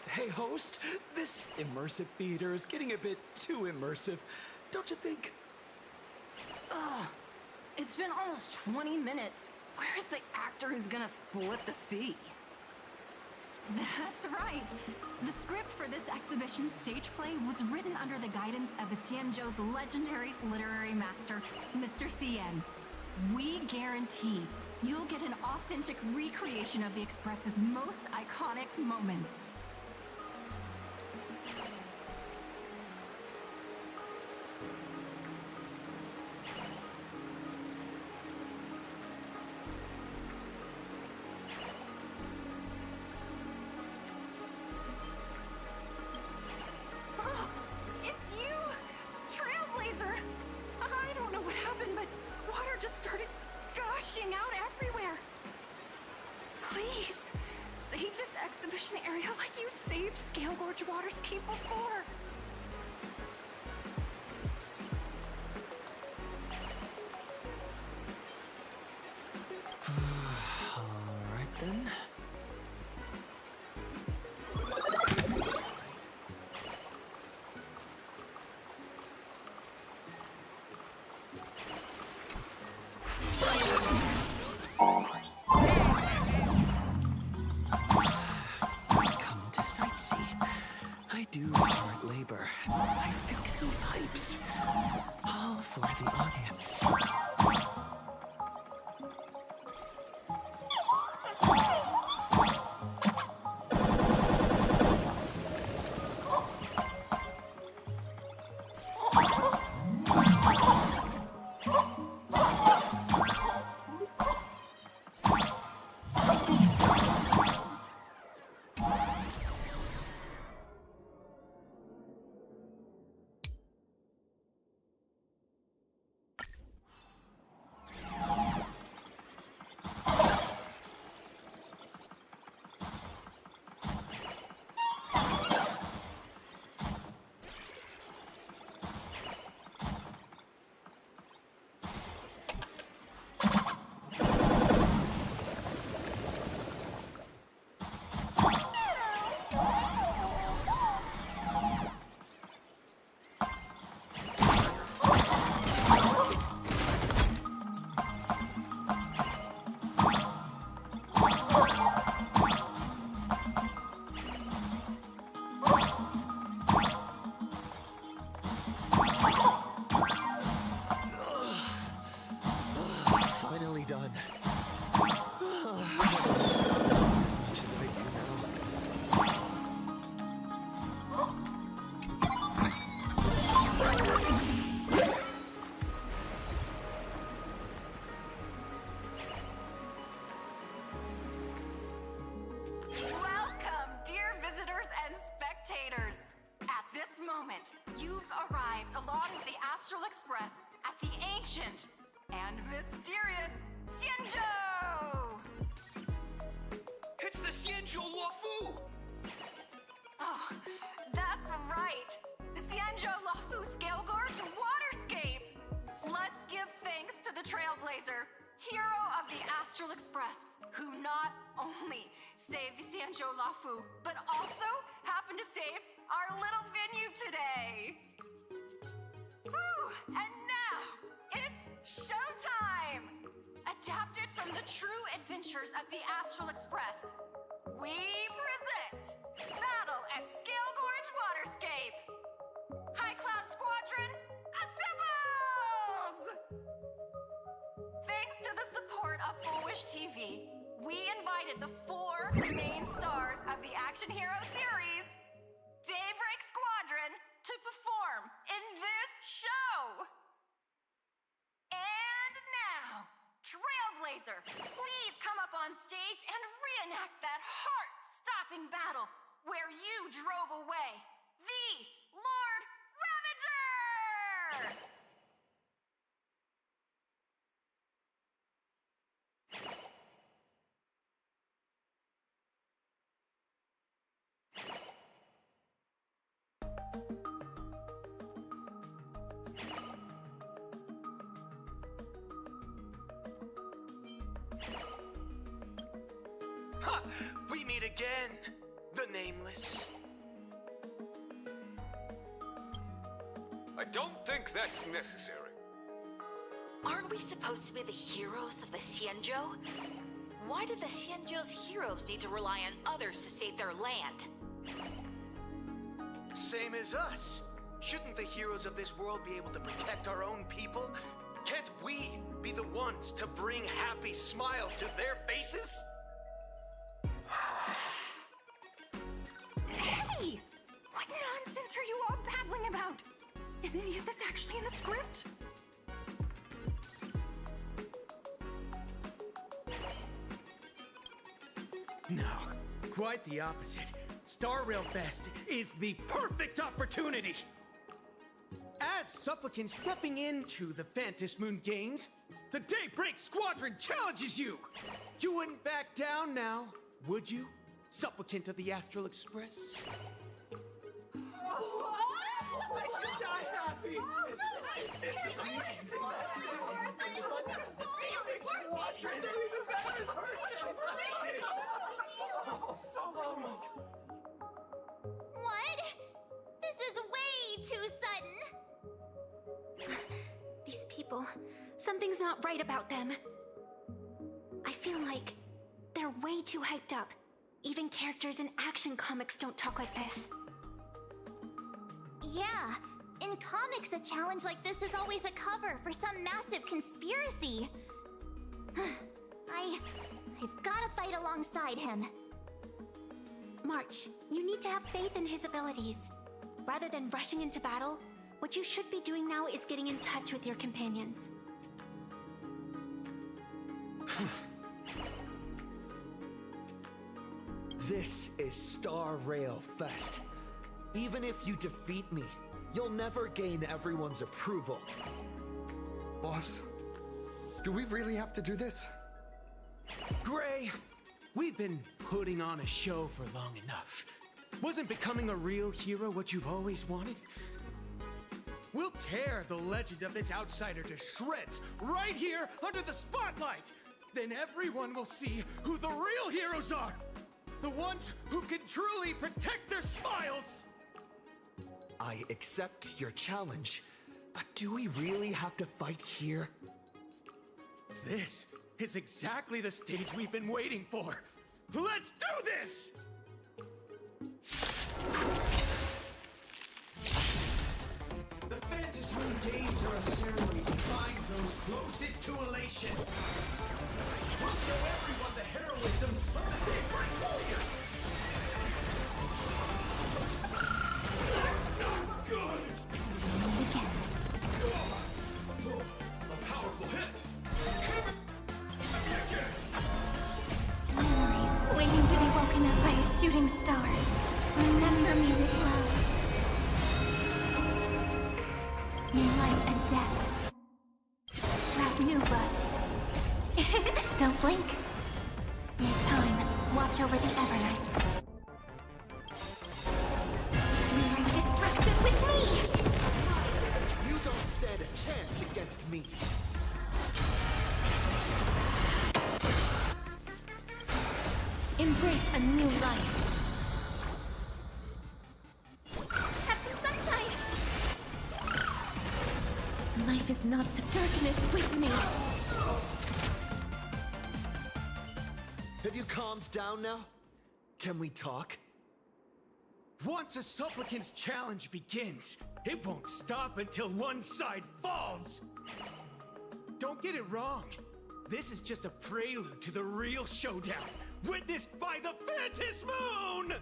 S3: Hey, host, this immersive theater is getting a bit too immersive, don't you think?
S2: Ugh. It's been almost 20 minutes. Where's the actor who's gonna split the sea?
S12: That's right. The script for this exhibition stage play was written under the guidance of Cienjo's legendary literary master, Mr. Cien. We guarantee you'll get an authentic recreation of the Express's most iconic moments. Waterscape before.
S5: Alright then. Come to sightsee. I do hard labor. I fix these pipes. All for the audience. Finally done. As much as I do now.
S12: Welcome, dear visitors and spectators. At this moment, you've arrived along with the Astral Express at the ancient and mysterious Xianzhou!
S1: It's the Xianzhou Luofu!
S12: Oh, that's right. The Xianzhou Luofu Scale Gorge Waterscape! Let's give thanks to the Trailblazer, hero of the Astral Express, who not only saved the Xianzhou Luofu, but also happened to save our little venue today. Whew, and now, it's showtime! Adapted from the true adventures of the Astral Express, we present Battle at Scale Gorge Waterscape! High Cloud Squadron, assembles! Thanks to the support of Full Wish TV, we invited the 4 main stars of the Action Hero series, Daybreak Squadron, to perform in this show! And now, Trailblazer, please come up on stage and reenact that heart-stopping battle where you drove away the Lord Ravager!
S1: Ha! We meet again, the Nameless.
S16: I don't think that's necessary.
S2: Aren't we supposed to be the heroes of the Xianzhou? Why do the Xianzhou's heroes need to rely on others to save their land?
S1: Same as us. Shouldn't the heroes of this world be able to protect our own people? Can't we be the ones to bring happy smiles to their faces?
S12: Hey! What nonsense are you all babbling about? Is any of this actually in the script?
S17: No, quite the opposite. Star Rail Fest is the perfect opportunity! As supplicant stepping into the Phantom Moon Games, the Daybreak Squadron challenges you! You wouldn't back down now, would you? Supplicant of the Astral Express?
S10: What? This is way too sudden.
S4: These people, something's not right about them. I feel like they're way too hyped up. Even characters in action comics don't talk like this.
S10: Yeah, in comics, a challenge like this is always a cover for some massive conspiracy. I've gotta fight alongside him.
S4: March, you need to have faith in his abilities. Rather than rushing into battle, what you should be doing now is getting in touch with your companions.
S18: This is Star Rail Fest. Even if you defeat me, you'll never gain everyone's approval.
S3: Boss, do we really have to do this?
S17: Gray, we've been putting on a show for long enough. Wasn't becoming a real hero what you've always wanted? We'll tear the legend of this outsider to shreds right here under the spotlight. Then everyone will see who the real heroes are. The ones who can truly protect their smiles.
S18: I accept your challenge, but do we really have to fight here?
S17: This is exactly the stage we've been waiting for. Let's do this! The Phantasmoon Games are a ceremony to find those closest to elation. We'll show everyone the heroism of the Daybreak Warriors! Good! A powerful hit!
S6: Memories waiting to be woken up by a shooting star. Remember me with love. New life and death. Grab new buds. Don't blink. Need time. Watch over the Evernight. Bring destruction with me!
S18: You don't stand a chance against me.
S4: Embrace a new life.
S10: Have some sunshine!
S4: Life is not so darkness with me.
S18: Have you calmed down now? Can we talk?
S17: Once a supplicant's challenge begins, it won't stop until one side falls. Don't get it wrong. This is just a prelude to the real showdown, witnessed by the Phantasmoon!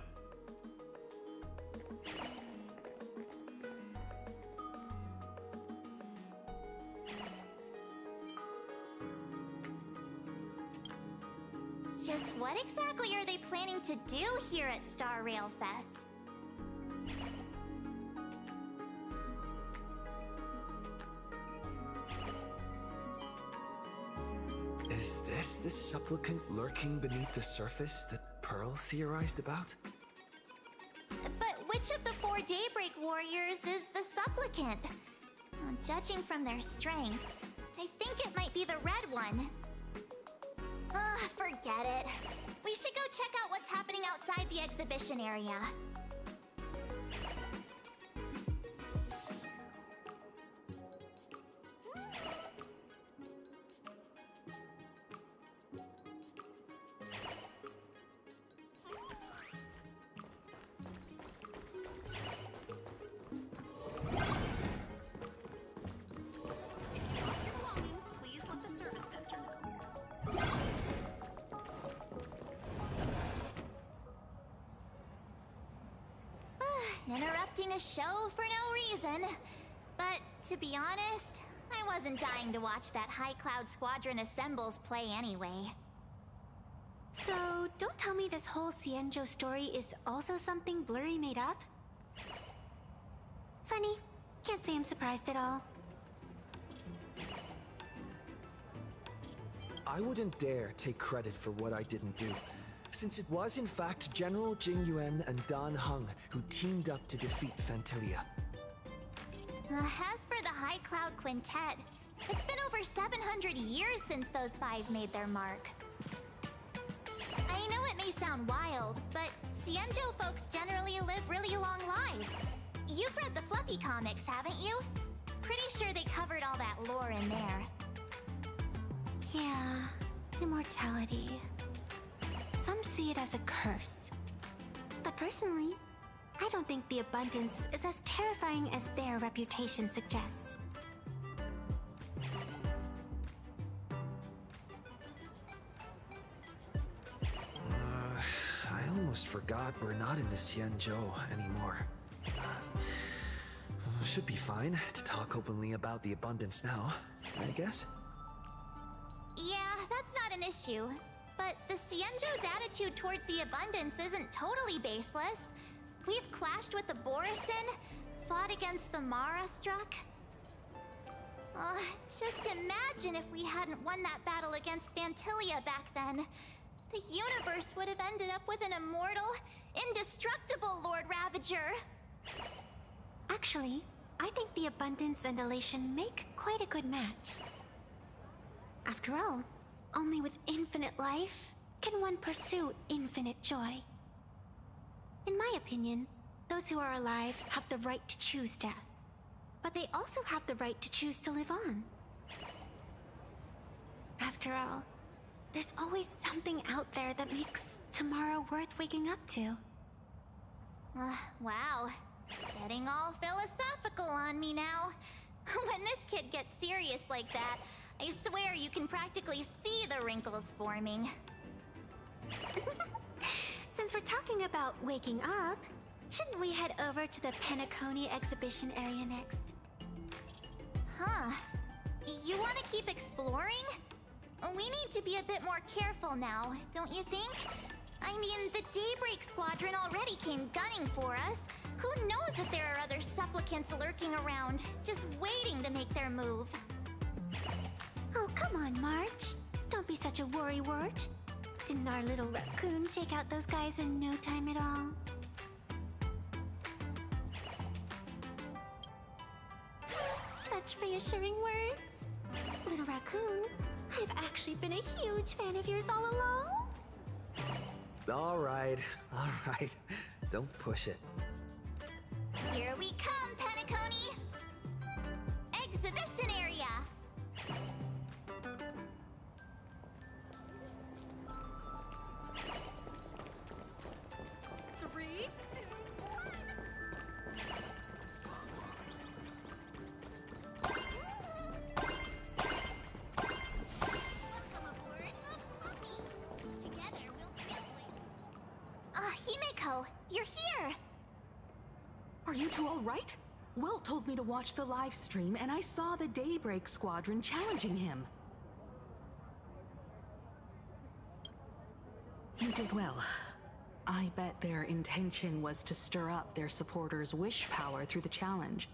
S10: Just what exactly are they planning to do here at Star Rail Fest?
S18: Is this the supplicant lurking beneath the surface that Pearl theorized about?
S10: But which of the 4 Daybreak Warriors is the supplicant? Well, judging from their strength, I think it might be the red one. Forget it. We should go check out what's happening outside the exhibition area.
S12: Please let the service center know.
S10: Interrupting a show for no reason. But to be honest, I wasn't dying to watch that High Cloud Squadron Assembles play anyway.
S4: So, don't tell me this whole Cienjo story is also something Blurry made up? Funny. Can't say I'm surprised at all.
S18: I wouldn't dare take credit for what I didn't do, since it was in fact General Jing Yuan and Dan Heng who teamed up to defeat Phantilia.
S10: As for the High Cloud Quintet, It's been over 700 years since those five made their mark. I know it may sound wild, but Xianzhou folks generally live really long lives. You've read the Fluffy comics, haven't you? Pretty sure they covered all that lore in there.
S6: Yeah, immortality. Some see it as a curse. But personally, I don't think the abundance is as terrifying as their reputation suggests.
S18: I almost forgot we're not in the Xianzhou anymore. Should be fine to talk openly about the abundance now, I guess.
S10: Yeah, that's not an issue. But the Xianzhou's attitude towards the abundance isn't totally baseless. We've clashed with the Borisin, fought against the Mara Struck. Just imagine if we hadn't won that battle against Phantilia back then. The universe would have ended up with an immortal, indestructible Lord Ravager.
S6: Actually, I think the abundance and elation make quite a good match. After all, only with infinite life can one pursue infinite joy. In my opinion, those who are alive have the right to choose death. But they also have the right to choose to live on. After all, there's always something out there that makes tomorrow worth waking up to.
S10: Wow. Getting all philosophical on me now. When this kid gets serious like that, I swear you can practically see the wrinkles forming.
S6: Since we're talking about waking up, shouldn't we head over to the Penacony exhibition area next?
S10: Huh. You want to keep exploring? We need to be a bit more careful now, don't you think? I mean, the Daybreak Squadron already came gunning for us. Who knows if there are other supplicants lurking around, just waiting to make their move.
S6: Oh, come on, March. Don't be such a worrywart. Didn't our little raccoon take out those guys in no time at all? Such reassuring words. Little raccoon, I've actually been a huge fan of yours all along.
S18: All right. Don't push it.
S10: Here we come, Penacony! Exhibition area!
S2: Three, two, one.
S10: Himeko, you're here!
S2: Are you two all right? Will told me to watch the live stream, and I saw the Daybreak Squadron challenging him. You did well. I bet their intention was to stir up their supporters' wish power through the challenge.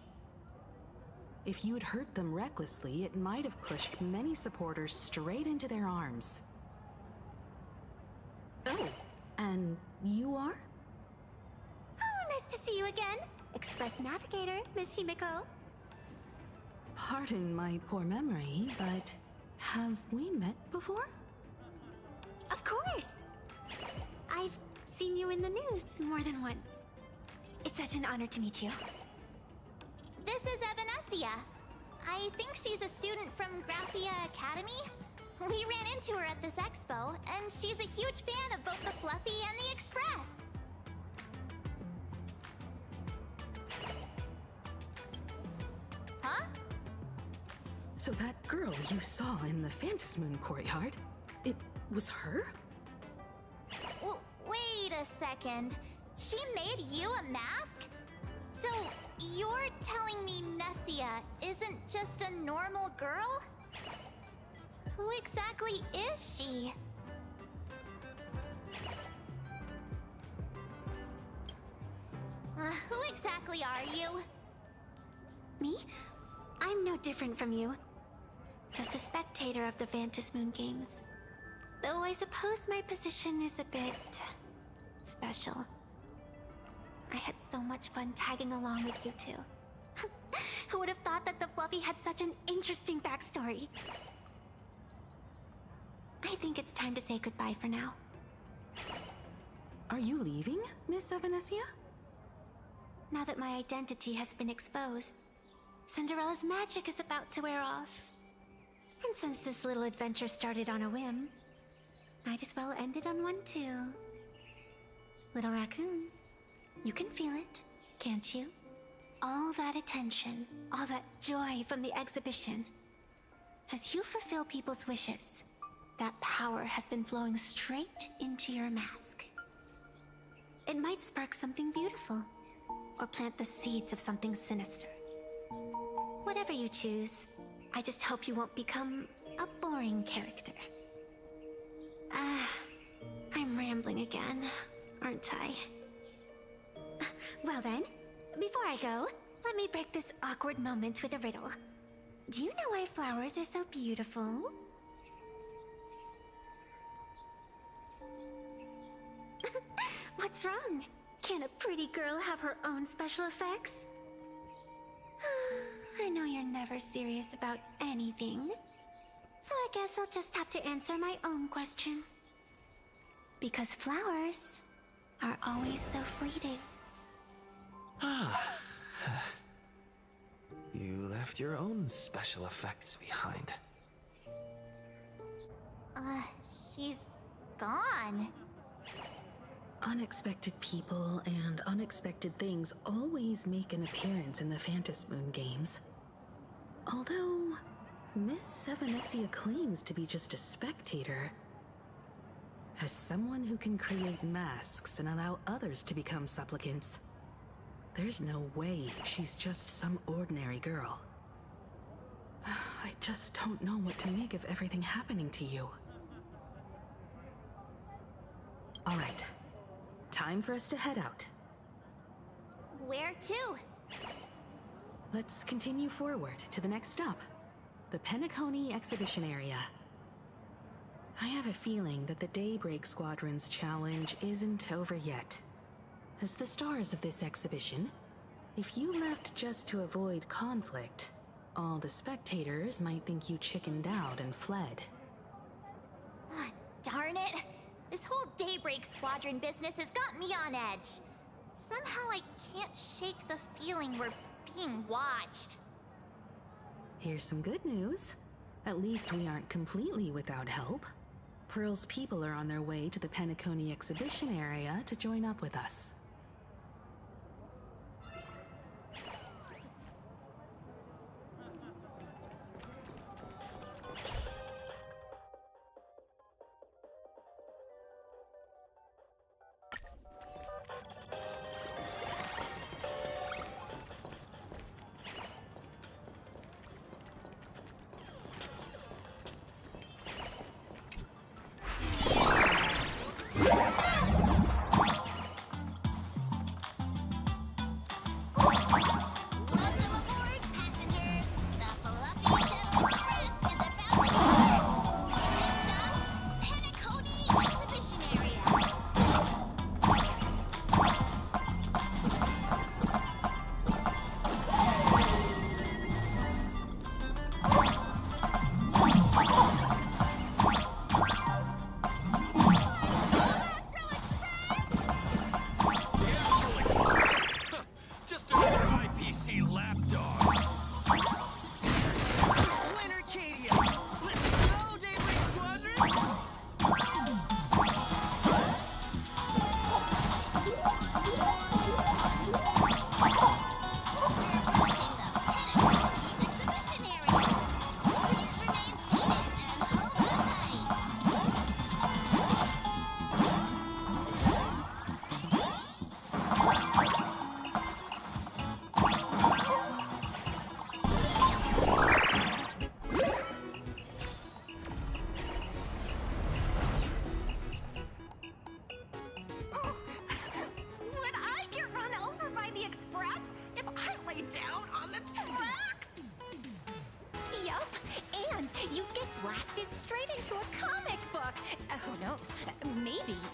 S2: If you had hurt them recklessly, it might have pushed many supporters straight into their arms. Oh, and you are?
S6: Oh, nice to see you again. Express Navigator, Miss Himeko.
S2: Pardon my poor memory, but have we met before?
S6: Of course. I've seen you in the news more than once. It's such an honor to meet you.
S10: This is Evanescia. I think she's a student from Graphia Academy. We ran into her at this expo, and she's a huge fan of both the Fluffy and the Express. Huh?
S2: So that girl you saw in the Phantasmoon courtyard, it was her?
S10: Well, wait a second. She made you a mask? So, you're telling me Nessia isn't just a normal girl? Who exactly is she? Who exactly are you?
S6: Me? I'm no different from you. Just a spectator of the Phantasmoon games. Though I suppose my position is a bit special. I had so much fun tagging along with you two. Who would have thought that the Fluffy had such an interesting interesting backstory. I think it's time to say goodbye for now.
S2: Are you leaving, Miss Evanescia?
S6: Now that my identity has been exposed, Cinderella's magic is about to wear off. And since this little adventure started on a whim, might as well end it on one too. Little raccoon, you can feel it, can't you? All that attention, all that joy from the exhibition. As you fulfill people's wishes, that power has been flowing straight into your mask. It might spark something beautiful, or plant the seeds of something sinister. Whatever you choose, I just hope you won't become a boring character. I'm rambling again, aren't I? Well then, before I go, let me break this awkward moment with a riddle. Do you know why flowers are so beautiful? What's wrong? Can a pretty girl have her own special effects? I know you're never serious about anything, so I guess I'll just have to answer my own question. Because flowers are always so fleeting.
S18: You left your own special effects behind.
S10: She's gone.
S2: Unexpected people and unexpected things always make an appearance in the Phantasmoon games. Although, Miss Evanescia claims to be just a spectator. As someone who can create masks and allow others to become supplicants, there's no way she's just some ordinary girl. I just don't know what to make of everything happening to you. All right. Time for us to head out.
S10: Where to?
S2: Let's continue forward to the next stop, the Penacony Exhibition Area. I have a feeling that the Daybreak Squadron's challenge isn't over yet. As the stars of this exhibition, if you left just to avoid conflict, all the spectators might think you chickened out and fled.
S10: Darn it! This whole Daybreak Squadron business has got me on edge. Somehow I can't shake the feeling we're being watched.
S2: Here's some good news. At least we aren't completely without help. Pearl's people are on their way to the Penacony Exhibition Area to join up with us.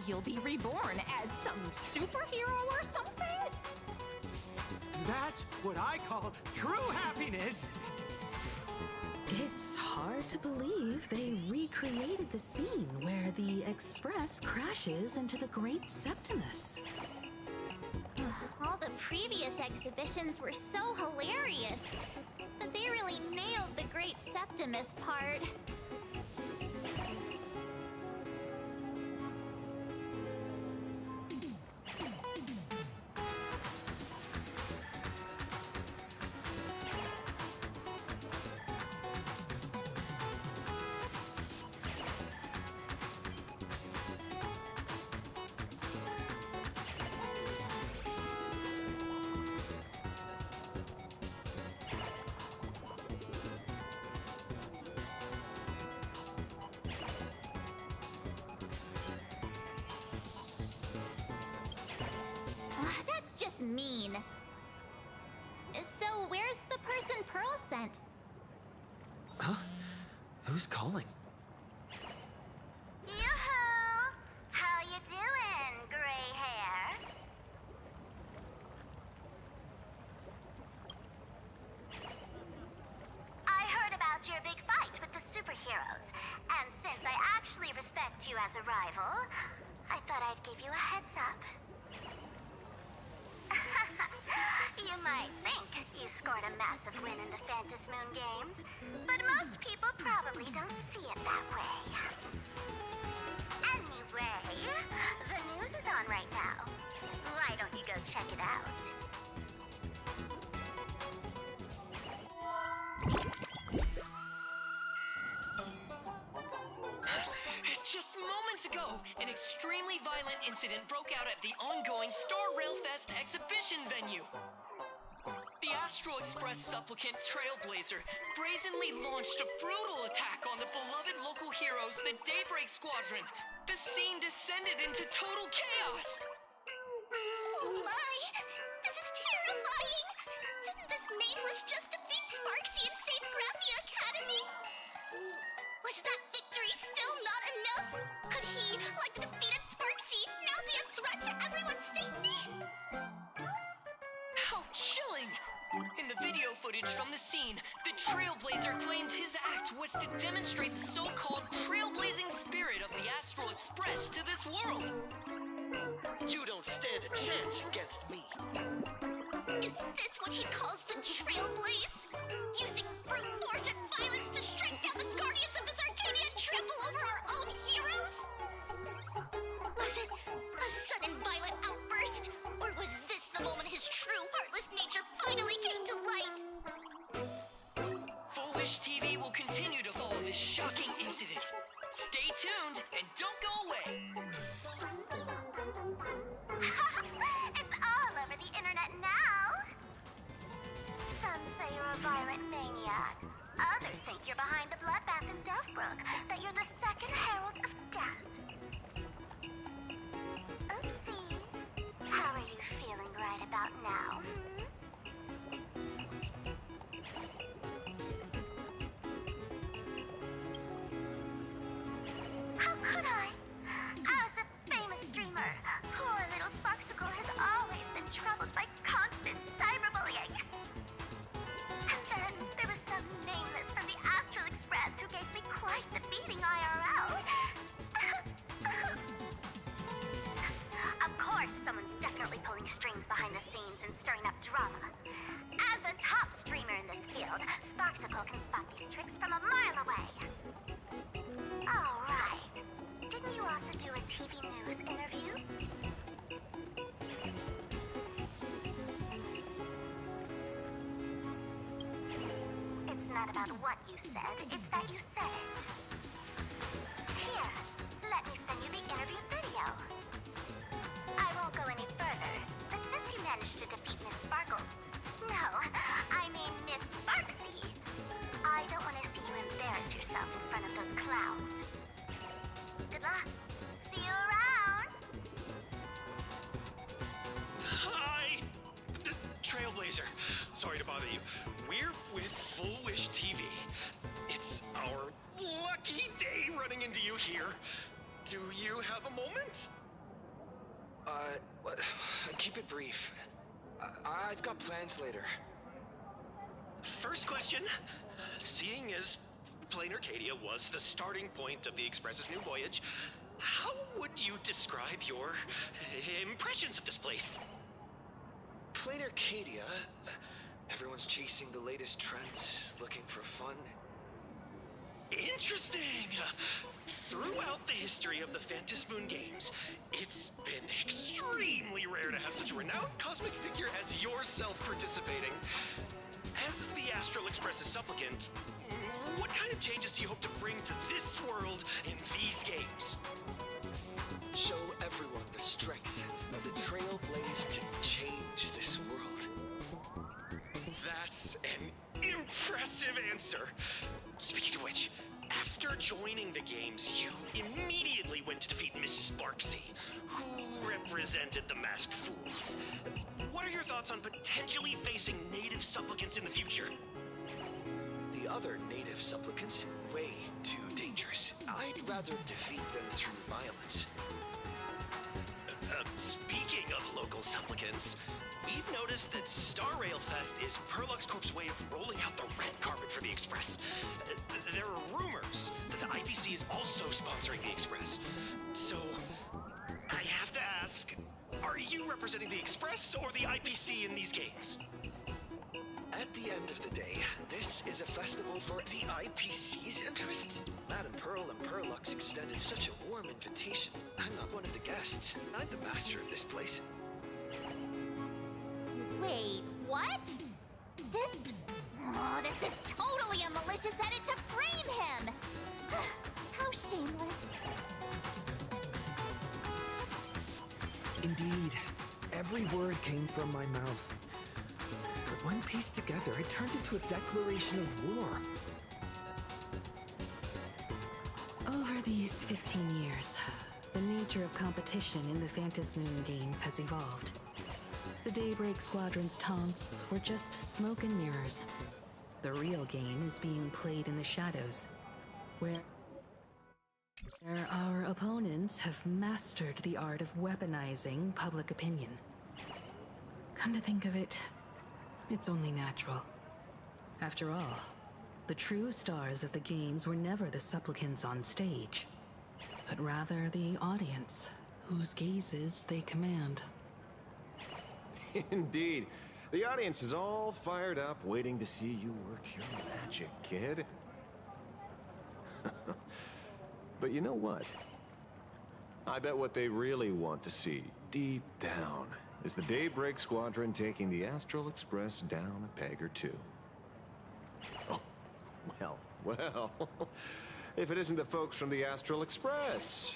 S4: You'll be reborn as some superhero or something?
S17: That's what I call true happiness!
S2: to believe they recreated the scene where the Express crashes into the Great Septimus.
S10: All the previous exhibitions were so hilarious, but they really nailed the Great Septimus part. That's just mean. So where's the person Pearl sent?
S18: Huh? Who's calling?
S9: Yoo-hoo! How you doing, gray hair? I heard about your big fight with the superheroes, and since I actually respect you as a rival, I thought I'd give you a heads up. You might think you scored a massive win in the Fantasmoon Games, but most people probably don't see it that way. Anyway, the news is on right now. Why don't you go check it out?
S5: Just moments ago, an extremely violent incident broke out at the ongoing Star Rail Fest exhibition venue. The Astral Express supplicant Trailblazer brazenly launched a brutal attack on the beloved local heroes, the Daybreak Squadron. The scene descended into total chaos.
S11: Oh my! This is terrifying! Didn't this nameless just defeat Sparksy and save Graphia Academy? Was that victory still not enough? Could he, like the defeated Sparksy, now be a threat to everyone's safety?
S5: How chilling! In the video footage from the scene, the Trailblazer claimed his act was to demonstrate the so-called trailblazing spirit of the Astral Express to this world.
S1: You don't stand a chance against me.
S11: Is this what he calls the Trailblaze? Using brute force and violence to strike down the Guardians of this Arcadia and trample over our own heroes? Was it a sudden violent outburst? Or was this the moment his true heartless nature finally came to light?
S5: Foolish TV will continue to follow this shocking incident. Stay tuned and don't go away.
S9: It's all over the internet now. Some say you're a violent maniac. Others think you're behind the bloodbath in Duffbrook, that you're the second herald of death. Oopsie. How are you feeling right about now? How could I? As a famous streamer, poor little Sparksicle has always been troubled by constant cyberbullying. And then there was some nameless from the Astral Express who gave me quite the beating IRL. Of course, someone's definitely pulling strings behind the scenes and stirring up drama. As a top streamer in this field, Sparksicle can spot these tricks from a mile away. All right. Didn't you also do a TV news interview? It's not about what you said, it's that you said it. Here, let me send you the interview video. I won't go any further, but since you managed to defeat Miss Sparkle... No, I mean Miss Sparksy. I don't want to see you embarrass yourself in front of those clowns. Good luck. See you around.
S3: Hi! Trailblazer. Sorry to bother you. We're with Foolish TV. It's our lucky day running into you here. Do you have a moment?
S18: Keep it brief. I've got plans later.
S3: First question. Seeing is
S14: Plane Arcadia was the starting point of the Express's new voyage, how would you describe your impressions of this place?
S18: Plane Arcadia. Everyone's chasing the latest trends, looking for fun.
S14: Interesting! Throughout the history of the Phantasmoon Games, it's been extremely rare to have such a renowned cosmic figure as yourself participating. As the Astral Express's supplicant, what kind of changes do you hope to bring to this world in these games?
S18: Show everyone the strength of the Trailblazer to change this world.
S14: That's an impressive answer. Speaking of which, after joining the games, you immediately went to defeat Miss Sparksy, who represented the Masked Fools. What are your thoughts on potentially facing native supplicants in the future?
S18: The other native supplicants, way too dangerous. I'd rather defeat them through violence.
S14: Speaking of local supplicants, we've noticed that Star Rail Fest is Perlux Corp's way of rolling out the red carpet for the Express. There are rumors that the IPC is also sponsoring the Express. So, I have to ask, are you representing the Express or the IPC in these games?
S18: At the end of the day, this is a festival for the IPC's interests. Madame Pearl and Perlux extended such a warm invitation. I'm not one of the guests. I'm the master of this place.
S10: Wait, what? This is totally a malicious edit to frame him! How shameless.
S18: Indeed, every word came from my mouth. But when pieced together, it turned into a declaration of war.
S2: Over these 15 years, the nature of competition in the Phantasmoon Games has evolved. The Daybreak Squadron's taunts were just smoke and mirrors. The real game is being played in the shadows, where our opponents have mastered the art of weaponizing public opinion. Come to think of it, it's only natural. After all, the true stars of the games were never the supplicants on stage, but rather the audience, whose gazes they command.
S3: Indeed. The audience is all fired up, waiting to see you work your magic, kid. But you know what? I bet what they really want to see, deep down, is the Daybreak Squadron taking the Astral Express down a peg or two. Oh, well. If it isn't the folks from the Astral Express.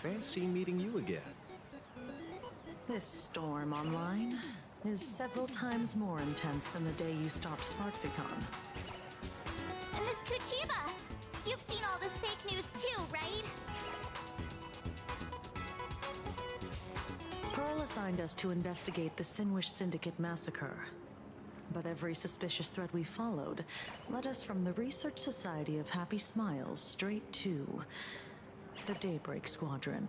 S3: Fancy meeting you again.
S2: This storm online is several times more intense than the day you stopped SparksyCon.
S10: Miss Kuchiba, you've seen all this fake news too, right?
S2: Pearl assigned us to investigate the Sinwish Syndicate massacre. But every suspicious thread we followed led us from the Research Society of Happy Smiles straight to the Daybreak Squadron.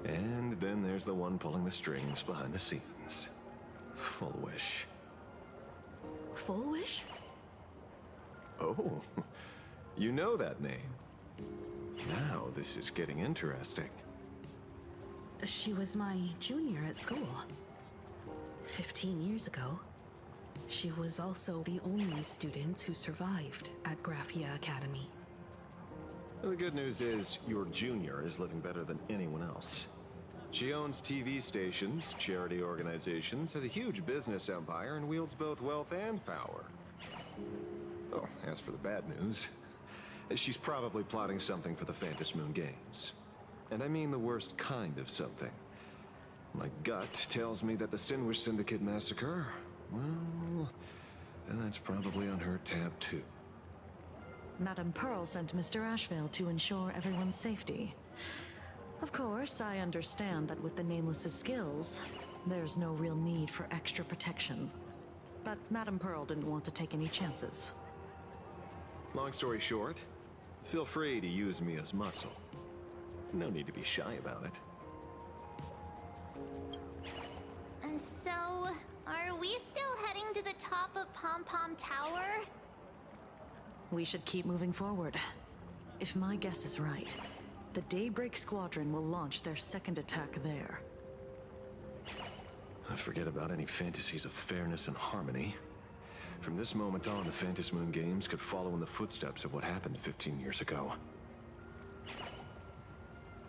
S3: And then there's the one pulling the strings behind the scenes. Fullwish.
S2: Fullwish?
S3: Oh, you know that name. Now this is getting interesting.
S2: She was my junior at school. 15 years ago, she was also the only student who survived at Graphia Academy.
S3: The good news is, your junior is living better than anyone else. She owns TV stations, charity organizations, has a huge business empire, and wields both wealth and power. Oh, as for the bad news, she's probably plotting something for the Phantasmoon Games. And I mean the worst kind of something. My gut tells me that the Sinwish Syndicate massacre, well, that's probably on her tab too.
S2: Madame Pearl sent Mr. Ashvale to ensure everyone's safety. Of course, I understand that with the Nameless's skills, there's no real need for extra protection. But Madame Pearl didn't want to take any chances.
S3: Long story short, feel free to use me as muscle. No need to be shy about it.
S10: So, are we still heading to the top of Pom Pom Tower?
S2: We should keep moving forward. If my guess is right, the Daybreak Squadron will launch their second attack there.
S3: Forget about any fantasies of fairness and harmony. From this moment on, the Phantom Moon Games could follow in the footsteps of what happened 15 years ago.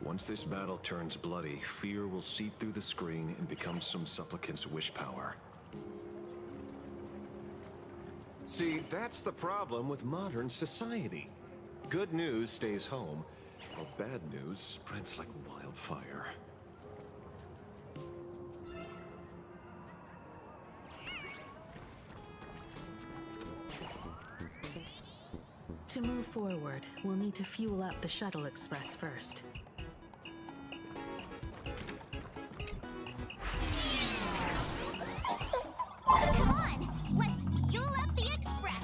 S3: Once this battle turns bloody, fear will seep through the screen and become some supplicant's wish power. See, that's the problem with modern society. Good news stays home, while bad news spreads like wildfire.
S2: To move forward, we'll need to fuel up the Shuttle Express first.
S10: Come on, let's fuel up the Express.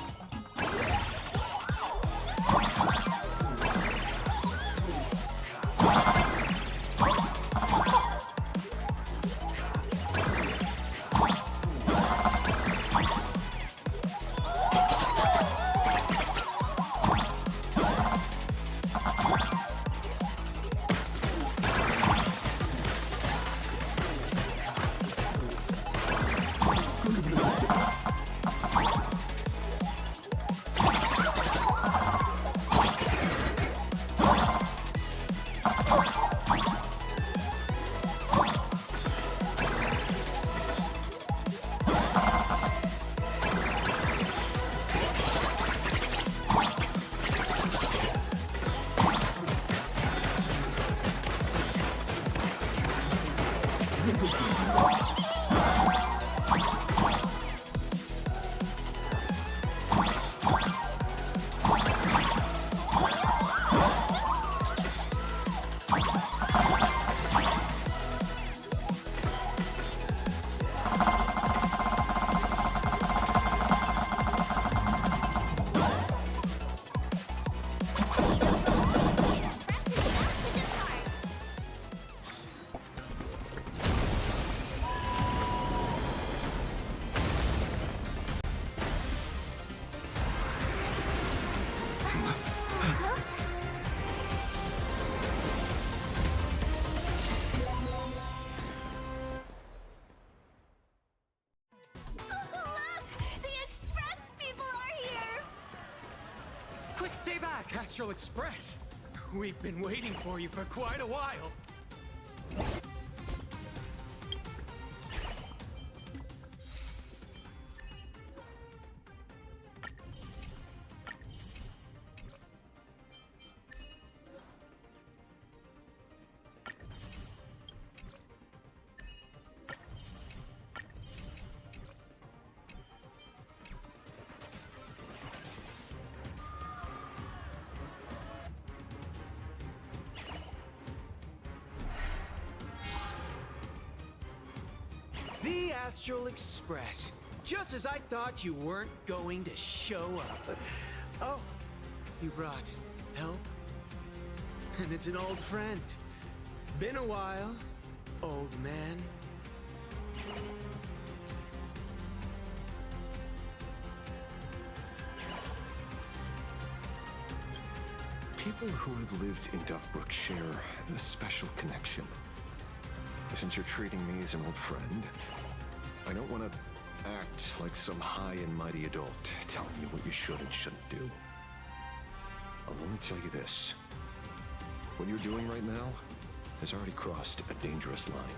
S17: Quick, stay back, Astral Express. We've been waiting for you for quite a while. The Astral Express. Just as I thought you weren't going to show up. Oh, you brought help? And it's an old friend. Been a while, old man.
S3: People who have lived in Duffbrook share a special connection. Since you're treating me as an old friend, I don't want to act like some high and mighty adult telling you what you should and shouldn't do. I'll only tell you this. What you're doing right now has already crossed a dangerous line.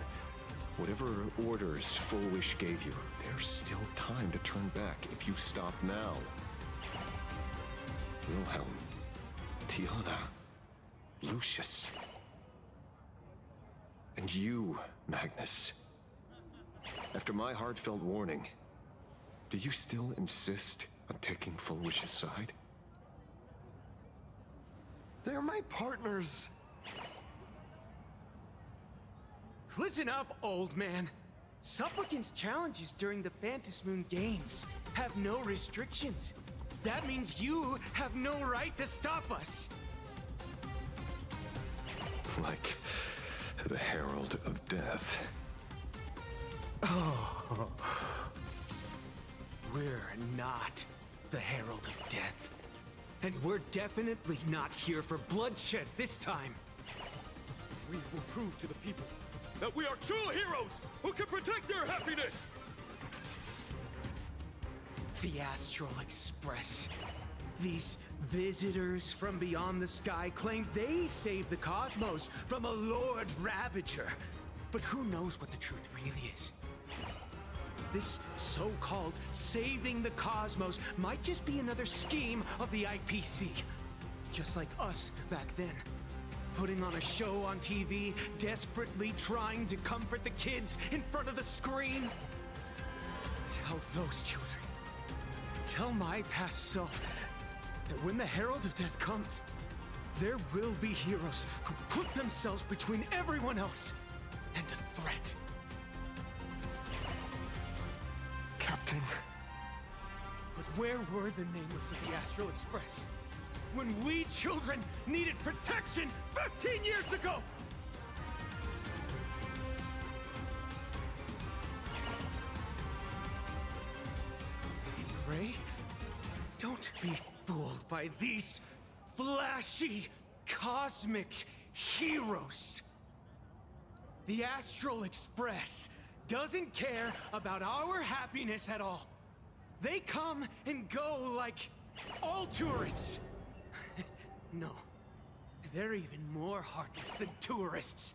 S3: Whatever orders Full Wish gave you, there's still time to turn back if you stop now. Wilhelm, Tiana, Lucius. And you, Magnus. After my heartfelt warning, do you still insist on taking Full Wish's side? They're my partners.
S17: Listen up, old man. Supplicant's challenges during the Phantom Moon Games have no restrictions. That means you have no right to stop us.
S3: Like the Herald of Death. Oh.
S17: We're not the Herald of Death. And we're definitely not here for bloodshed this time.
S19: We will prove to the people that we are true heroes who can protect their happiness!
S17: The Astral Express. These visitors from beyond the sky claim they saved the cosmos from a Lord Ravager. But who knows what the truth really is? This so-called saving the cosmos might just be another scheme of the IPC. Just like us back then. Putting on a show on TV, desperately trying to comfort the kids in front of the screen. Tell those children. Tell my past self that when the Herald of Death comes, there will be heroes who put themselves between everyone else and a threat.
S3: Captain.
S17: But where were the nameless of the Astral Express? When we children needed protection 15 years ago! Gray, don't be fooled by these flashy, cosmic heroes. The Astral Express doesn't care about our happiness at all. They come and go like all tourists. No, they're even more heartless than tourists.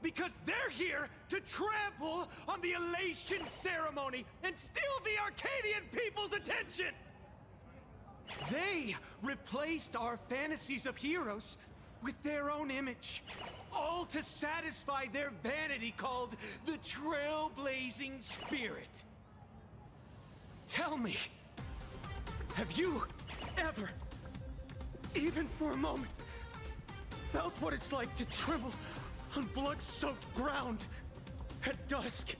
S17: Because they're here to trample on the elation ceremony and steal the Arcadian people's attention! They replaced our fantasies of heroes with their own image. All to satisfy their vanity called the Trailblazing Spirit. Tell me, have you ever, even for a moment, felt what it's like to tremble on blood-soaked ground at dusk?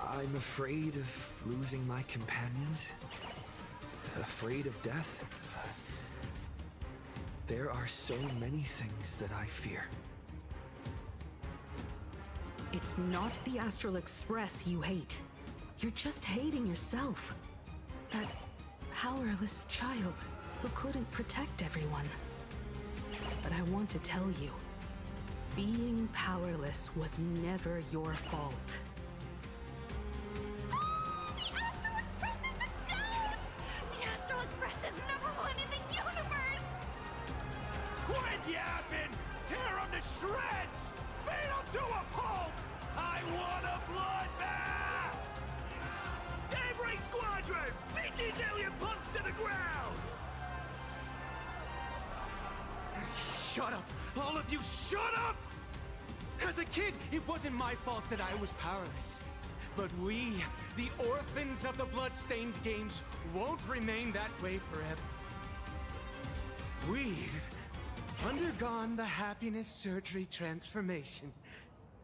S18: I'm afraid of losing my companions. Afraid of death. There are so many things that I fear.
S2: It's not the Astral Express you hate. You're just hating yourself. That powerless child who couldn't protect everyone. But I want to tell you, being powerless was never your fault.
S17: Shreds! Beat them to a pulp! I want a bloodbath! Daybreak Squadron! Beat these alien punks to the ground! Shut up! All of you, shut up! As a kid, it wasn't my fault that I was powerless. But we, the orphans of the Bloodstained Games, won't remain that way forever. We've undergone the happiness surgery transformation.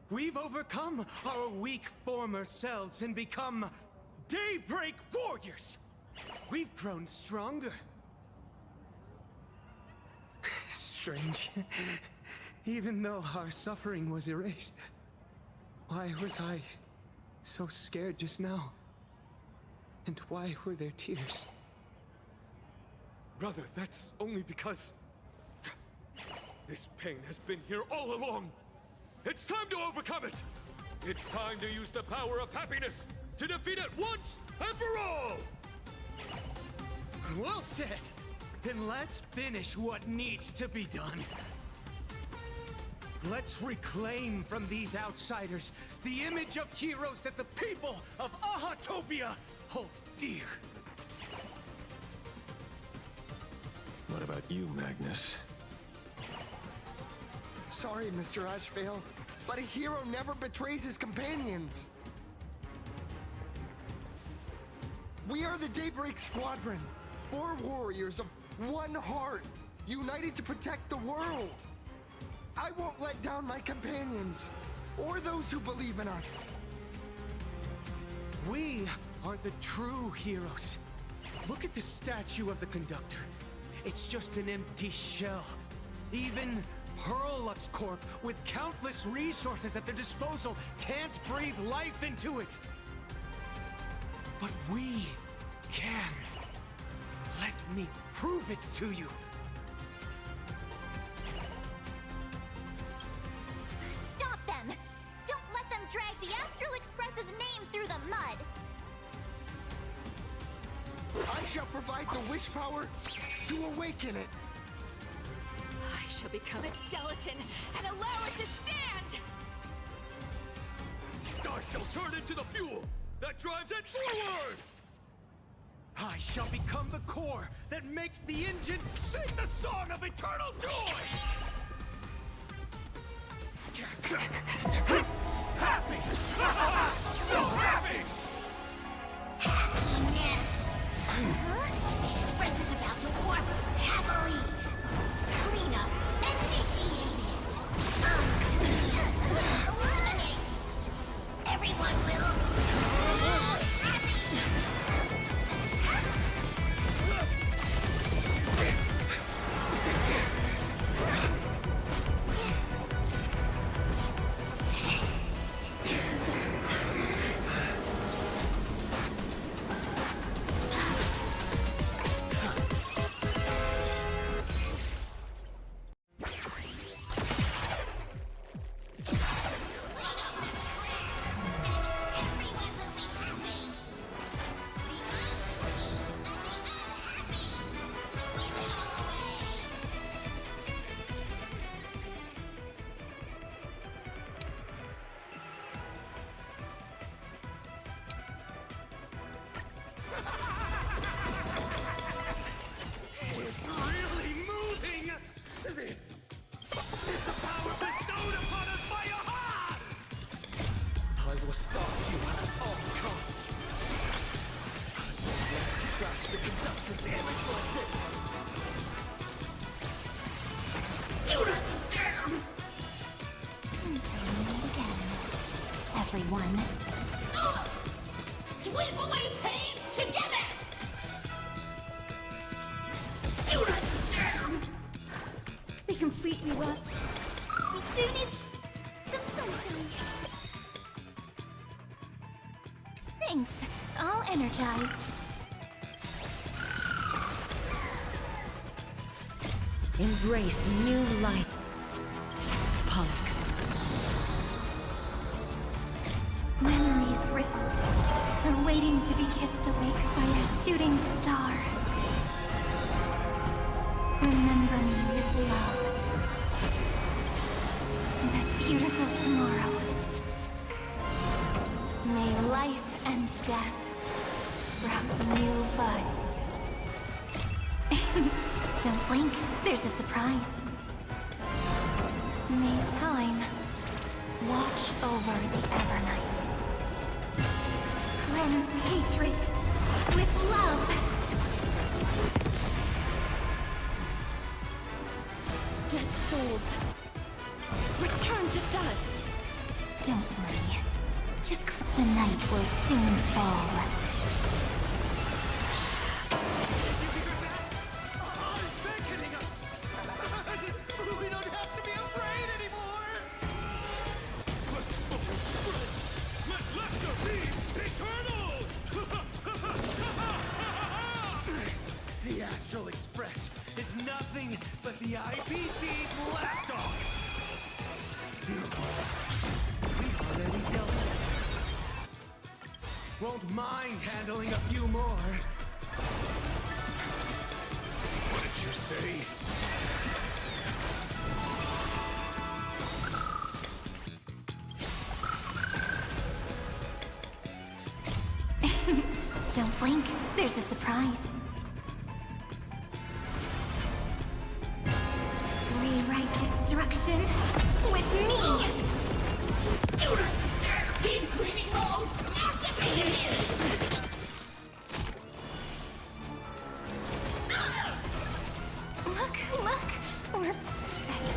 S17: We've overcome our weak former selves and become Daybreak Warriors. We've grown stronger. Strange. Even though our suffering was erased, why was I so scared just now? And why were there tears?
S19: Brother, that's only because this pain has been here all along. It's time to overcome it. It's time to use the power of happiness to defeat it once and for all.
S17: Well said. Then let's finish what needs to be done. Let's reclaim from these outsiders the image of heroes that the people of Ahatopia hold dear.
S3: What about you, Magnus?
S20: Sorry, Mr. Ashvale, but a hero never betrays his companions. We are the Daybreak Squadron, 4 warriors of one heart, united to protect the world. I won't let down my companions, or those who believe in us.
S17: We are the true heroes. Look at the statue of the conductor. It's just an empty shell. Even Perlux Corp, with countless resources at their disposal, can't breathe life into it. But we can. Let me prove it to you.
S10: Stop them! Don't let them drag the Astral Express's name through the mud!
S20: I shall provide the wish power to awaken it.
S4: I shall become its skeleton and allow it to stand!
S19: I shall turn into the fuel that drives it forward!
S17: I shall become the core that makes the engine sing the song of eternal joy! Happy! So happy!
S11: Happiness! The Express is about to warp happily! Cleanup initiated! Unclean! Eliminate! Everyone will... happy!
S17: It's really moving! This is the power bestowed upon us by Aha!
S18: I will stop you at all costs. I will never trust the conductor's image like this.
S11: Do not disturb! Until we meet again, everyone. Sweep away pain together! Do not disturb!
S10: We completely lost. We do need some sunshine. Thanks. All energized.
S8: Embrace new life. Pollux.
S10: Memories ripples are waiting to be kissed awake by a shooting star. Remember me with love. In a beautiful tomorrow. May life and death sprout new buds. Don't blink, there's a surprise. May time watch over the Evernight. Cleanse hatred with love.
S4: Dead souls, return to dust!
S10: Don't worry. Just the night will soon fall.
S17: Beckoning us! We don't have to be afraid anymore!
S19: Let smoke spread! Let laughter be eternal!
S17: The Astral Express is nothing but the IPC's lapdog! We already dealt with it. Won't mind handling a few more.
S19: What did you say?
S10: Don't blink, there's a surprise. Rewrite destruction with me!
S11: Do not disturb! Deep cleaning mode activated!
S10: Look! We're at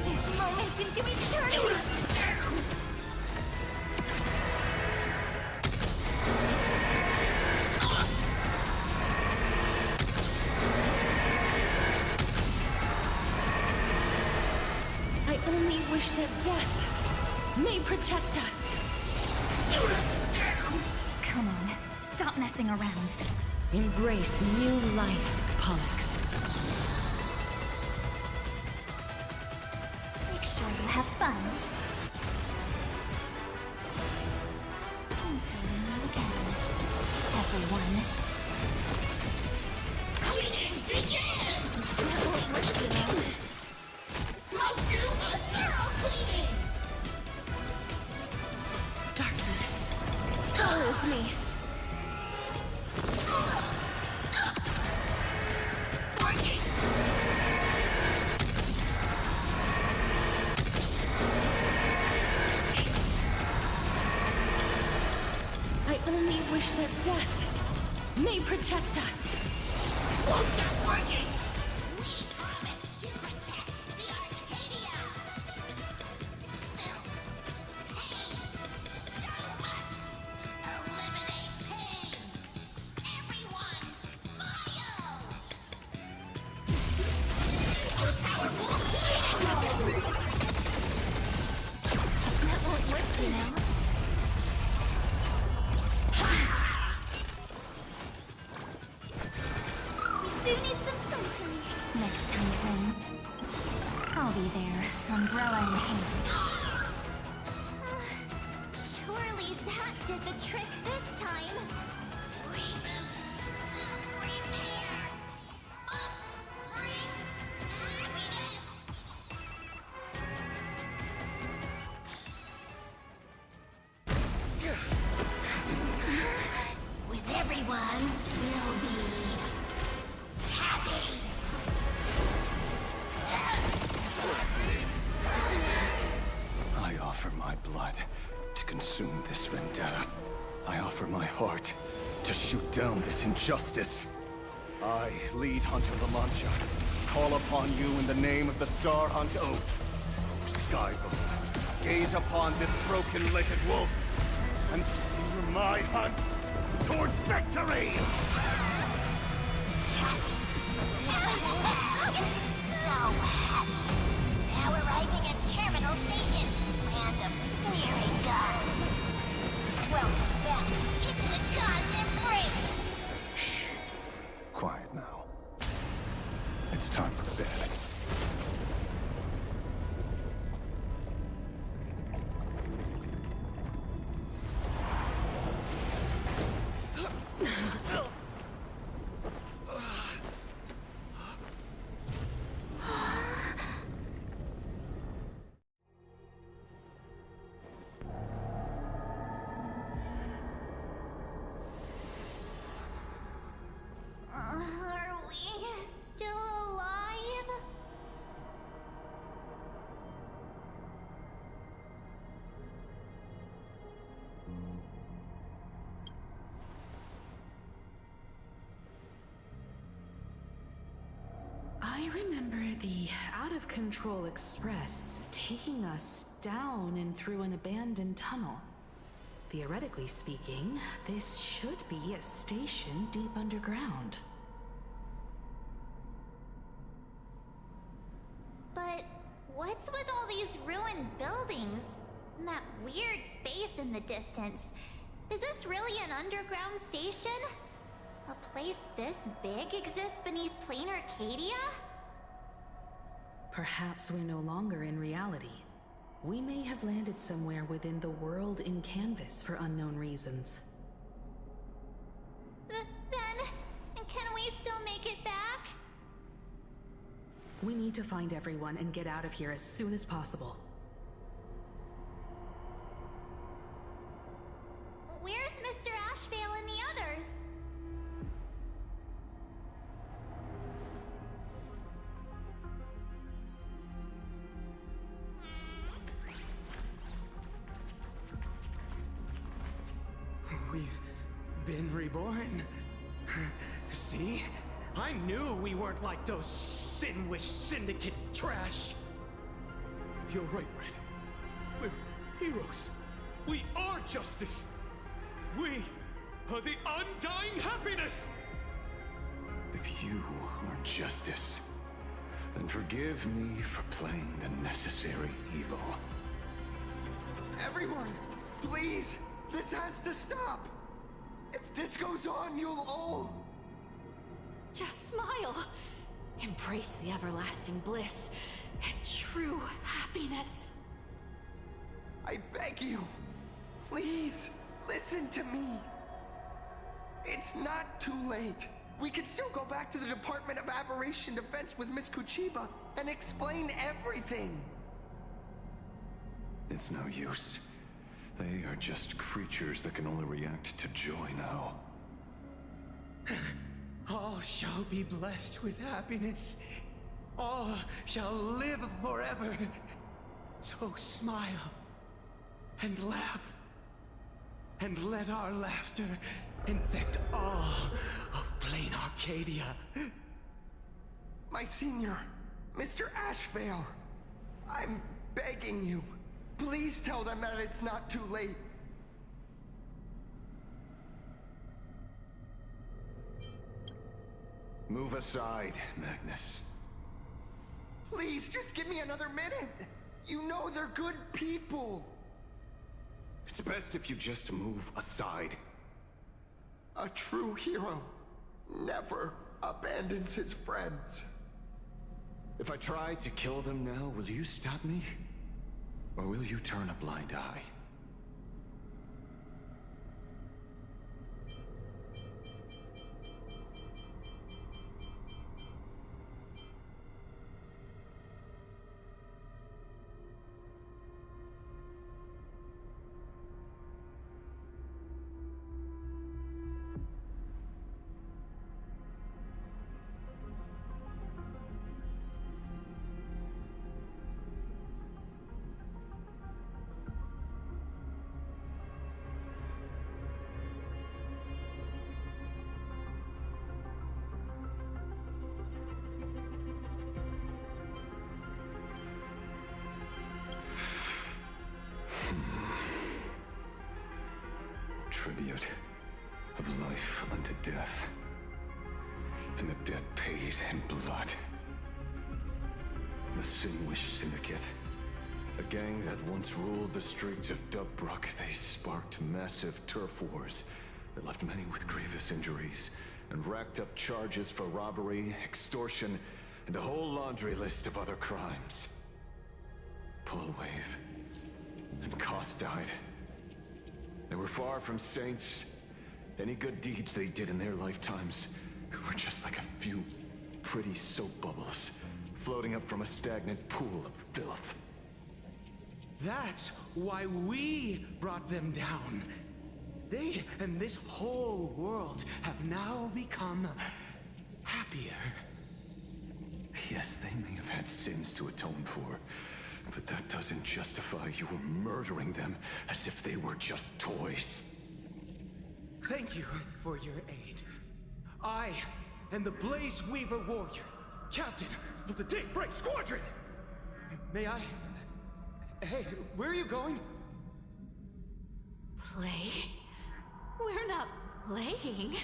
S10: this moment into eternity!
S11: Do not disturb!
S4: I only wish that death may protect us.
S6: Don't understand! Come on, stop messing around.
S4: Embrace new life, Pollux.
S6: Make sure you have fun. Until we meet again, everyone. Cleaning begin! That won't work, you know. Let's do a thorough cleaning!
S4: Darkness follows me. I only wish that death may protect us.
S6: Won't that working? We promise to protect the Arcadia! Filth, pain, so much! Eliminate pain! Everyone, smile! That won't work, you know? We do need some sunshine. Next time, Quinn. I'll be there, umbrella in hand.
S10: Surely that did the trick this time.
S6: Reboot, self-repair, must bring happiness. With everyone, we'll be happy.
S13: I offer my blood to consume this vendetta. I offer my heart to shoot down this injustice. I, lead Hunter Lamancha, call upon you in the name of the Star Hunt Oath. O Skybone, gaze upon this broken-legged wolf and steer my hunt toward victory!
S11: So happy. Now arriving at Terminal Station, land of sneering gods. Welcome back into the gods' embrace.
S13: Shh. Quiet now. It's time for bed.
S10: Are we still alive?
S2: I remember the out-of-control express taking us down and through an abandoned tunnel. Theoretically speaking, this should be a station deep underground.
S10: But what's with all these ruined buildings? And that weird space in the distance? Is this really an underground station? A place this big exists beneath plain Arcadia?
S2: Perhaps we're no longer in reality. We may have landed somewhere within the world in canvas for unknown reasons.
S10: Then, can we still make it back?
S2: We need to find everyone and get out of here as soon as possible.
S10: Where's Mr. Ashvale and the others?
S17: We've been reborn. See? I knew we weren't like those Sinwish Syndicate trash.
S19: You're right, Red. We're heroes. We are justice. We are the undying happiness.
S13: If you are justice, Then forgive me for playing the necessary evil.
S20: Everyone, please, this has to stop. If this goes on, you'll all...
S4: Just smile. Embrace the everlasting bliss and true happiness.
S20: I beg you, please, listen to me. It's not too late. We can still go back to the Department of Aberration Defense with Miss Kuchiba and explain everything.
S13: It's no use. They are just creatures that can only react to joy now.
S17: All shall be blessed with happiness. All shall live forever. So smile and laugh. And let our laughter infect all of Plain Arcadia.
S20: My senior, Mr. Ashvale, I'm begging you. Please tell them that it's not too late.
S13: Move aside, Magnus.
S20: Please, just give me another minute. You know they're good people.
S13: It's best if you just move aside.
S20: A true hero never abandons his friends.
S13: If I try to kill them now, will you stop me? Or will you turn a blind eye? Tribute of life unto death, and the debt paid in blood. The Sinwish Syndicate, a gang that once ruled the streets of Dubbrook. They sparked massive turf wars that left many with grievous injuries and racked up charges for robbery, extortion, and a whole laundry list of other crimes. Pullwave and Koss died. They were far from saints. Any good deeds they did in their lifetimes were just like a few pretty soap bubbles floating up from a stagnant pool of filth.
S17: That's why we brought them down. They and this whole world have now become happier.
S13: Yes, they may have had sins to atone for, but that doesn't justify you murdering them as if they were just toys.
S17: Thank you for your aid. I am the Blaze Weaver Warrior, Captain of the Daybreak Squadron! May I... Hey, where are you going?
S4: Play? We're not playing.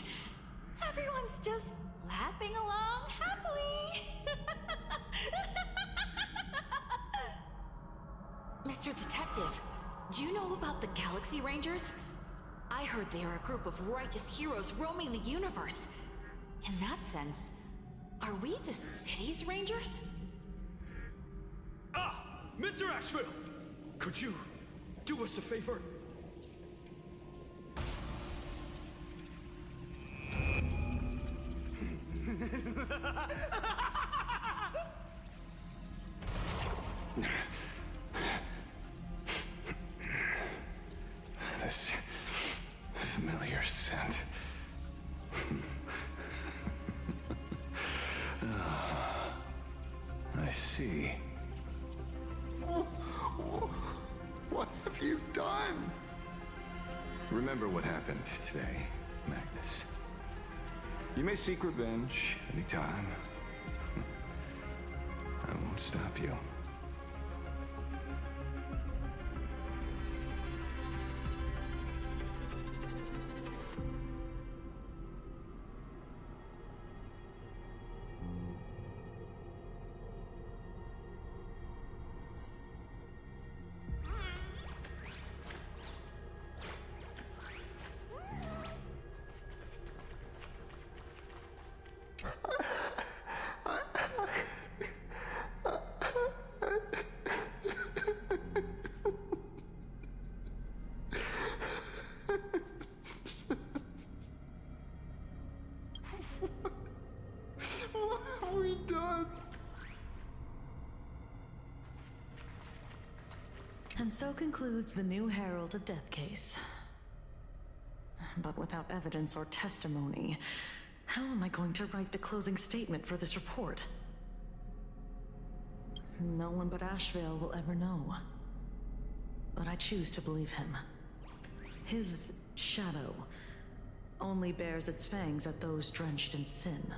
S4: Everyone's just laughing along happily. Mr. Detective, do you know about the Galaxy Rangers? I heard they are a group of righteous heroes roaming the universe. In that sense, are we the city's Rangers?
S19: Ah! Mr. Ashvale! Could you do us a favor?
S13: This familiar scent. I see.
S20: What have you done?
S13: Remember what happened today, Magnus. You may seek revenge anytime. I won't stop you.
S2: And so concludes the new Herald of Death case. But without evidence or testimony, how am I going to write the closing statement for this report? No one but Ashvale will ever know. But I choose to believe him. His shadow only bears its fangs at those drenched in sin.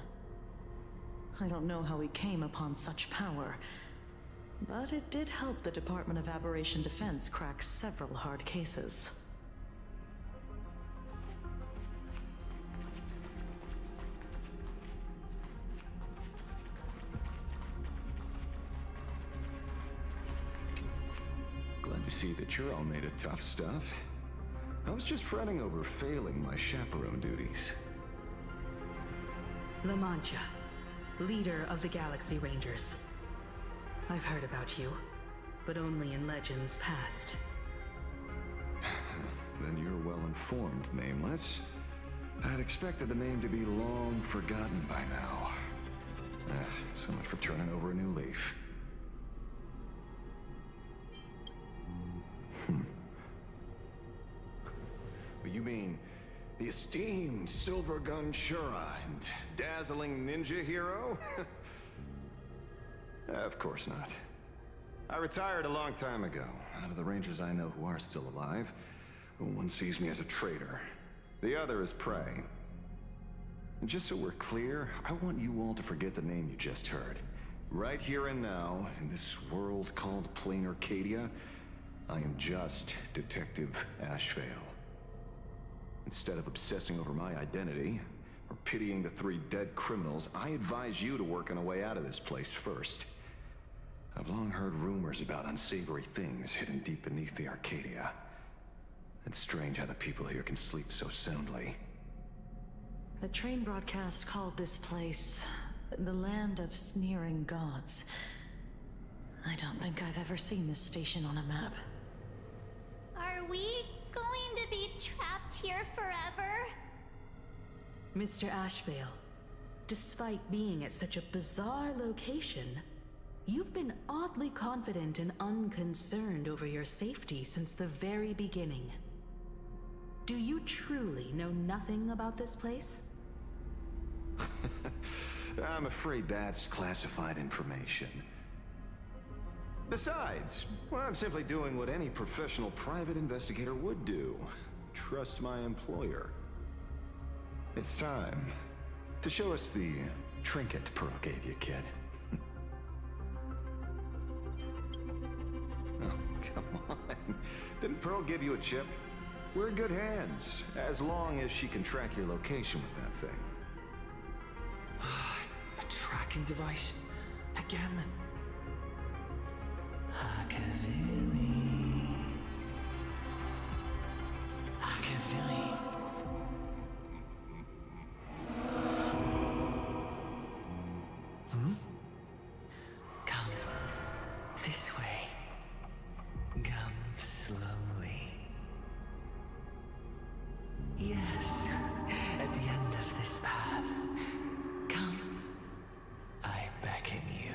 S2: I don't know how he came upon such power, but it did help the Department of Aberration Defense crack several hard cases.
S7: Glad to see that you're all made of tough stuff. I was just fretting over failing my chaperone duties.
S22: La Mancha, leader of the Galaxy Rangers. I've heard about you, but only in legends past.
S7: Then you're well informed, Nameless. I'd expected the name to be long forgotten by now. So much for turning over a new leaf. You mean the esteemed Silver Gun Shura and dazzling ninja hero? Of course not. I retired a long time ago. Out of the Rangers I know who are still alive, one sees me as a traitor. The other is prey. And just so we're clear, I want you all to forget the name you just heard. Right here and now, in this world called Plain Arcadia, I am just Detective Ashvale. Instead of obsessing over my identity, or pitying the 3 dead criminals, I advise you to work on a way out of this place first. I've long heard rumors about unsavory things hidden deep beneath the Arcadia. It's strange how the people here can sleep so soundly.
S2: The train broadcast called this place the Land of Sneering Gods. I don't think I've ever seen this station on a map.
S10: Are we going to be trapped here forever?
S22: Mr. Ashvale, despite being at such a bizarre location, you've been oddly confident and unconcerned over your safety since the very beginning. Do you truly know nothing about this place?
S7: I'm afraid that's classified information. Besides, well, I'm simply doing what any professional private investigator would do. Trust my employer. It's time to show us the trinket Pearl gave you, kid. Oh, come on. Didn't Pearl give you a chip? We're in good hands, as long as she can track your location with that thing.
S18: A tracking device? Again? Akavili. Come this way. Come slowly. Yes, at the end of this path. Come. I beckon you.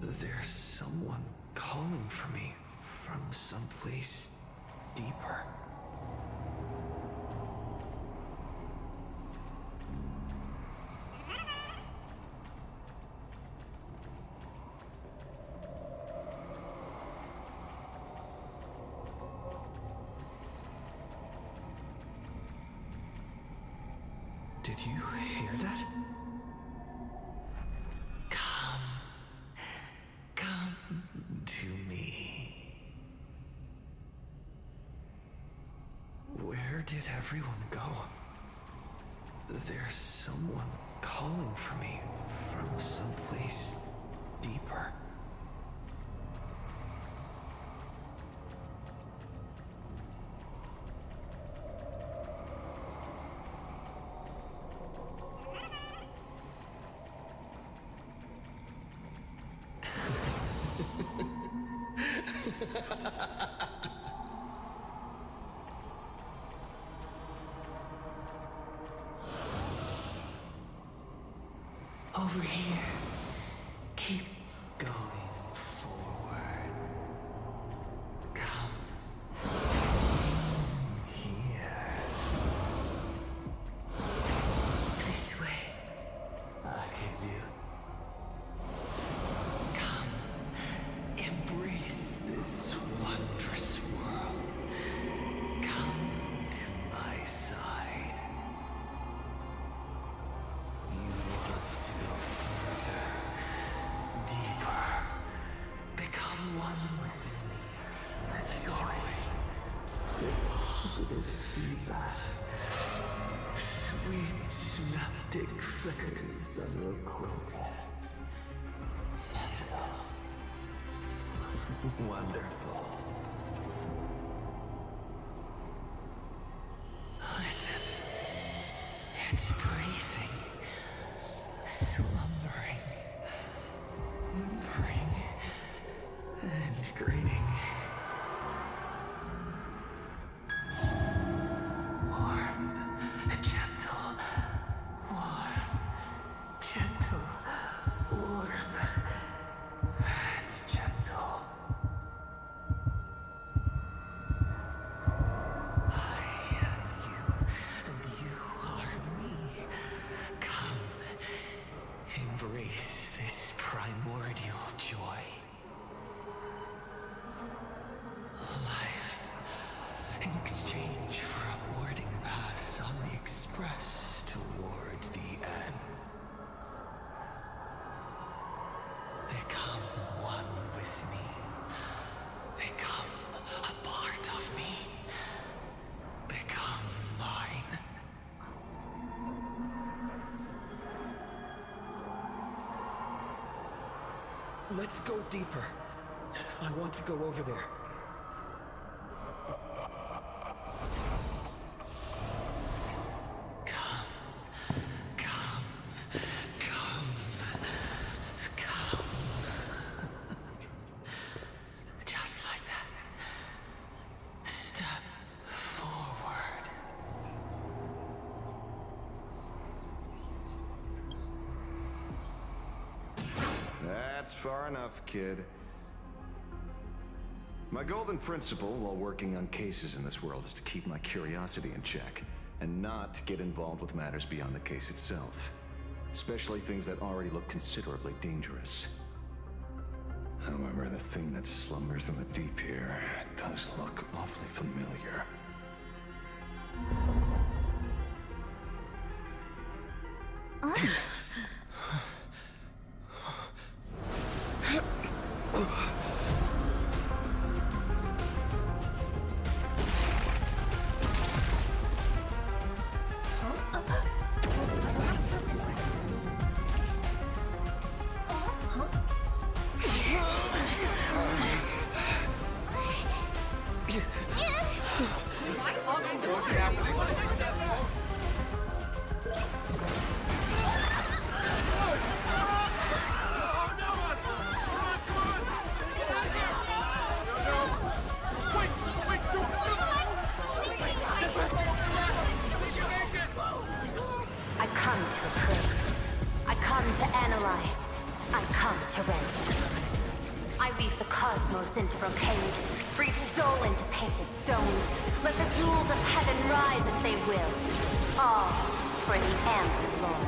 S18: There's someone calling for me from someplace deeper. Did you hear that? Come to me. Where did everyone go? There's someone calling for me from someplace deeper. Over here. Keep going Be back. Sweet synaptic flickers of your cortex. Wonderful. Listen. It's breathing. Slumbering. Whimpering. And grinning. Warm. Gentle. Warm. Gentle. Warm. And gentle. I am you, and you are me. Come, embrace this primordial joy. Life, in exchange for a boarding pass on the express toward the end. Become one with me. Become a part of me. Become mine. Let's go deeper. I want to go over there. Come. Come. Come. Come. Just like that. Step forward.
S7: That's far enough, kid. My golden principle while working on cases in this world is to keep my curiosity in check, and not get involved with matters beyond the case itself. Especially things that already look considerably dangerous. However, the thing that slumbers in the deep here does look awfully familiar.
S15: I come to appraise. I come to analyze. I come to render. I weave the cosmos into brocade, breathe soul into painted stones. Let the jewels of heaven rise as they will. All for the Amber Lord.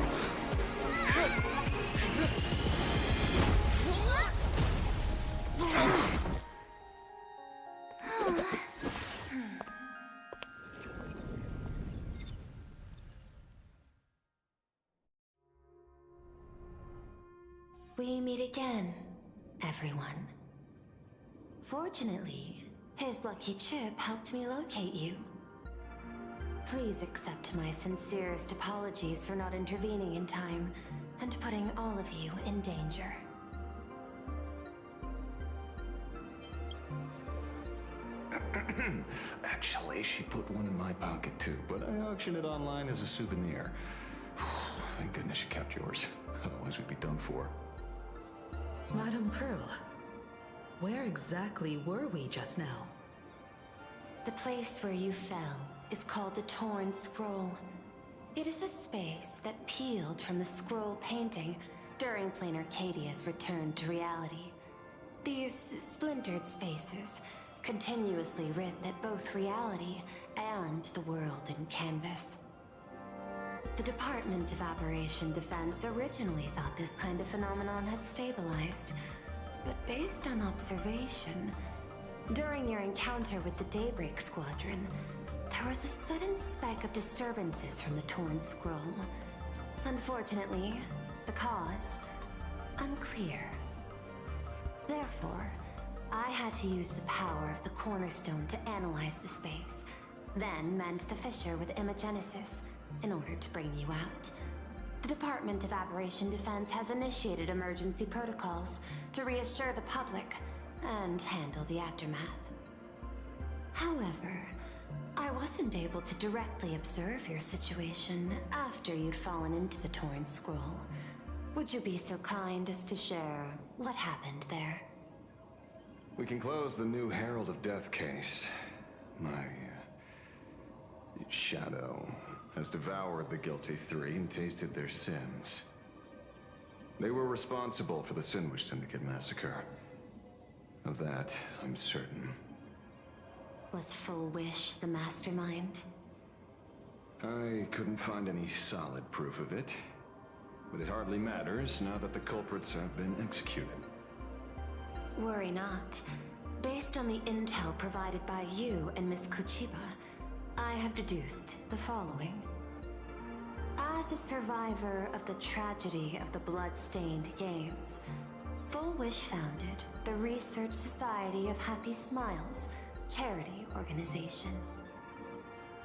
S6: We meet again, everyone. Fortunately, his lucky chip helped me locate you. Please accept my sincerest apologies for not intervening in time and putting all of you in danger.
S7: Actually, she put one in my pocket too, but I auctioned it online as a souvenir. Thank goodness you kept yours. Otherwise we'd be done for.
S22: Madame Prue, where exactly were we just now?
S6: The place where you fell is called the Torn Scroll. It is a space that peeled from the scroll painting during Plain Arcadia's return to reality. These splintered spaces continuously rip at both reality and the world in canvas. The Department of Aberration Defense originally thought this kind of phenomenon had stabilized, but based on observation, during your encounter with the Daybreak Squadron, there was a sudden spike of disturbances from the Torn Scroll. Unfortunately, the cause, unclear. Therefore, I had to use the power of the Cornerstone to analyze the space,
S15: then mend the fissure with Imogenesis in order to bring you out. The Department of Aberration Defense has initiated emergency protocols to reassure the public and handle the aftermath. However, I wasn't able to directly observe your situation after you'd fallen into the torn scroll. Would you be so kind as to share what happened there?
S7: We can close the new Herald of Death case. My shadow has devoured the guilty three and tasted their sins. They were responsible for the Sinwish Syndicate massacre. Of that, I'm certain.
S15: Was Full Wish the mastermind?
S7: I couldn't find any solid proof of it, but it hardly matters now that the culprits have been executed.
S15: Worry not. Based on the intel provided by you and Miss Kuchiba, I have deduced the following. As a survivor of the tragedy of the Blood-Stained Games, Full Wish founded the Research Society of Happy Smiles, charity organization.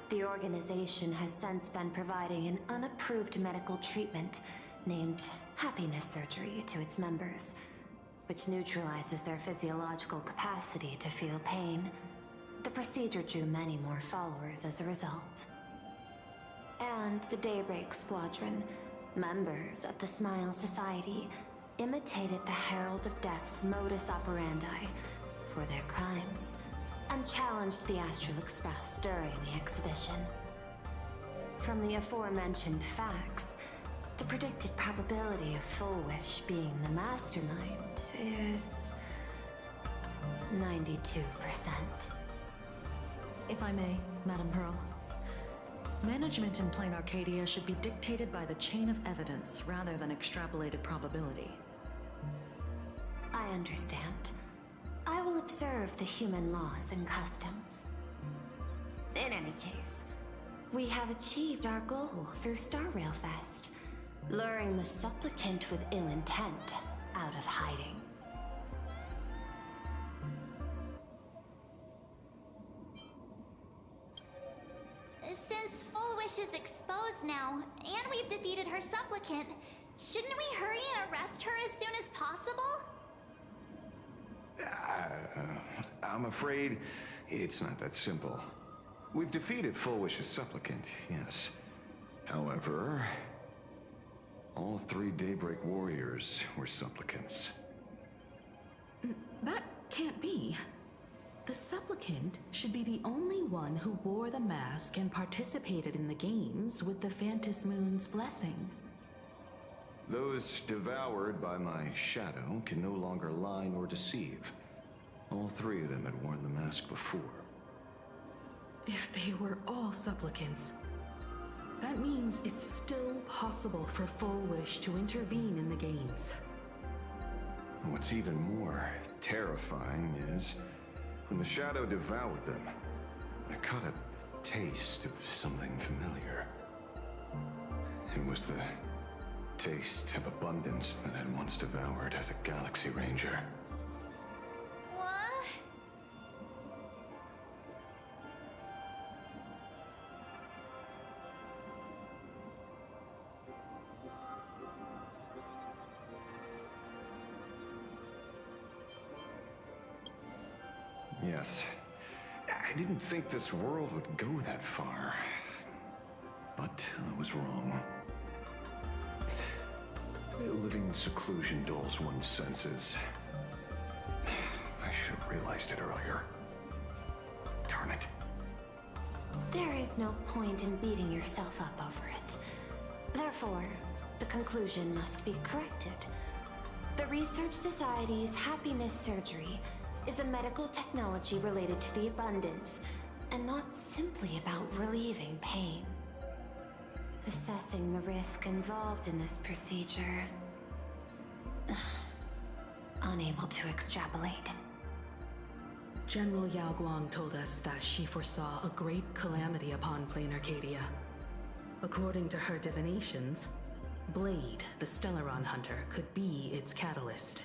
S15: The organization has since been providing an unapproved medical treatment named happiness surgery to its members, which neutralizes their physiological capacity to feel pain. The procedure drew many more followers as a result. And the Daybreak Squadron, members of the Smile Society, imitated the Herald of Death's modus operandi for their crimes, and challenged the Astral Express during the exhibition. From the aforementioned facts, the predicted probability of Full Wish being the mastermind is 92%.
S2: If I may, Madam Pearl. Management in Plain Arcadia should be dictated by the chain of evidence rather than extrapolated probability.
S15: I understand. I will observe the human laws and customs. In any case, we have achieved our goal through Star Rail Fest, luring the supplicant with ill intent out of hiding.
S10: Since Full Wish is exposed now, and we've defeated her supplicant, shouldn't we hurry and arrest her as soon as possible?
S7: I'm afraid it's not that simple. We've defeated Full Wish's supplicant, yes. However, all three Daybreak warriors were supplicants.
S22: That can't be. The supplicant should be the only one who wore the mask and participated in the games with the Phantom Moon's blessing.
S7: Those devoured by my shadow can no longer lie nor deceive. All three of them had worn the mask before.
S22: If they were all supplicants, that means it's still possible for Full Wish to intervene in the games.
S7: And what's even more terrifying is, when the shadow devoured them, I caught a taste of something familiar. It was the taste of abundance that I'd once devoured as a Galaxy Ranger.
S10: What?
S7: Yes. I didn't think this world would go that far. But I was wrong. Living in seclusion dulls one's senses. I should have realized it earlier. Darn it.
S15: There is no point in beating yourself up over it. Therefore, the conclusion must be corrected. The Research Society's happiness surgery is a medical technology related to the abundance, and not simply about relieving pain. Assessing the risk involved in this procedure. Unable to extrapolate.
S22: General Yao Guang told us that she foresaw a great calamity upon Plain Arcadia. According to her divinations, Blade, the Stellaron Hunter, could be its catalyst.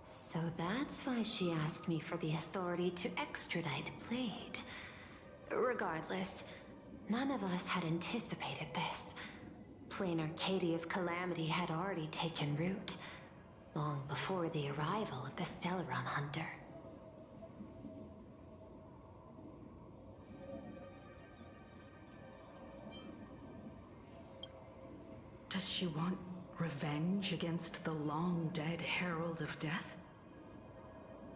S15: So that's why she asked me for the authority to extradite Blade. Regardless, none of us had anticipated this. Plain Arcadia's calamity had already taken root, long before the arrival of the Stellaron Hunter.
S22: Does she want revenge against the long-dead Herald of Death?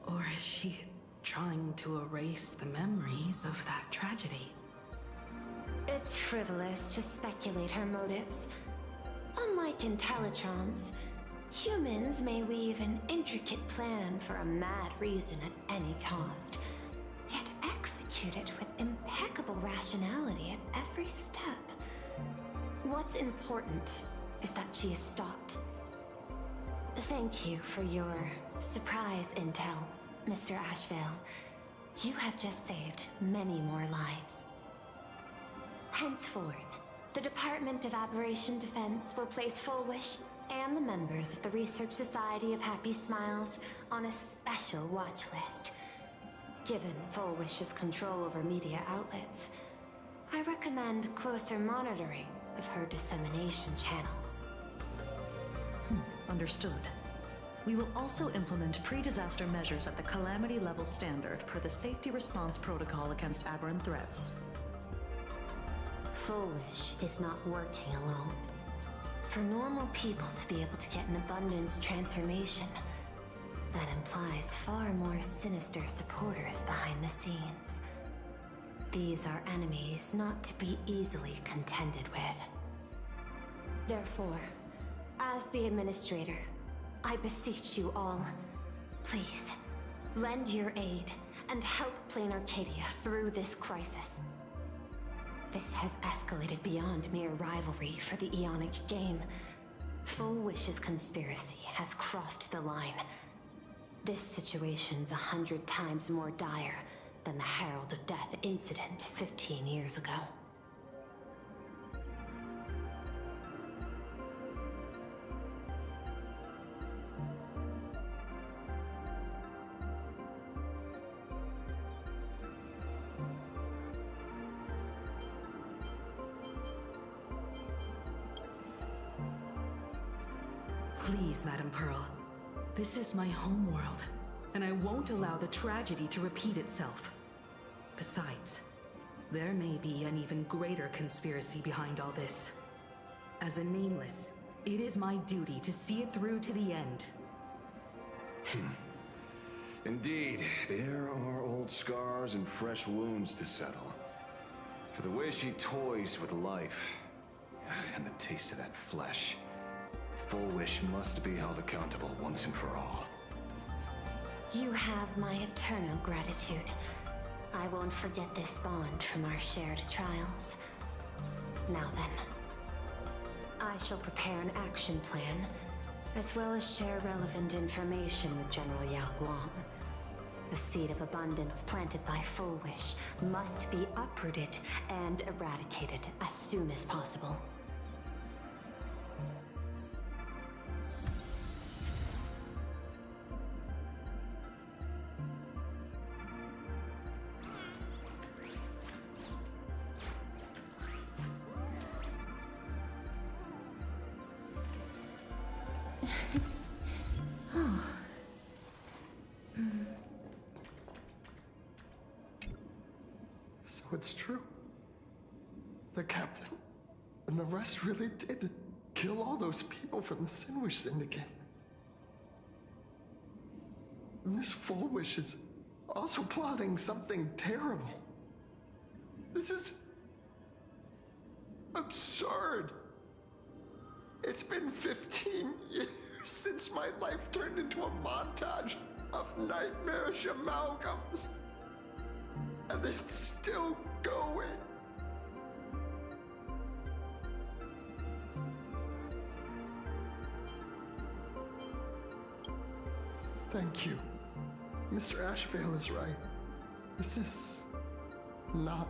S22: Or is she trying to erase the memories of that tragedy?
S15: It's frivolous to speculate her motives. Unlike Intellitrons, humans may weave an intricate plan for a mad reason at any cost, yet execute it with impeccable rationality at every step. What's important is that she is stopped. Thank you for your surprise intel, Mr. Ashvale. You have just saved many more lives. Henceforth, the Department of Aberration Defense will place Full Wish and the members of the Research Society of Happy Smiles on a special watch list. Given Full Wish's control over media outlets, I recommend closer monitoring of her dissemination channels.
S2: Understood. We will also implement pre-disaster measures at the calamity level standard per the Safety Response Protocol against aberrant threats.
S15: Full Wish is not working alone. For normal people to be able to get an abundance transformation, that implies far more sinister supporters behind the scenes. These are enemies not to be easily contended with. Therefore, as the Administrator, I beseech you all, please, lend your aid and help Plain Arcadia through this crisis. This has escalated beyond mere rivalry for the Ionic game. Full Wish's conspiracy has crossed the line. This situation's 100 times more dire than the Herald of Death incident 15 years ago.
S22: Please, Madam Pearl. This is my homeworld, and I won't allow the tragedy to repeat itself. Besides, there may be an even greater conspiracy behind all this. As a Nameless, it is my duty to see it through to the end.
S7: Indeed, there are old scars and fresh wounds to settle. For the way she toys with life, and the taste of that flesh, Full Wish must be held accountable once and for all.
S15: You have my eternal gratitude. I won't forget this bond from our shared trials. Now then, I shall prepare an action plan, as well as share relevant information with General Yao Guang. The seed of abundance planted by Full Wish must be uprooted and eradicated as soon as possible.
S20: So it's true. The captain and the rest really did kill all those people from the Sinwish Syndicate. And this Full Wish is also plotting something terrible. This is absurd. It's been 15 years since my life turned into a montage of nightmarish amalgams. And it's still going. Thank you. Mr. Ashvale is right. This is not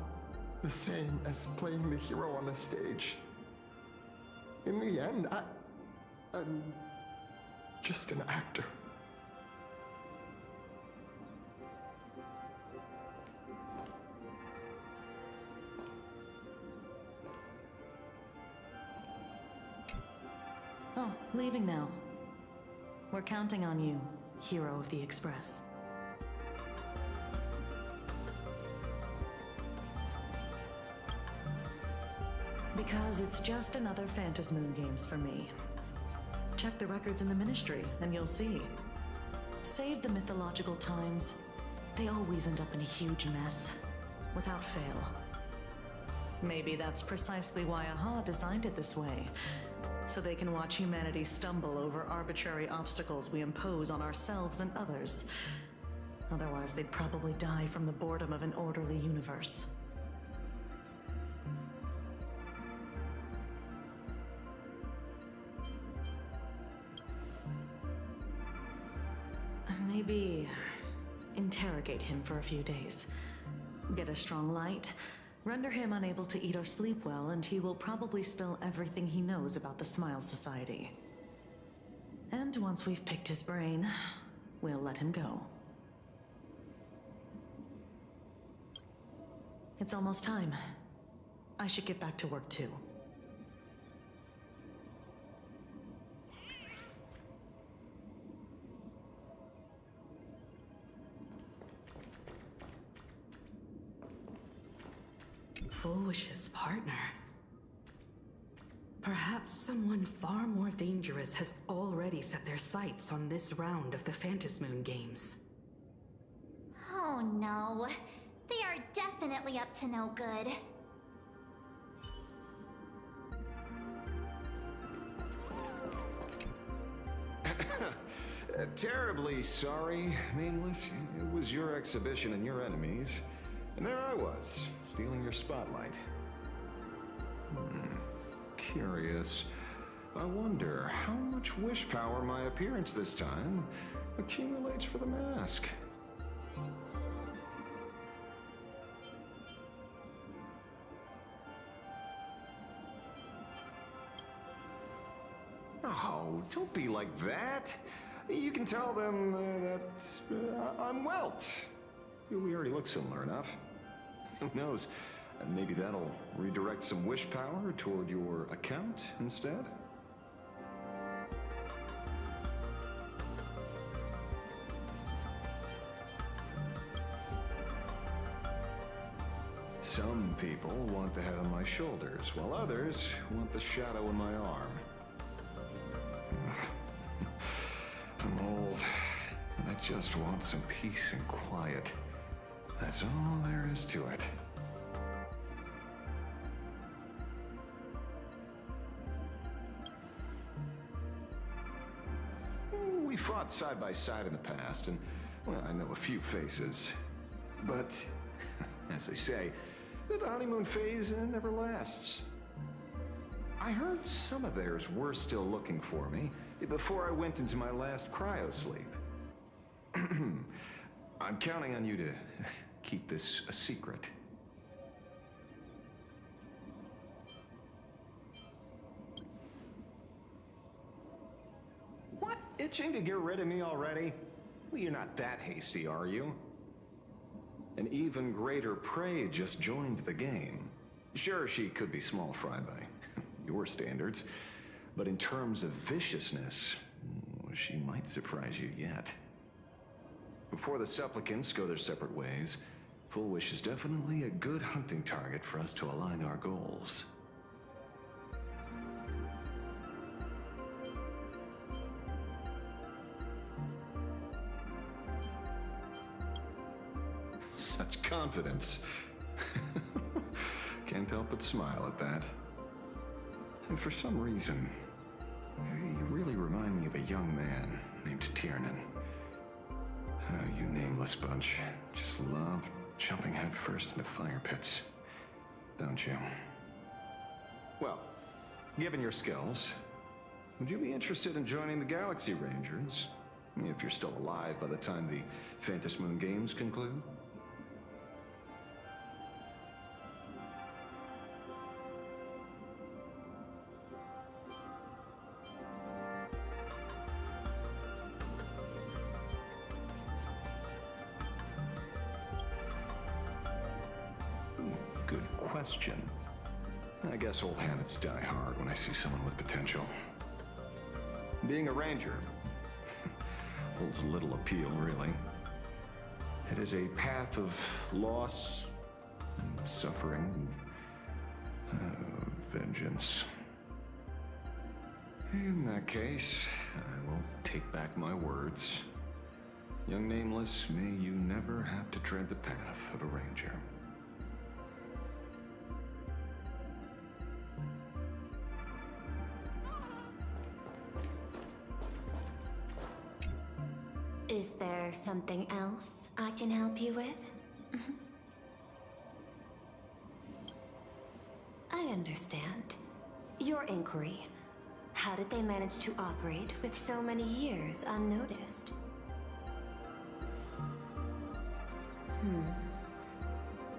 S20: the same as playing the hero on a stage. In the end, I'm just an actor.
S2: leaving now. We're counting on you, hero of the Express. Because it's just another Phantasmoon Games for me. Check the records in the Ministry, and you'll see. Save the mythological times. They always end up in a huge mess, without fail. Maybe that's precisely why AHA designed it this way, so they can watch humanity stumble over arbitrary obstacles we impose on ourselves and others. Otherwise, they'd probably die from the boredom of an orderly universe. Maybe interrogate him for a few days. Get a strong light, render him unable to eat or sleep well, and he will probably spill everything he knows about the Smile Society. And once we've picked his brain, we'll let him go. It's almost time. I should get back to work too.
S22: Full Wish's partner. Perhaps someone far more dangerous has already set their sights on this round of the Phantasmoon Games.
S10: Oh no. They are definitely up to no good.
S7: Terribly sorry, Nameless. It was your exhibition and your enemies. And there I was, stealing your spotlight. Curious. I wonder how much wish power my appearance this time accumulates for the mask. Oh, don't be like that. You can tell them that I'm Welt. We already look similar enough. Who knows? Maybe that'll redirect some wish power toward your account instead? Some people want the head on my shoulders, while others want the shadow in my arm. I'm old, and I just want some peace and quiet. That's all there is to it. We fought side by side in the past, and, well, I know a few faces. But, as they say, the honeymoon phase never lasts. I heard some of theirs were still looking for me before I went into my last cryosleep. I'm counting on you to keep this a secret. What? Itching to get rid of me already? Well, you're not that hasty, are you? An even greater prey just joined the game. Sure, she could be small fry by your standards, but in terms of viciousness, she might surprise you yet. Before the supplicants go their separate ways, Full Wish is definitely a good hunting target for us to align our goals. Such confidence. Can't help but smile at that. And for some reason, you really remind me of a young man named Tiernan. You nameless bunch just love jumping headfirst into fire pits, don't you? Well, given your skills, would you be interested in joining the Galaxy Rangers? If you're still alive by the time the Phantasmoon Games conclude? Good question. I guess old habits die hard when I see someone with potential. Being a ranger holds little appeal, really. It is a path of loss and suffering and vengeance. In that case, I will take back my words. Young Nameless, may you never have to tread the path of a ranger.
S15: Is there something else I can help you with? I understand. Your inquiry. How did they manage to operate with so many years unnoticed?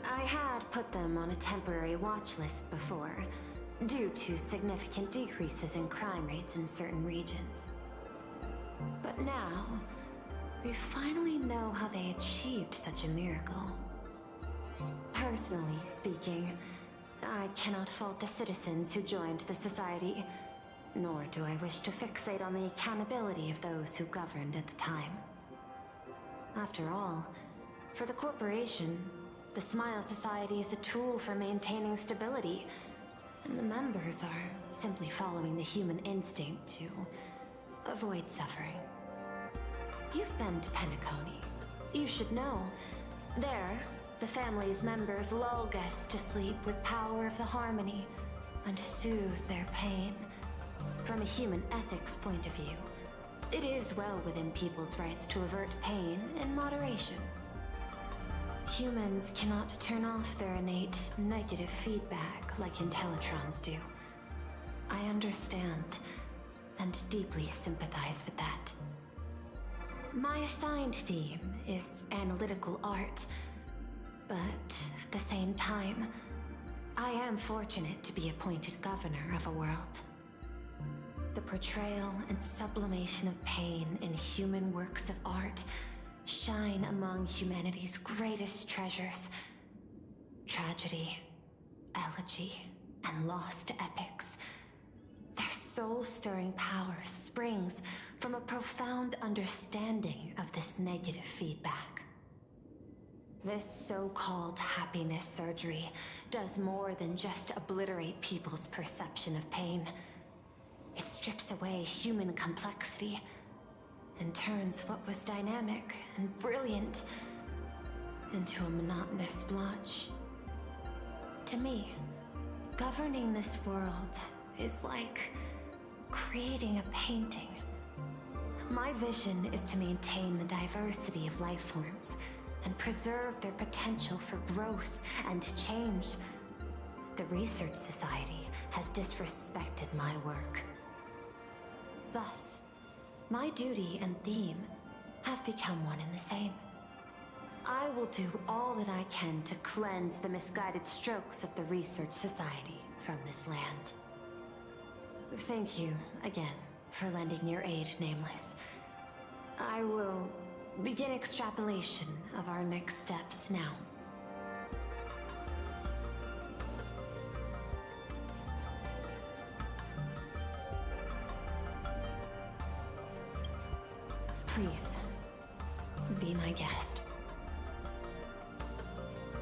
S15: I had put them on a temporary watch list before, due to significant decreases in crime rates in certain regions. But now, we finally know how they achieved such a miracle. Personally speaking, I cannot fault the citizens who joined the Society, nor do I wish to fixate on the accountability of those who governed at the time. After all, for the corporation, the Smile Society is a tool for maintaining stability, and the members are simply following the human instinct to avoid suffering. You've been to Penacony. You should know. There, the family's members lull guests to sleep with power of the harmony and soothe their pain. From a human ethics point of view, it is well within people's rights to avert pain in moderation. Humans cannot turn off their innate negative feedback like Intellitrons do. I understand and deeply sympathize with that. My assigned theme is analytical art, but at the same time, I am fortunate to be appointed governor of a world. The portrayal and sublimation of pain in human works of art shine among humanity's greatest treasures. Tragedy, elegy, and lost epics. Their soul-stirring power springs from a profound understanding of this negative feedback. This so-called happiness surgery does more than just obliterate people's perception of pain. It strips away human complexity and turns what was dynamic and brilliant into a monotonous blotch. To me, governing this world is like creating a painting. My vision is to maintain the diversity of life forms and preserve their potential for growth and change. The Research Society has disrespected my work. Thus, my duty and theme have become one and the same. I will do all that I can to cleanse the misguided strokes of the Research Society from this land. Thank you again for lending your aid, Nameless. I will begin extrapolation of our next steps now. Please, be my guest.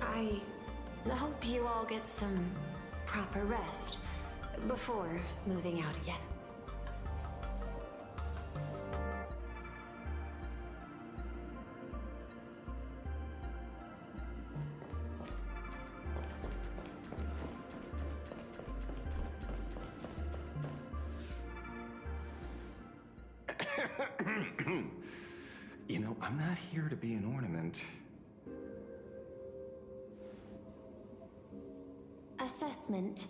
S15: I hope you all get some proper rest before moving out again.
S7: You know, I'm not here to be an ornament.
S15: Assessment.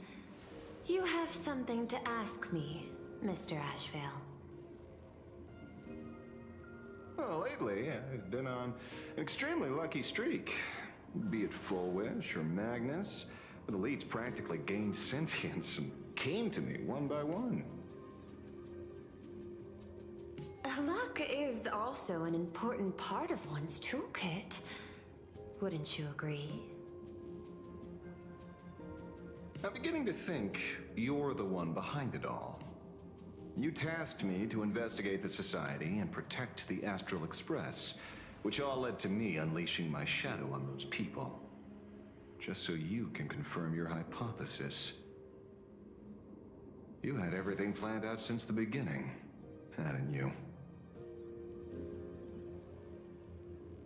S15: You have something to ask me, Mr. Ashvale.
S7: Well, lately, I've been on an extremely lucky streak. Be it Fullwish or Magnus, the elites practically gained sentience and came to me one by one.
S15: Luck is also an important part of one's toolkit. Wouldn't you agree?
S7: I'm beginning to think you're the one behind it all. You tasked me to investigate the Society and protect the Astral Express, which all led to me unleashing my shadow on those people. Just so you can confirm your hypothesis. You had everything planned out since the beginning, hadn't you?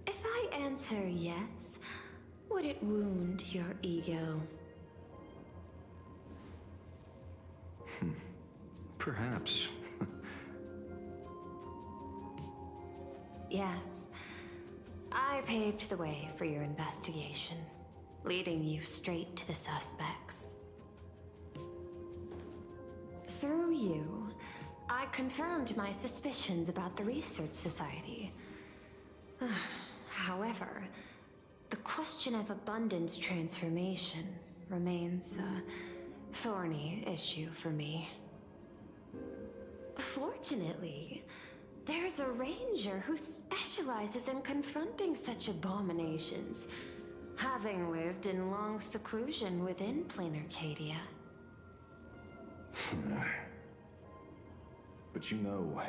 S15: If I answer yes, would it wound your ego?
S7: Perhaps.
S15: Yes. I paved the way for your investigation, leading you straight to the suspects. Through you, I confirmed my suspicions about the Research Society. However, the question of abundance transformation remains a thorny issue for me. Fortunately, there's a ranger who specializes in confronting such abominations, having lived in long seclusion within Planar Cadia.
S7: But you know,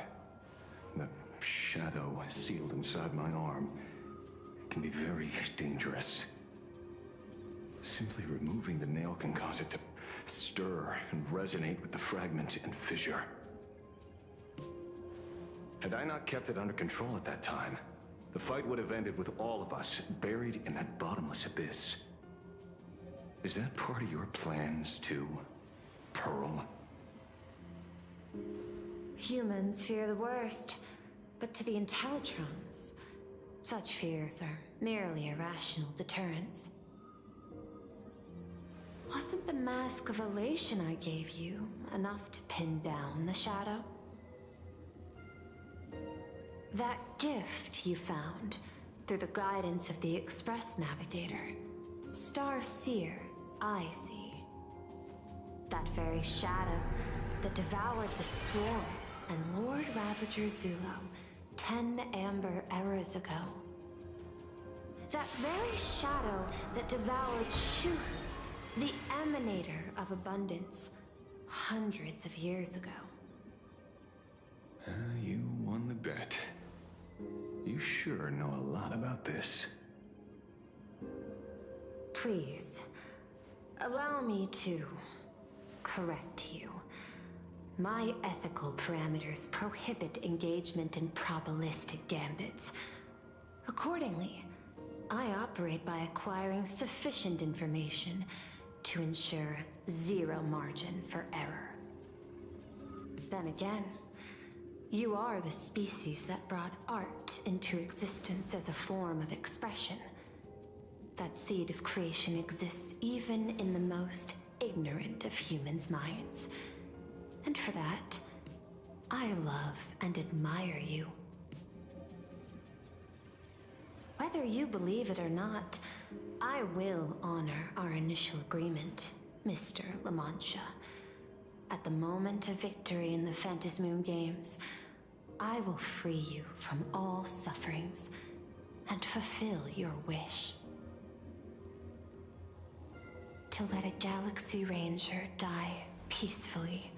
S7: the shadow sealed inside my arm can be very dangerous. Simply removing the nail can cause it to stir and resonate with the fragment and fissure. Had I not kept it under control at that time, the fight would have ended with all of us buried in that bottomless abyss. Is that part of your plans too, Pearl?
S15: Humans fear the worst, but to the Intellitrons, such fears are merely irrational deterrents. Wasn't the mask of elation I gave you enough to pin down the shadow? That gift you found through the guidance of the Express Navigator, Star Seer, I see. That very shadow that devoured the Swarm and Lord Ravager Zulo 10 amber eras ago. That very shadow that devoured Shuth, the Emanator of Abundance, hundreds of years ago.
S7: You won the bet. You sure know a lot about this.
S15: Please, allow me to correct you. My ethical parameters prohibit engagement in probabilistic gambits. Accordingly, I operate by acquiring sufficient information to ensure zero margin for error. Then again, you are the species that brought art into existence as a form of expression. That seed of creation exists even in the most ignorant of humans' minds. And for that, I love and admire you. Whether you believe it or not, I will honor our initial agreement, Mr. La Mancha. At the moment of victory in the Phantasmoon Games, I will free you from all sufferings and fulfill your wish. To let a Galaxy Ranger die peacefully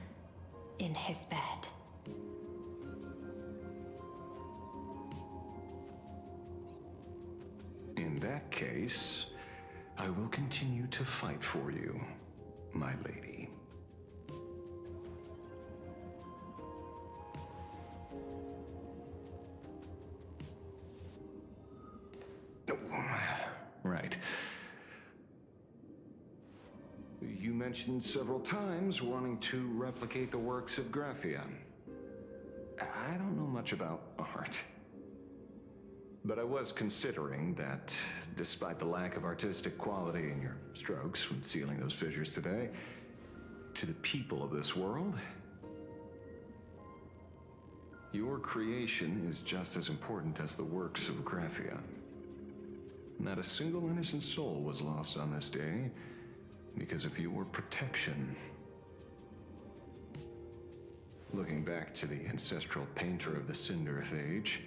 S15: in his bed.
S7: In that case, I will continue to fight for you, my lady. Right. You mentioned several times wanting to replicate the works of Graphia. I don't know much about art. But I was considering that, despite the lack of artistic quality in your strokes when sealing those fissures today, to the people of this world, your creation is just as important as the works of Graphia. Not a single innocent soul was lost on this day because of your protection. Looking back to the ancestral painter of the Cinderth Age,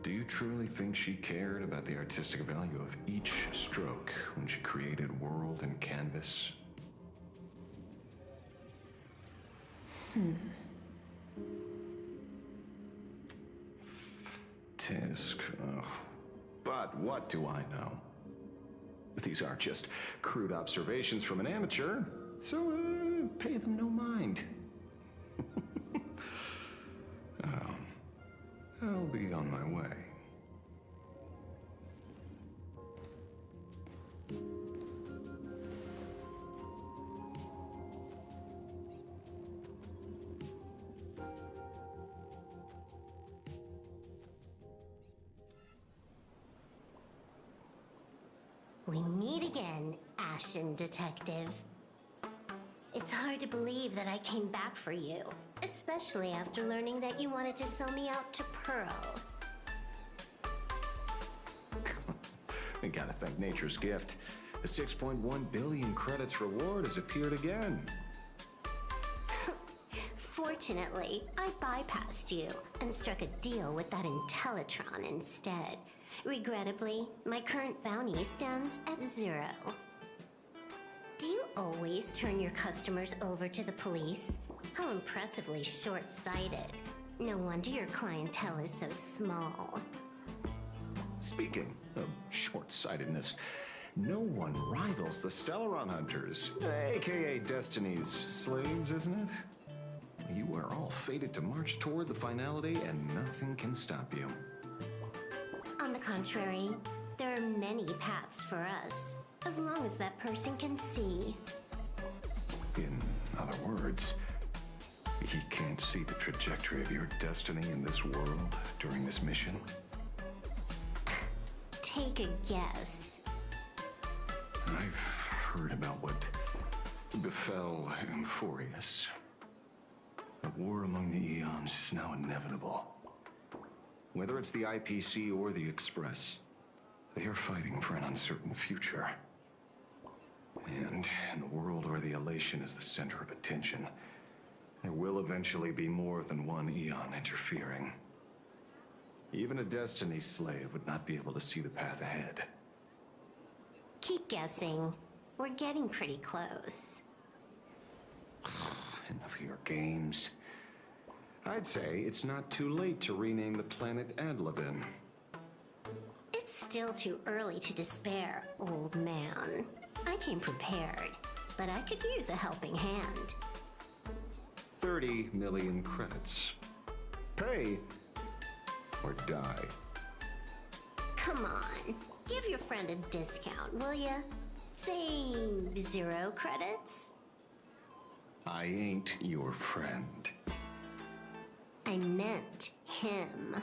S7: do you truly think she cared about the artistic value of each stroke when she created world and canvas? tisk. Ugh. But what do I know? These are just crude observations from an amateur, so pay them no mind. I'll be on my way.
S16: We meet again, Ashen Detective. It's hard to believe that I came back for you, especially after learning that you wanted to sell me out to Pearl.
S7: We gotta thank nature's gift. The 6.1 billion credits reward has appeared again.
S16: Fortunately, I bypassed you and struck a deal with that Intellitron instead. Regrettably, my current bounty stands at 0. Do you always turn your customers over to the police? How impressively short-sighted. No wonder your clientele is so small.
S7: Speaking of short-sightedness, no one rivals the Stellaron Hunters, aka Destiny's slaves, isn't it? You are all fated to march toward the finality, and nothing can stop you.
S16: On the contrary, there are many paths for us, as long as that person can see.
S7: In other words, he can't see the trajectory of your destiny in this world during this mission?
S16: Take a guess.
S7: I've heard about what befell Euphorius. The war among the Eons is now inevitable. Whether it's the IPC or the Express, they are fighting for an uncertain future. And in the world where the Elation is the center of attention, there will eventually be more than one Eon interfering. Even a Destiny slave would not be able to see the path ahead.
S16: Keep guessing. We're getting pretty close.
S7: Enough of your games. I'd say it's not too late to rename the planet Adlevin.
S16: It's still too early to despair, old man. I came prepared, but I could use a helping hand.
S7: 30 million credits. Pay or die.
S16: Come on, give your friend a discount, will ya? Say 0 credits?
S7: I ain't your friend.
S16: I meant him.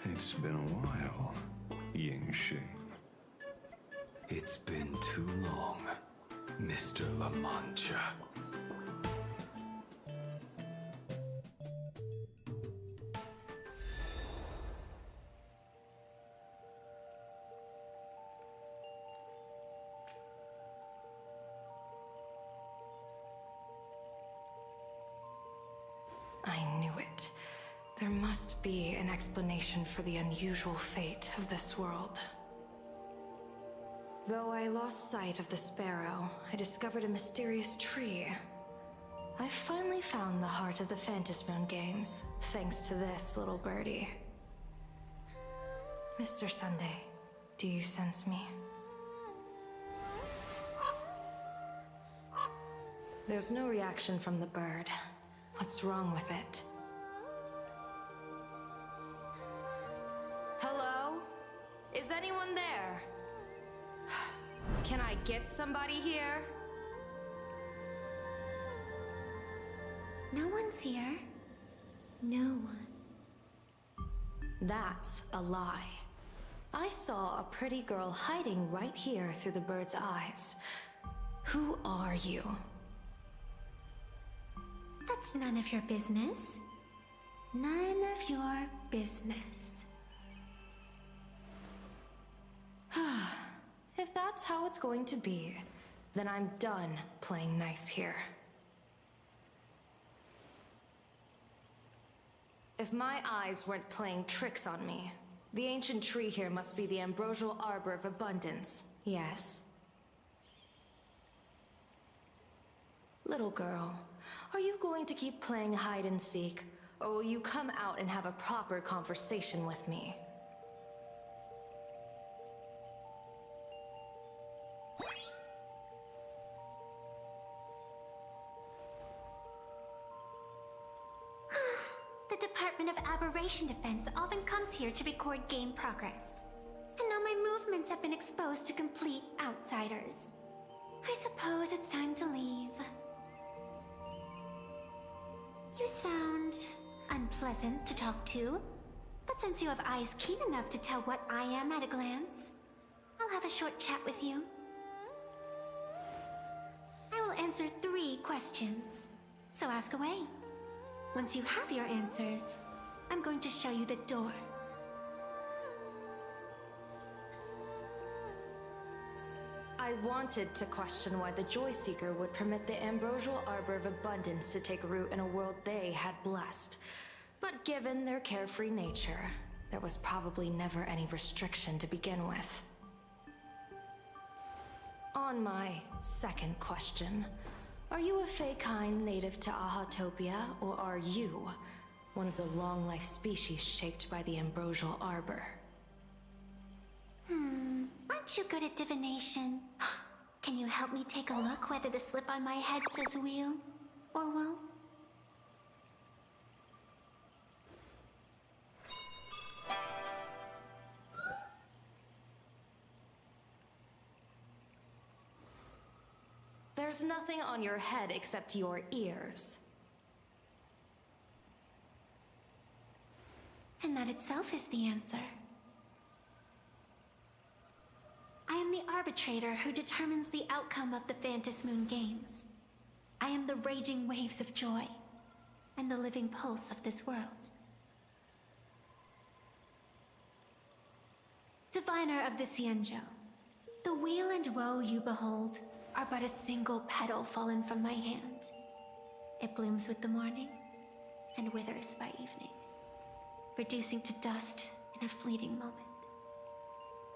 S7: It's been a while, Yingxing.
S13: It's been too long, Mr. La Mancha.
S4: I knew it. There must be an explanation for the unusual fate of this world. Though I lost sight of the sparrow, I discovered a mysterious tree. I finally found the heart of the Phantasmoon Games, thanks to this little birdie. Mr. Sunday, do you sense me? There's no reaction from the bird. What's wrong with it? Hello? Is anyone there? Can I get somebody here?
S6: No one's here. No one.
S4: That's a lie. I saw a pretty girl hiding right here through the bird's eyes. Who are you?
S6: That's none of your business. None of your business.
S4: If that's how it's going to be, then I'm done playing nice here. If my eyes weren't playing tricks on me, the ancient tree here must be the Ambrosial Arbor of Abundance, yes? Little girl, are you going to keep playing hide and seek, or will you come out and have a proper conversation with me?
S6: The Department of Aberration Defense often comes here to record game progress. And now my movements have been exposed to complete outsiders. I suppose it's time to leave. You sound unpleasant to talk to, but since you have eyes keen enough to tell what I am at a glance, I'll have a short chat with you. I will answer 3 questions, so ask away. Once you have your answers, I'm going to show you the door.
S4: I wanted to question why the Joyseeker would permit the Ambrosial Arbor of Abundance to take root in a world they had blessed. But given their carefree nature, there was probably never any restriction to begin with. On my second question, are you a Feykind native to Ahatopia, or are you one of the long-life species shaped by the Ambrosial Arbor?
S6: Aren't you good at divination? Can you help me take a look whether the slip on my head says wheel or woe?
S4: There's nothing on your head except your ears.
S6: And that itself is the answer. I am the arbitrator who determines the outcome of the Phantasmoon Games. I am the raging waves of joy, and the living pulse of this world. Diviner of the Xianzhou, the weal and woe you behold are but a single petal fallen from my hand. It blooms with the morning, and withers by evening, reducing to dust in a fleeting moment.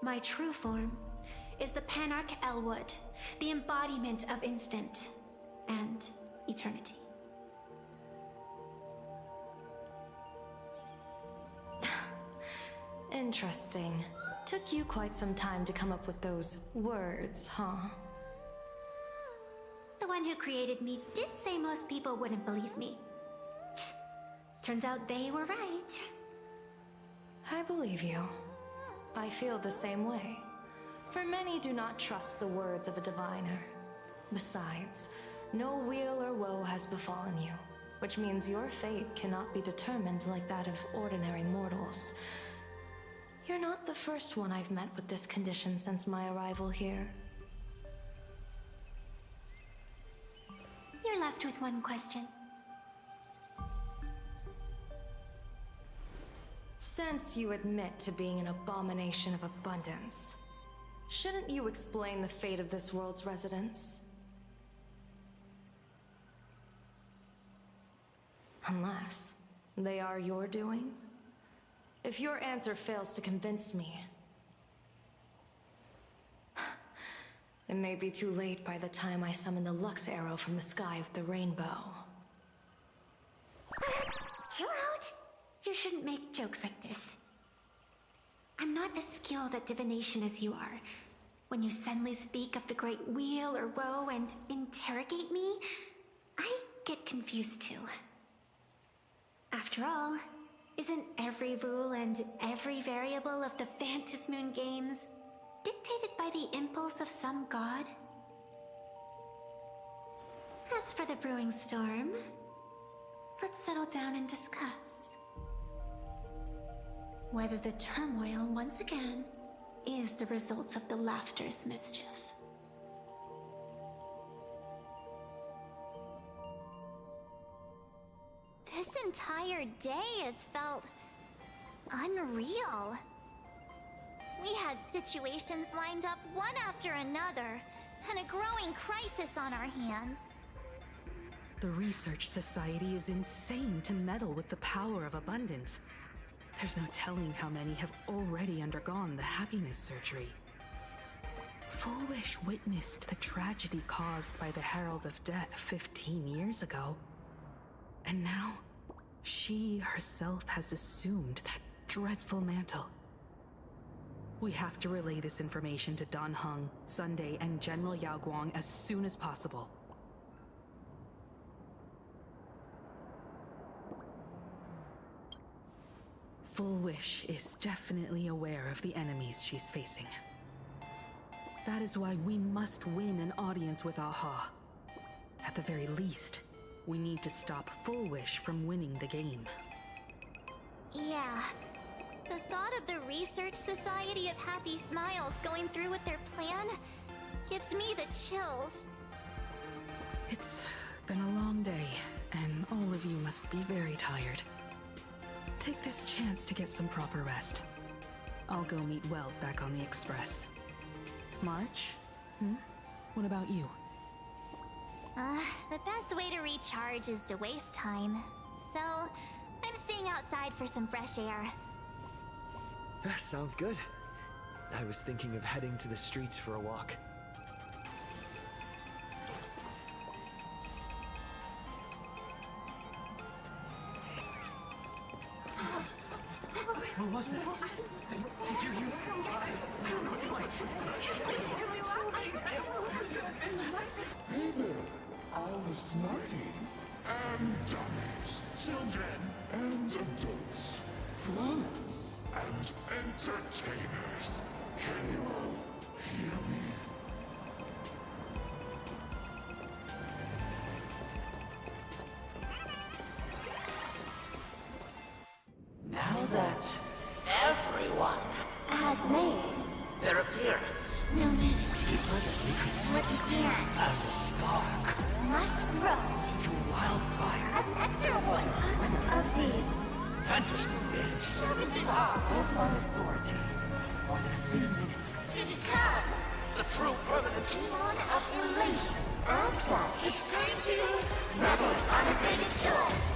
S6: My true form is the Panarch Elwood, the embodiment of instant and eternity.
S4: Interesting. Took you quite some time to come up with those words, huh?
S6: The one who created me did say most people wouldn't believe me. Turns out they were right.
S4: I believe you. I feel the same way. For many do not trust the words of a diviner. Besides, no weal or woe has befallen you, which means your fate cannot be determined like that of ordinary mortals. You're not the first one I've met with this condition since my arrival here.
S6: You're left with one question.
S4: Since you admit to being an abomination of abundance, shouldn't you explain the fate of this world's residents? Unless they are your doing? If your answer fails to convince me, it may be too late by the time I summon the Lux Arrow from the sky with the rainbow.
S6: Chill out! You shouldn't make jokes like this. I'm not as skilled at divination as you are. When you suddenly speak of the great wheel or woe and interrogate me, I get confused too. After all, isn't every rule and every variable of the Phantasmoon Games dictated by the impulse of some god? As for the brewing storm, let's settle down and discuss whether the turmoil, once again, is the result of the Laughter's mischief.
S10: This entire day has felt unreal. We had situations lined up one after another, and a growing crisis on our hands.
S22: The Research Society is insane to meddle with the power of abundance. There's no telling how many have already undergone the happiness surgery. Fullwish witnessed the tragedy caused by the Herald of Death 15 years ago. And now, she herself has assumed that dreadful mantle. We have to relay this information to Dan Heng, Sunday, and General Yao Guang as soon as possible. Fullwish is definitely aware of the enemies she's facing. That is why we must win an audience with Aha. At the very least, we need to stop Fullwish from winning the game.
S10: Yeah. The thought of the Research Society of Happy Smiles going through with their plan gives me the chills.
S22: It's been a long day, and all of you must be very tired. Take this chance to get some proper rest. I'll go meet Weld back on the Express. March? What about you?
S10: The best way to recharge is to waste time. So, I'm staying outside for some fresh air.
S18: Sounds good. I was thinking of heading to the streets for a walk.
S3: What was this? Did you use
S12: Hey there, all the smarties and dummies, children and adults, fools and entertainers. Can you all hear me?
S21: Now that everyone
S10: has made
S21: their appearance,
S10: no need
S21: to keep further secrets
S10: what began
S21: as a spark
S10: must grow
S21: into wildfire.
S10: as an extra one of these
S21: Fantasy Games
S10: shall receive all
S21: has my authority more than a thin minute
S10: to become
S21: the true permanent
S10: demon of elation. As such, it's time to revel on a greater joy.